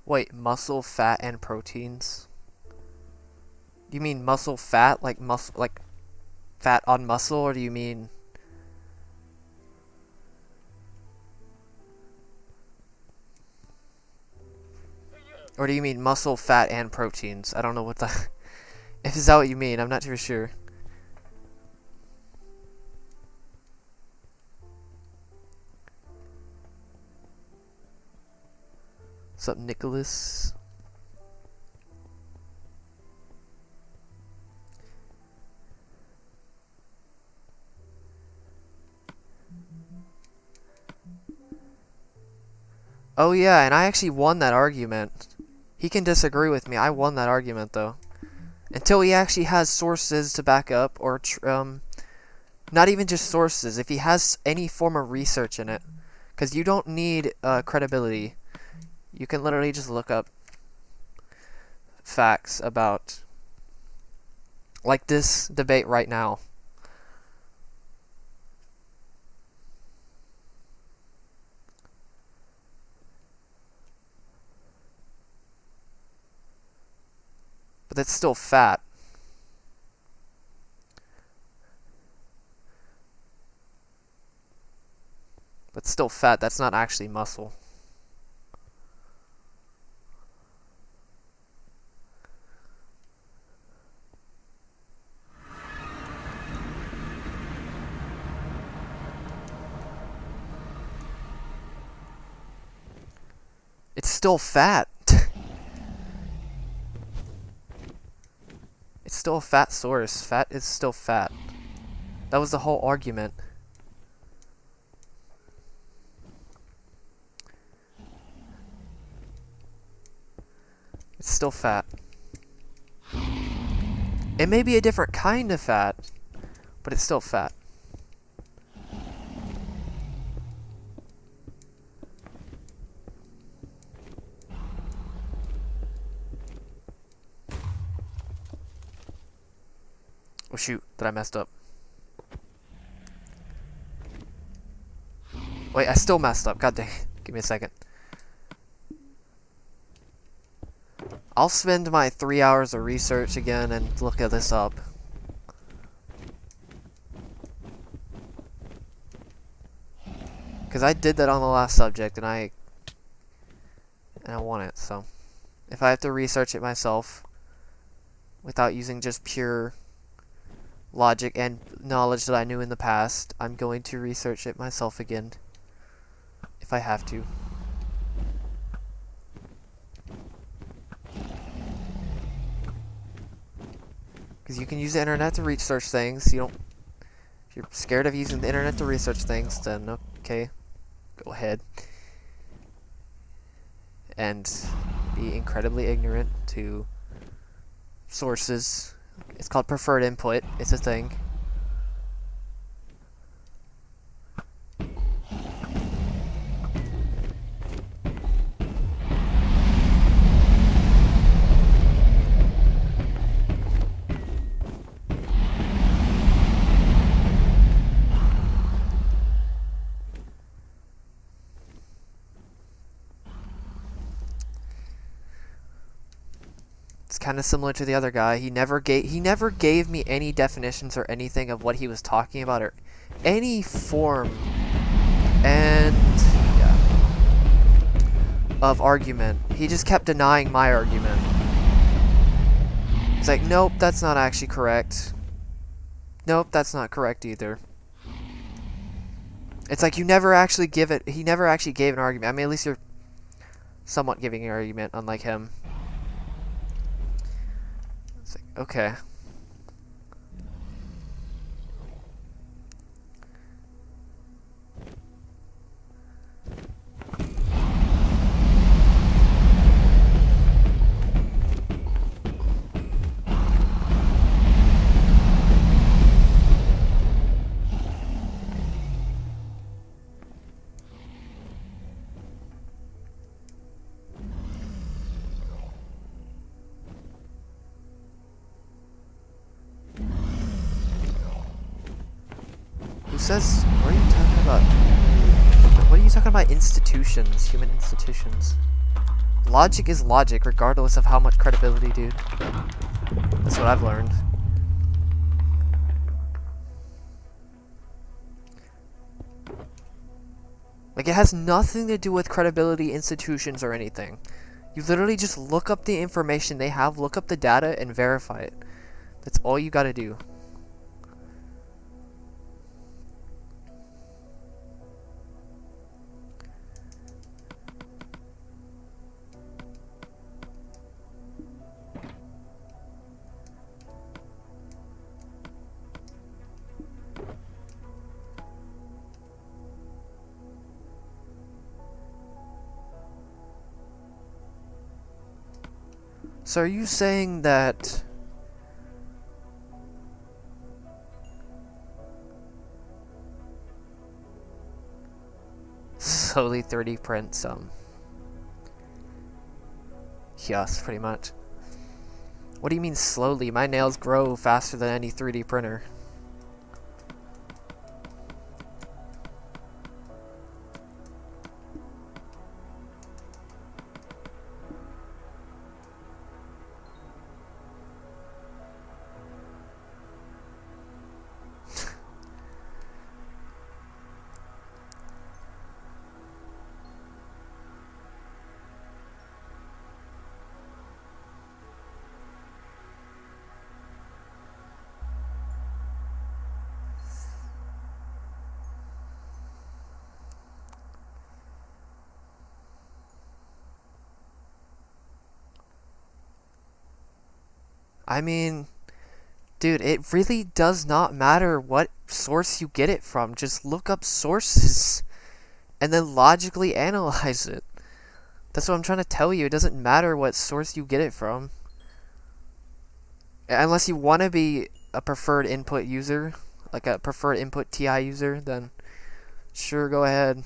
Wait, muscle, fat, and proteins? Do you mean muscle fat, like fat on muscle, or do you mean... Or do you mean muscle, fat, and proteins? I don't know what the... If is that what you mean, I'm not too sure. What's up, Nicholas? Oh yeah, and I actually won that argument. He can disagree with me. I won that argument though. Until he actually has sources to back up, or not even just sources. If he has any form of research in it, because you don't need credibility. You can literally just look up facts about, like this debate right now. But it's still fat. But still fat, that's not actually muscle. still fat. It's still a fat source. Fat is still fat. That was the whole argument. It's still fat. It may be a different kind of fat, but it's still fat. Oh shoot, that I messed up. Wait, I still messed up. God dang. Give me a second. I'll spend my 3 hours of research again and look at this up. Because I did that on the last subject and I want it, so. If I have to research it myself without using just pure logic and knowledge that I knew in the past, I'm going to research it myself again. If I have to. Because you can use the internet to research things. You don't... If you're scared of using the internet to research things, then okay. Go ahead. And be incredibly ignorant to sources. It's called preferred input. It's a thing. It's kind of similar to the other guy. He never gave me any definitions or anything of what he was talking about or any form and yeah, of argument. He just kept denying my argument. It's like, nope, that's not actually correct. Nope, that's not correct either. It's like you never actually give it. He never actually gave an argument. I mean, at least you're somewhat giving an argument, unlike him. It's like, okay. Who says, what are you talking about? What are you talking about? Institutions, human institutions. Logic is logic, regardless of how much credibility, dude. That's what I've learned. Like, it has nothing to do with credibility, institutions, or anything. You literally just look up the information they have, look up the data, and verify it. That's all you gotta do. So are you saying that slowly 3D print some? Yes, pretty much. What do you mean slowly? My nails grow faster than any 3D printer. I mean, dude, it really does not matter what source you get it from. Just look up sources and then logically analyze it. That's what I'm trying to tell you. It doesn't matter what source you get it from. Unless you want to be a preferred input user, like a preferred input TI user, then sure, go ahead.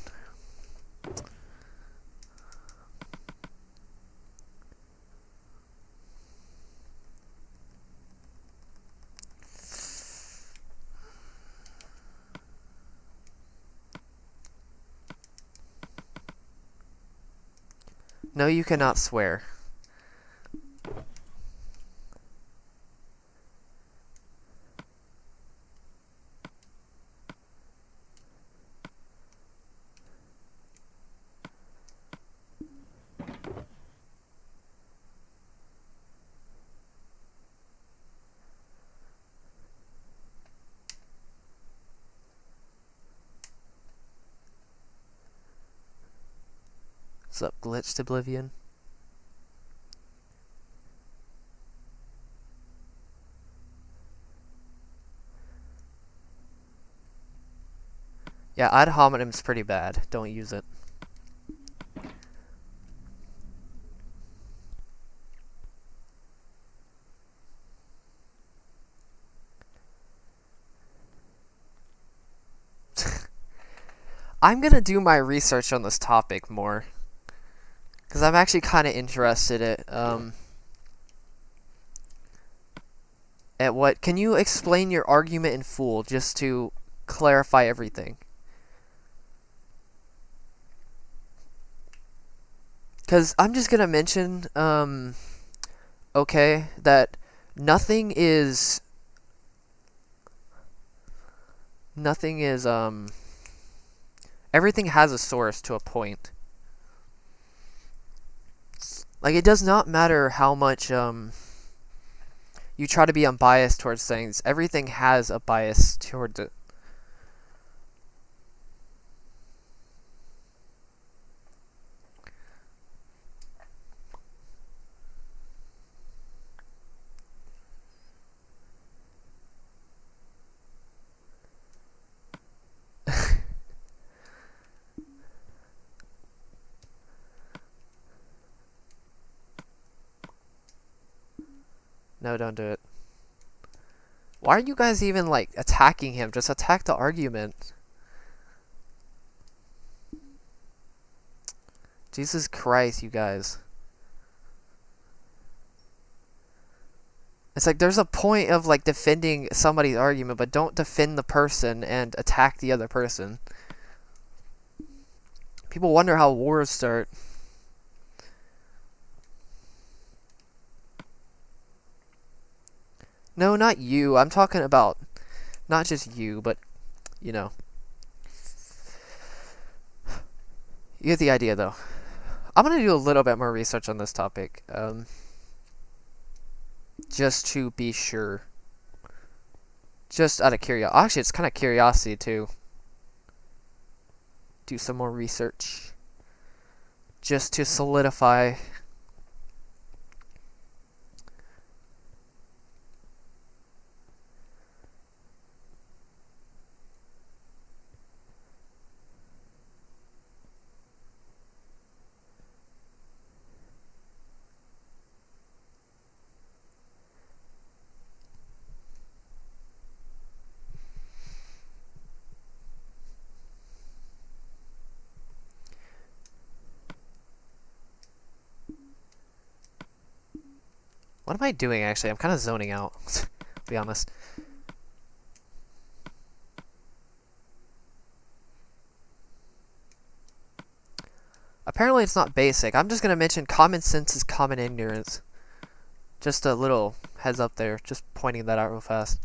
No, you cannot swear. What's up, Glitched Oblivion? Yeah, ad hominem's pretty bad. Don't use it. I'm gonna do my research on this topic more, because I'm actually kind of interested at what... Can you explain your argument in full, just to clarify everything? Because I'm just gonna mention, okay, that nothing is, everything has a source to a point. Like, it does not matter how much, you try to be unbiased towards things. Everything has a bias towards it. No, don't do it. Why are you guys even, like, attacking him? Just attack the argument. Jesus Christ, you guys. It's like, there's a point of, like, defending somebody's argument, but don't defend the person and attack the other person. People wonder how wars start. No, not you. I'm talking about not just you, but, you know. You get the idea, though. I'm going to do a little bit more research on this topic. Just to be sure. Just out of curiosity. Actually, it's kind of curiosity, too. Do some more research. Just to solidify... What am I doing, actually? I'm kind of zoning out, to be honest. Apparently it's not basic. I'm just going to mention common sense is common ignorance. Just a little heads up there. Just pointing that out real fast.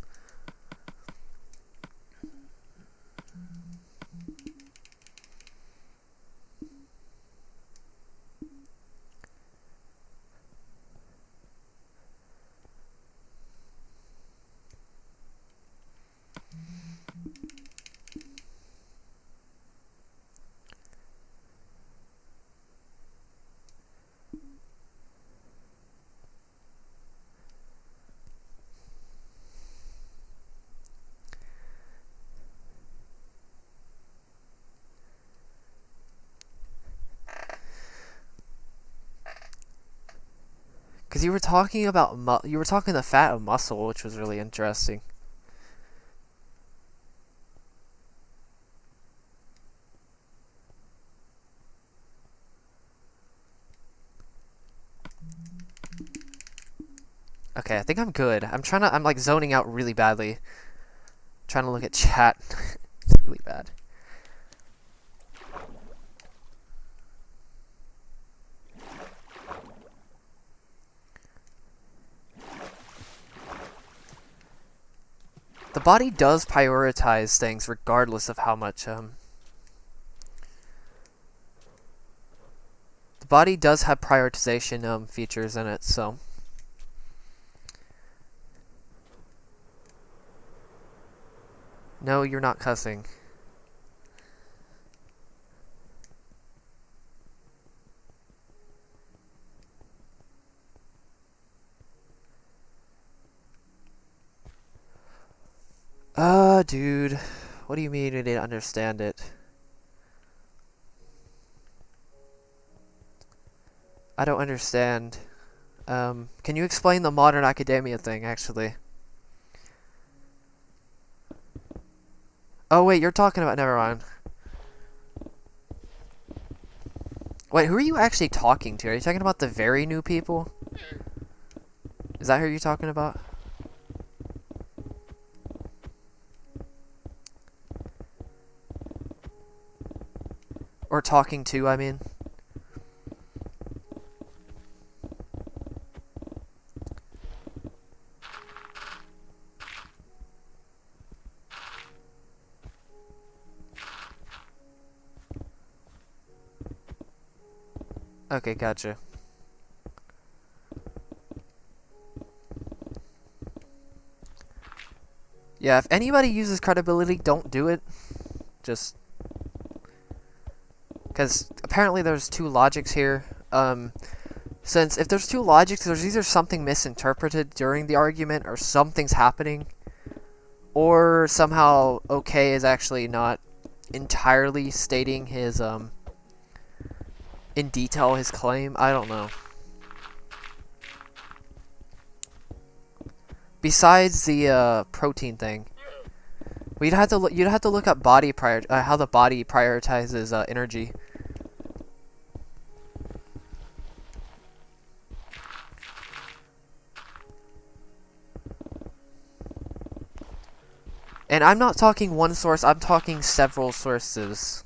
Because you were talking about you were talking the fat of muscle, which was really interesting. Okay, I think I'm good. I'm like zoning out really badly. Trying to look at chat. It's really bad. The body does prioritize things regardless of how much, the body does have prioritization, features in it, so. No, you're not cussing. Dude. What do you mean you didn't understand it? I don't understand. Can you explain the modern academia thing, actually? Oh, wait, you're talking about... Never mind. Wait, who are you actually talking to? Are you talking about the very new people? Is that who you're talking about? Or talking to, I mean. Okay, gotcha. Yeah, if anybody uses credibility, don't do it. Just... because apparently there's two logics here. Since if there's two logics, there's either something misinterpreted during the argument, or something's happening, or somehow OK is actually not entirely stating his, in detail his claim. I don't know. Besides the protein thing, you'd have to look up body how the body prioritizes energy. And I'm not talking one source, I'm talking several sources.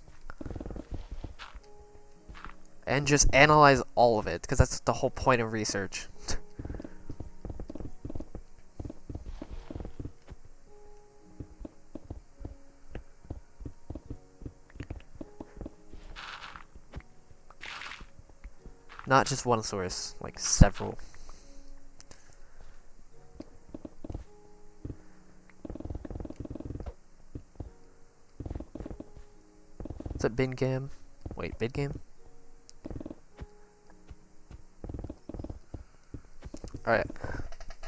And just analyze all of it, because that's the whole point of research. Not just one source, like several. Is it Bingame? Wait, Bidgame? Alright.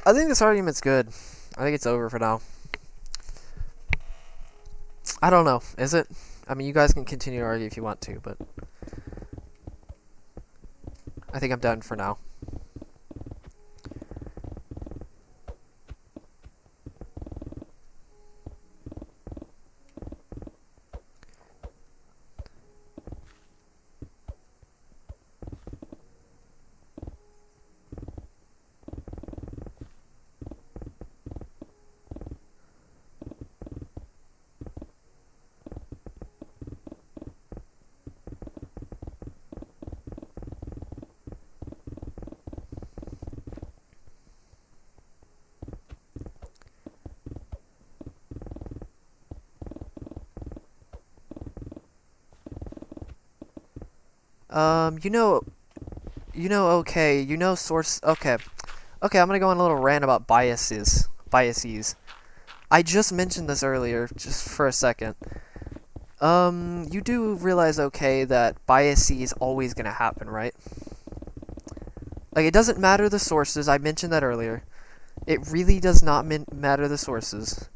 I think this argument's good. I think it's over for now. I don't know. Is it? I mean, you guys can continue to argue if you want to, but... I think I'm done for now. Source, okay, I'm gonna go on a little rant about biases. I just mentioned this earlier, just for a second. You do realize, okay, that bias is always gonna happen, right? Like, it doesn't matter the sources, I mentioned that earlier. It really does not matter the sources.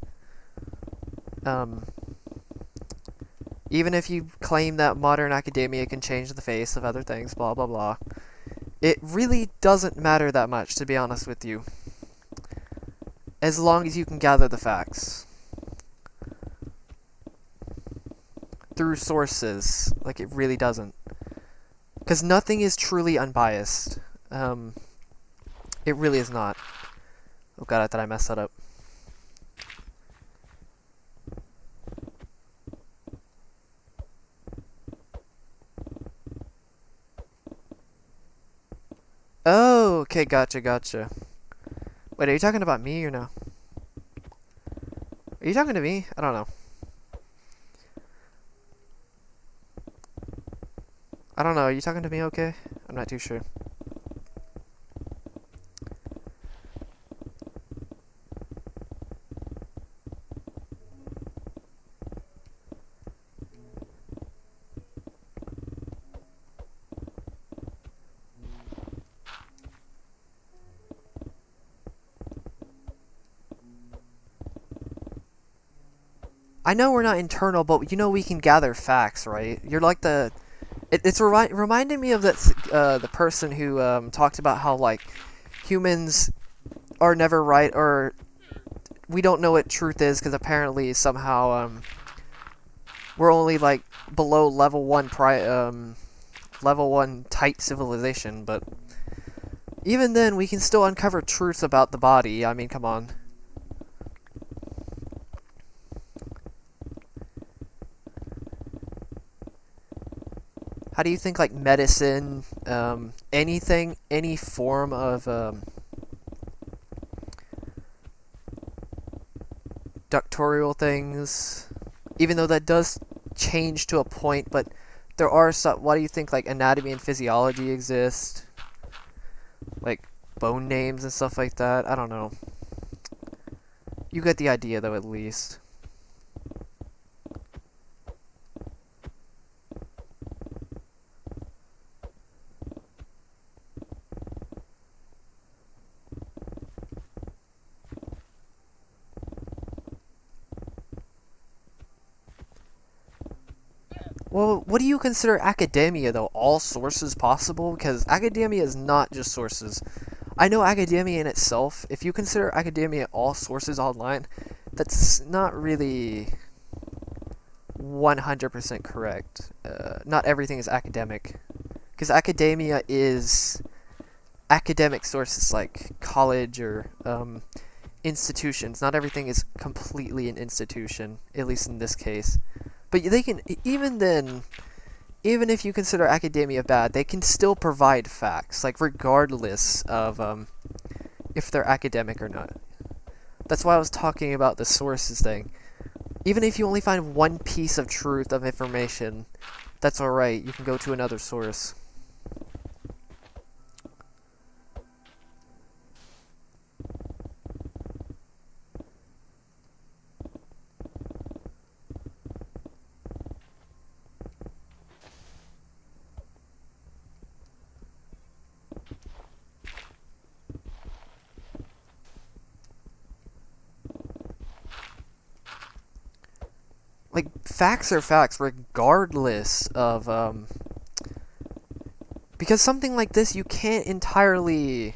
Even if you claim that modern academia can change the face of other things, blah blah blah, it really doesn't matter that much, to be honest with you. As long as you can gather the facts. Through sources. Like, it really doesn't. Because nothing is truly unbiased. It really is not. Oh god, I thought I messed that up. Oh, okay, gotcha. Wait, are you talking about me or no? Are you talking to me? I don't know. I don't know, are you talking to me okay? I'm not too sure. I know we're not internal, but you know we can gather facts, right? You're like the... It's reminding me of that the person who talked about how, like, humans are never right, or we don't know what truth is, because apparently somehow we're only, like, below level 1 level 1 tight civilization, but even then we can still uncover truths about the body. I mean, come on. How do you think, like, medicine, anything, any form of, doctorial things, even though that does change to a point, but there are some, why do you think, like, anatomy and physiology exist? Like, bone names and stuff like that? I don't know. You get the idea, though, at least. Well, what do you consider academia, though? All sources possible? Because academia is not just sources. I know academia in itself, if you consider academia all sources online, that's not really 100% correct. Not everything is academic. Because academia is academic sources like college or institutions. Not everything is completely an institution, at least in this case. But they can, even then, even if you consider academia bad, they can still provide facts, like, regardless of if they're academic or not. That's why I was talking about the sources thing. Even if you only find one piece of truth of information, that's alright, you can go to another source. Like, facts are facts regardless of, because something like this you can't entirely,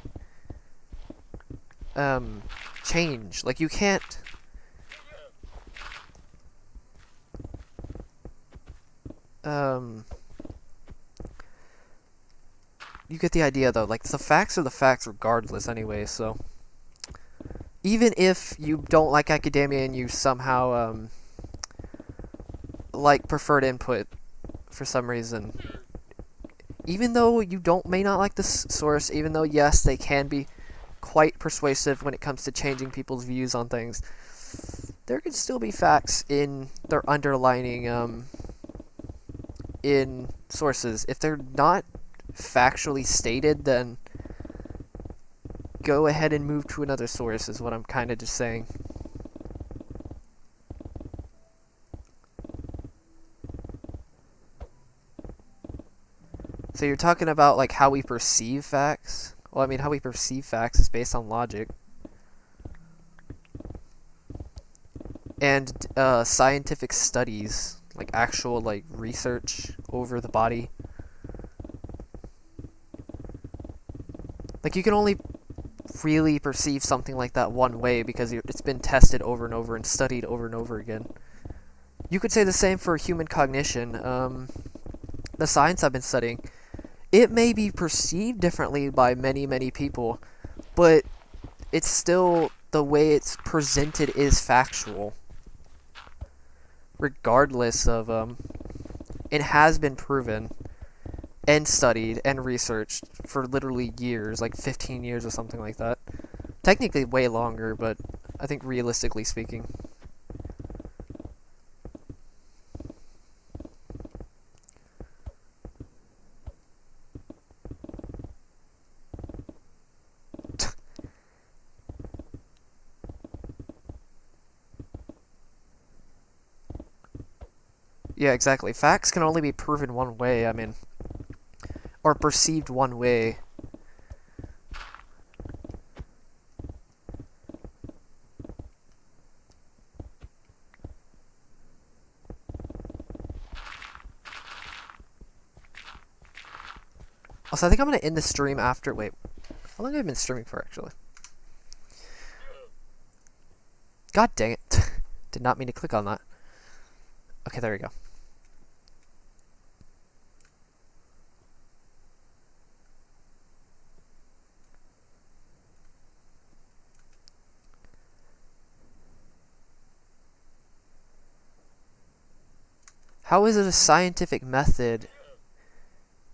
change. Like, you can't, you get the idea, though. Like, the facts are the facts regardless anyway, so. Even if you don't like academia and you somehow, like preferred input for some reason, even though you may not like the source, even though yes they can be quite persuasive when it comes to changing people's views on things, there can still be facts in their underlining in sources. If they're not factually stated, then go ahead and move to another source is what I'm kind of just saying. So you're talking about, like, how we perceive facts? Well, I mean, how we perceive facts is based on logic. And, scientific studies, like, actual, like, research over the body. Like, you can only really perceive something like that one way because it's been tested over and over and studied over and over again. You could say the same for human cognition. The science I've been studying, it may be perceived differently by many, many people, but it's still, the way it's presented is factual. Regardless of, it has been proven and studied and researched for literally years, like 15 years or something like that. Technically way longer, but I think realistically speaking. Yeah, exactly. Facts can only be proven one way, I mean, or perceived one way. Also, I think I'm gonna end the stream after. Wait, how long have I been streaming for, actually? God dang it. Did not mean to click on that. Okay, there we go. How is it a scientific method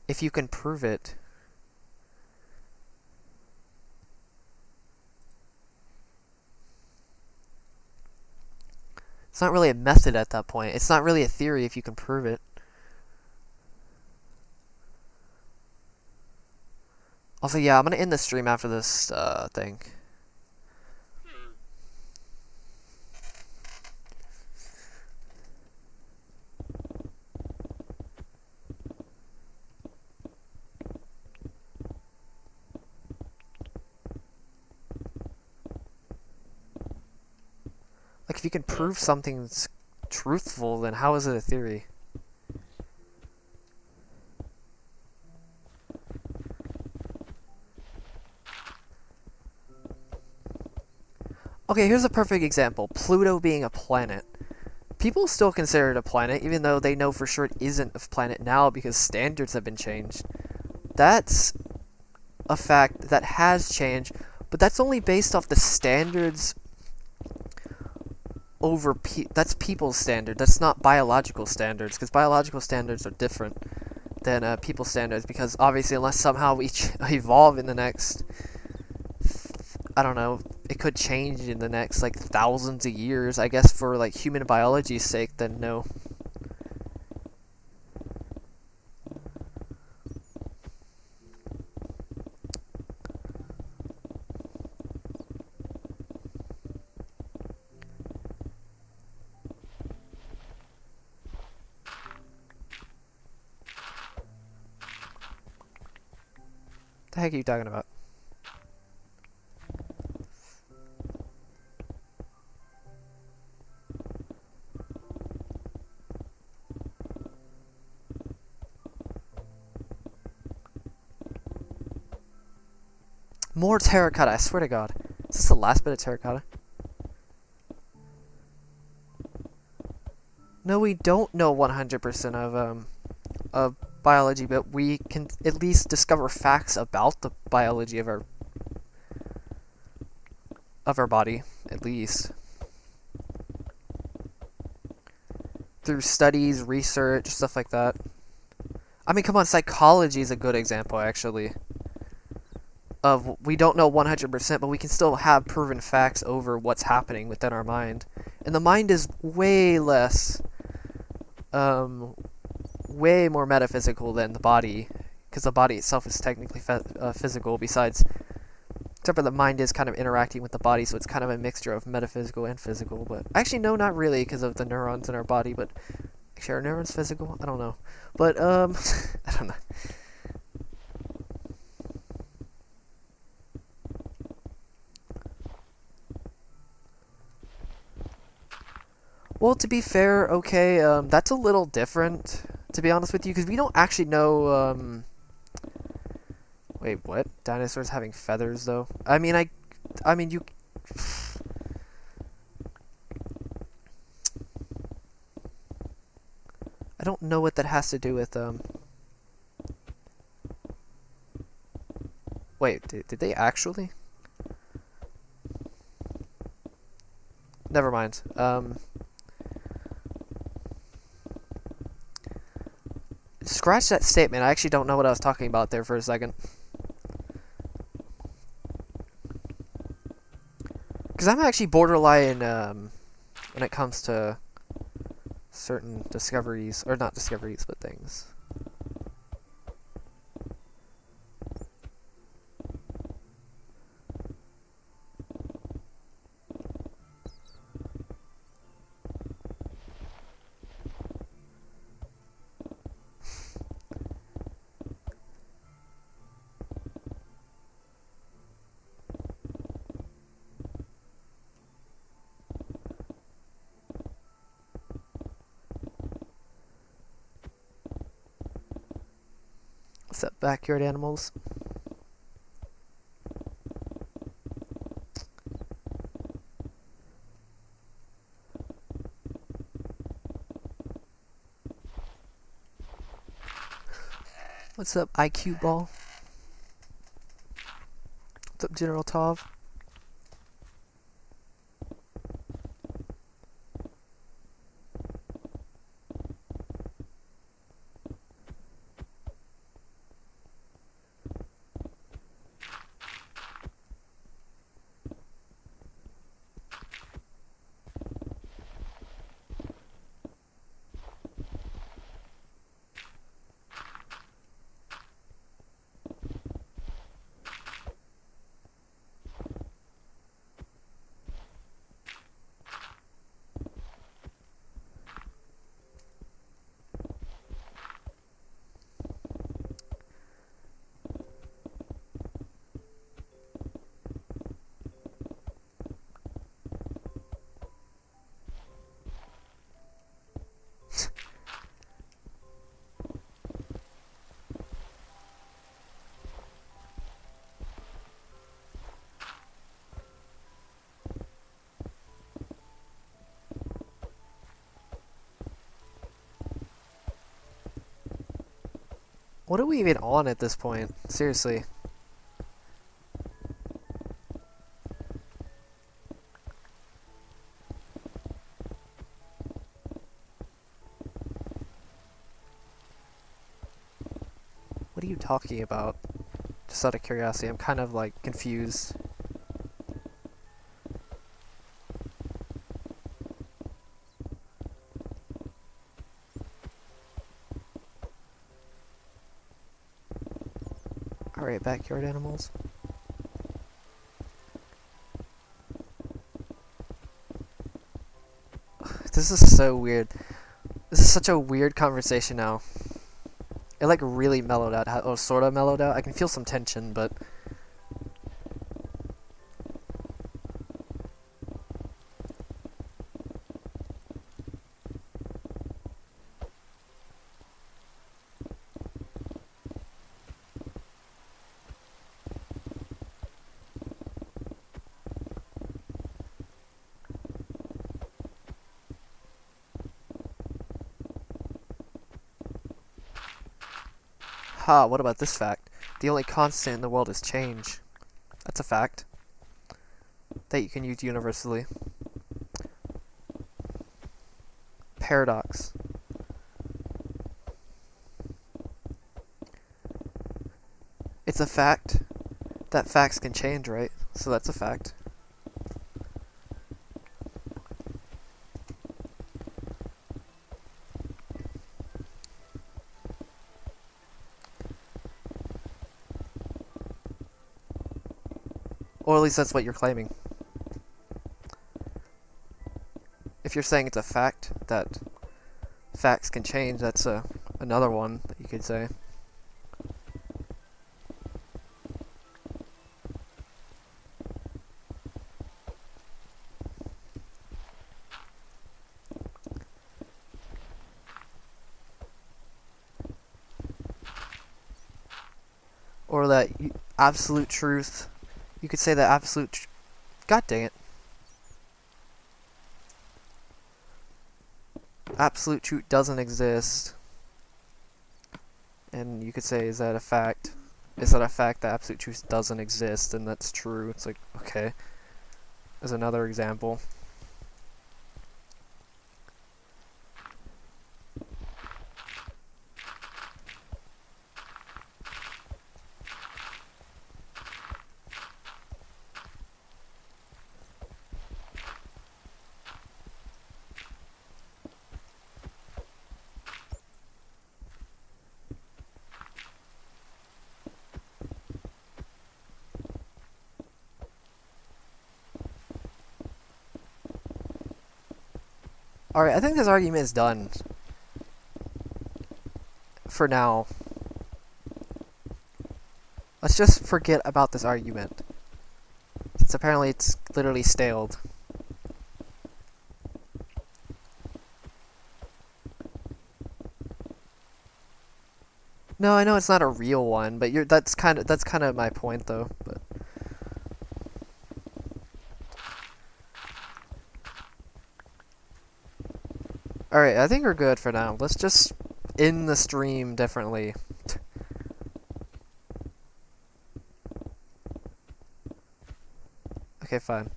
if you can prove it? It's not really a method at that point. It's not really a theory if you can prove it. Also, yeah, I'm gonna end the stream after this thing. Like, if you can prove something's truthful, then how is it a theory? Okay, here's a perfect example. Pluto being a planet. People still consider it a planet, even though they know for sure it isn't a planet now because standards have been changed. That's a fact that has changed, but that's only based off the standards over that's people's standard. That's not biological standards, because biological standards are different than people's standards, because obviously unless somehow we evolve in the next, I don't know, it could change in the next like thousands of years, I guess, for like human biology's sake, then no. The heck are you talking about? More terracotta, I swear to God. Is this the last bit of terracotta? No, we don't know 100% of biology, but we can at least discover facts about the biology of our body, at least. Through studies, research, stuff like that. I mean, come on, psychology is a good example, actually. Of, we don't know 100%, but we can still have proven facts over what's happening within our mind. And the mind is way less, way more metaphysical than the body, because the body itself is technically physical, except for the mind is kind of interacting with the body, so it's kind of a mixture of metaphysical and physical. But actually, no, not really, because of the neurons in our body. But actually, are neurons physical? I don't know. But I don't know. Well, to be fair, okay, that's a little different, to be honest with you, because we don't actually know, Wait, what? Dinosaurs having feathers, though? I mean, you... I don't know what that has to do with, Wait, did they actually? Never mind. Scratch that statement. I actually don't know what I was talking about there for a second. Because I'm actually borderline, when it comes to certain discoveries, or not discoveries, but things. What's up, backyard animals? What's up, IQ Ball? What's up, General Tov? What are we even on at this point? Seriously. What are you talking about? Just out of curiosity, I'm kind of like confused. Alright, backyard animals. This is so weird. This is such a weird conversation now. It like really mellowed out. Oh, sort of mellowed out. I can feel some tension, but... Ha, what about this fact? The only constant in the world is change. That's a fact that you can use universally. Paradox. It's a fact that facts can change, right? So that's a fact. Or at least that's what you're claiming. If you're saying it's a fact that facts can change, that's another one that you could say. Or or that absolute truth. You could say that absolute. God dang it. Absolute truth doesn't exist. And you could say, is that a fact? Is that a fact that absolute truth doesn't exist and that's true? It's like, okay. There's another example. Alright, I think this argument is done. For now. Let's just forget about this argument. Since apparently it's literally staled. No, I know it's not a real one, but that's kind of my point though. But alright, I think we're good for now. Let's just end the stream differently. Okay, fine.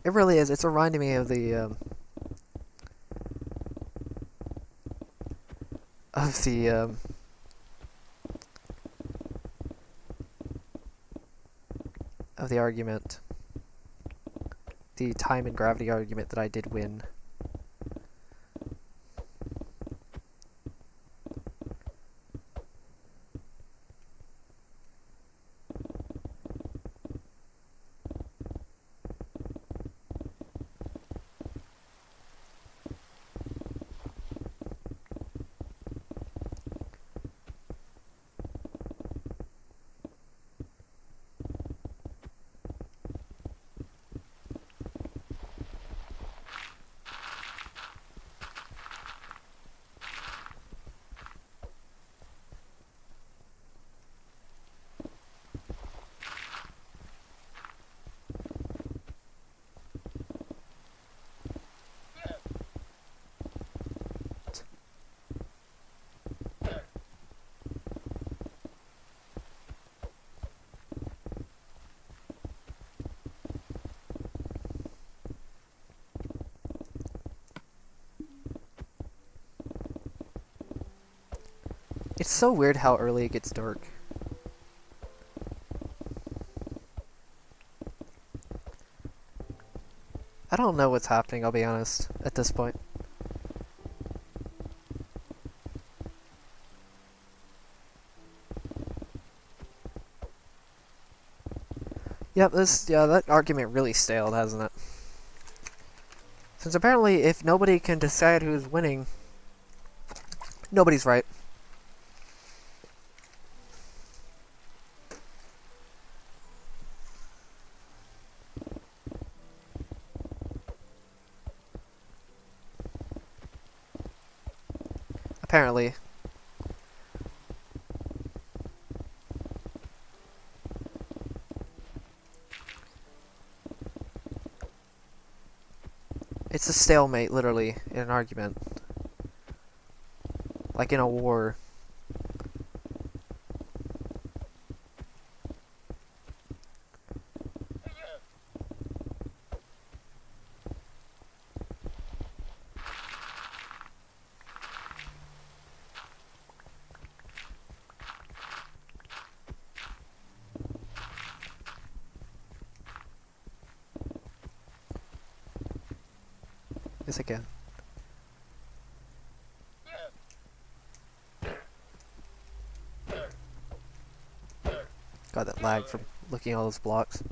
It really is. It's reminding me of the argument. The time and gravity argument that I did win. It's so weird how early it gets dark. I don't know what's happening, I'll be honest, at this point. Yep, that argument really staled, hasn't it? Since apparently, if nobody can decide who's winning, nobody's right. Apparently. It's a stalemate, literally, in an argument. Like in a war. Yes, I can. God, that lag from looking at all those blocks.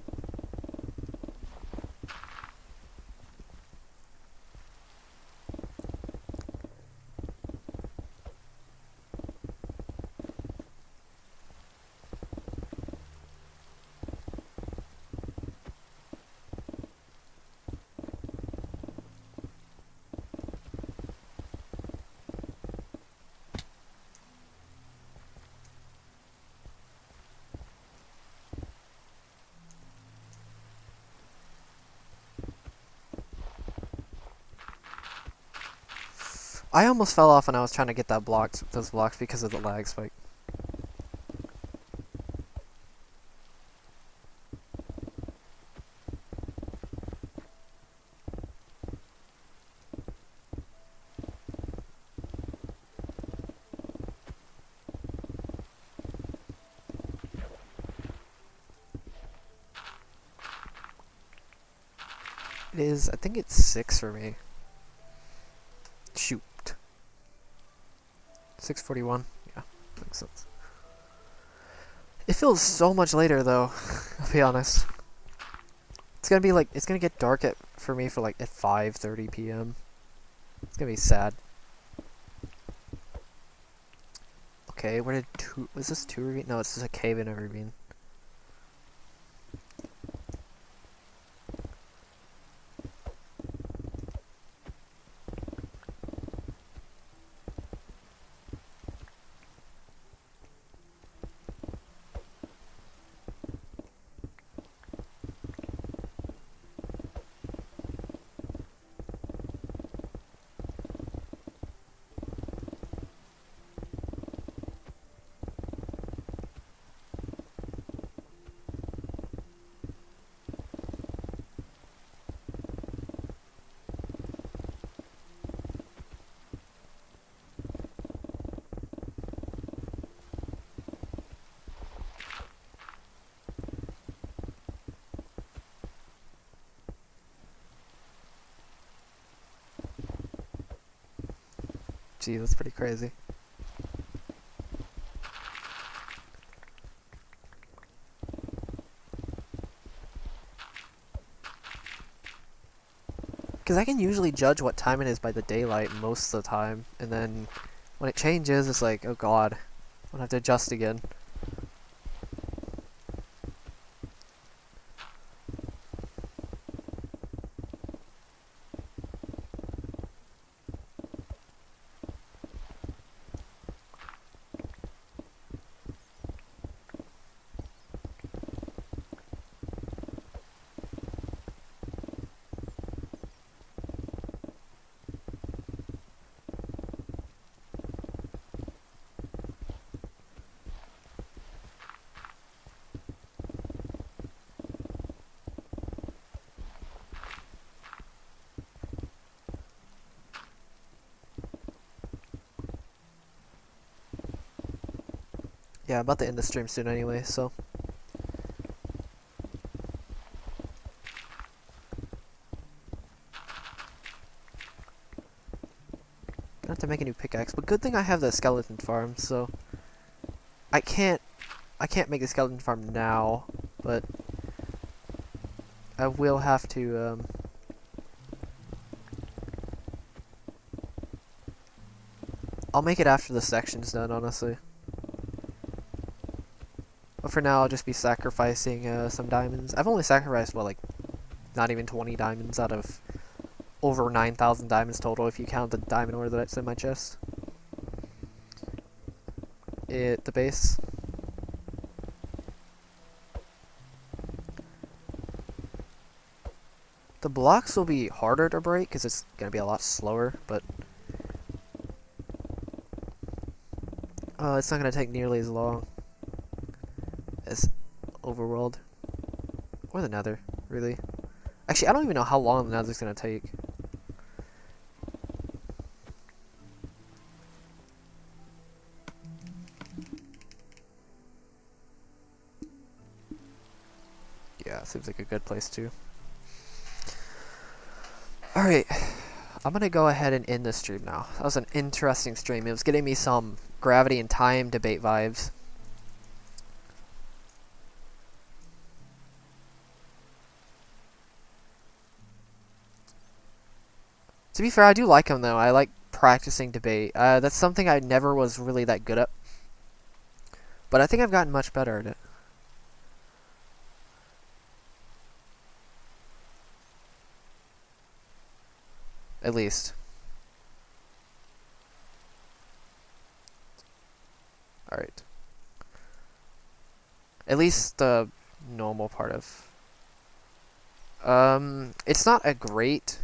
I almost fell off when I was trying to get those blocks because of the lag spike. It is, I think it's 6 for me. Shoot. 6:41. Yeah, makes sense. It feels so much later though, I'll be honest. It's gonna be like, it's gonna get dark for me for like at 5:30 p.m. It's gonna be sad. Okay, where did was this 2 ravine? No, it's just a cave in a ravine. Gee, that's pretty crazy. Because I can usually judge what time it is by the daylight most of the time, and then when it changes, it's like, oh god, I'm gonna have to adjust again. Yeah, I'm about to end the stream soon anyway, so. I have to make a new pickaxe, but good thing I have the skeleton farm, so I can't make the skeleton farm now, but I will have to I'll make it after the section's done, honestly. But for now, I'll just be sacrificing some diamonds. I've only sacrificed, what, like, not even 20 diamonds out of over 9,000 diamonds total, if you count the diamond ore that's in my chest. At the base. The blocks will be harder to break, because it's going to be a lot slower, but it's not going to take nearly as long as Overworld. Or the Nether, really. Actually, I don't even know how long the Nether's going to take. Yeah, seems like a good place too. Alright, I'm gonna go ahead and end this stream now. That was an interesting stream. It was getting me some gravity and time debate vibes. To be fair, I do like them though. I like practicing debate. That's something I never was really that good at. But I think I've gotten much better at it. At least. Alright. At least the normal part of... it's not a great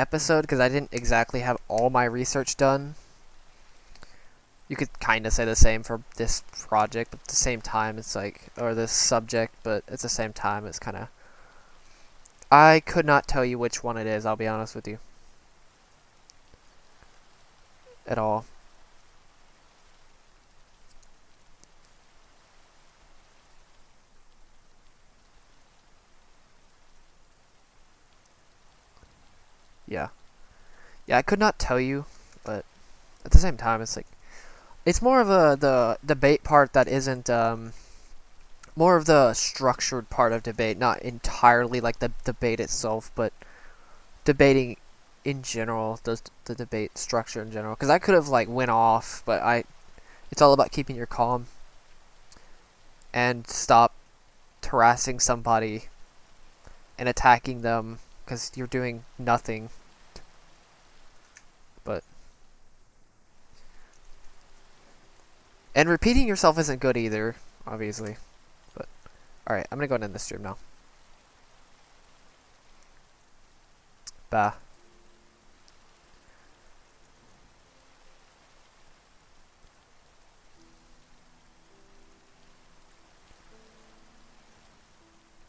episode, because I didn't exactly have all my research done. You could kind of say the same for this project, but at the same time, it's like, or this subject, but at the same time, it's kind of, I could not tell you which one it is, I'll be honest with you. At all. Yeah. Yeah, I could not tell you, but at the same time, it's like, it's more of the debate part that isn't, more of the structured part of debate, not entirely like the debate itself, but debating in general, the debate structure in general. Because I could have, like, went off, but it's all about keeping your calm and stop harassing somebody and attacking them because you're doing nothing. But and repeating yourself isn't good either, obviously. But alright, I'm gonna go and end the stream now. Bye.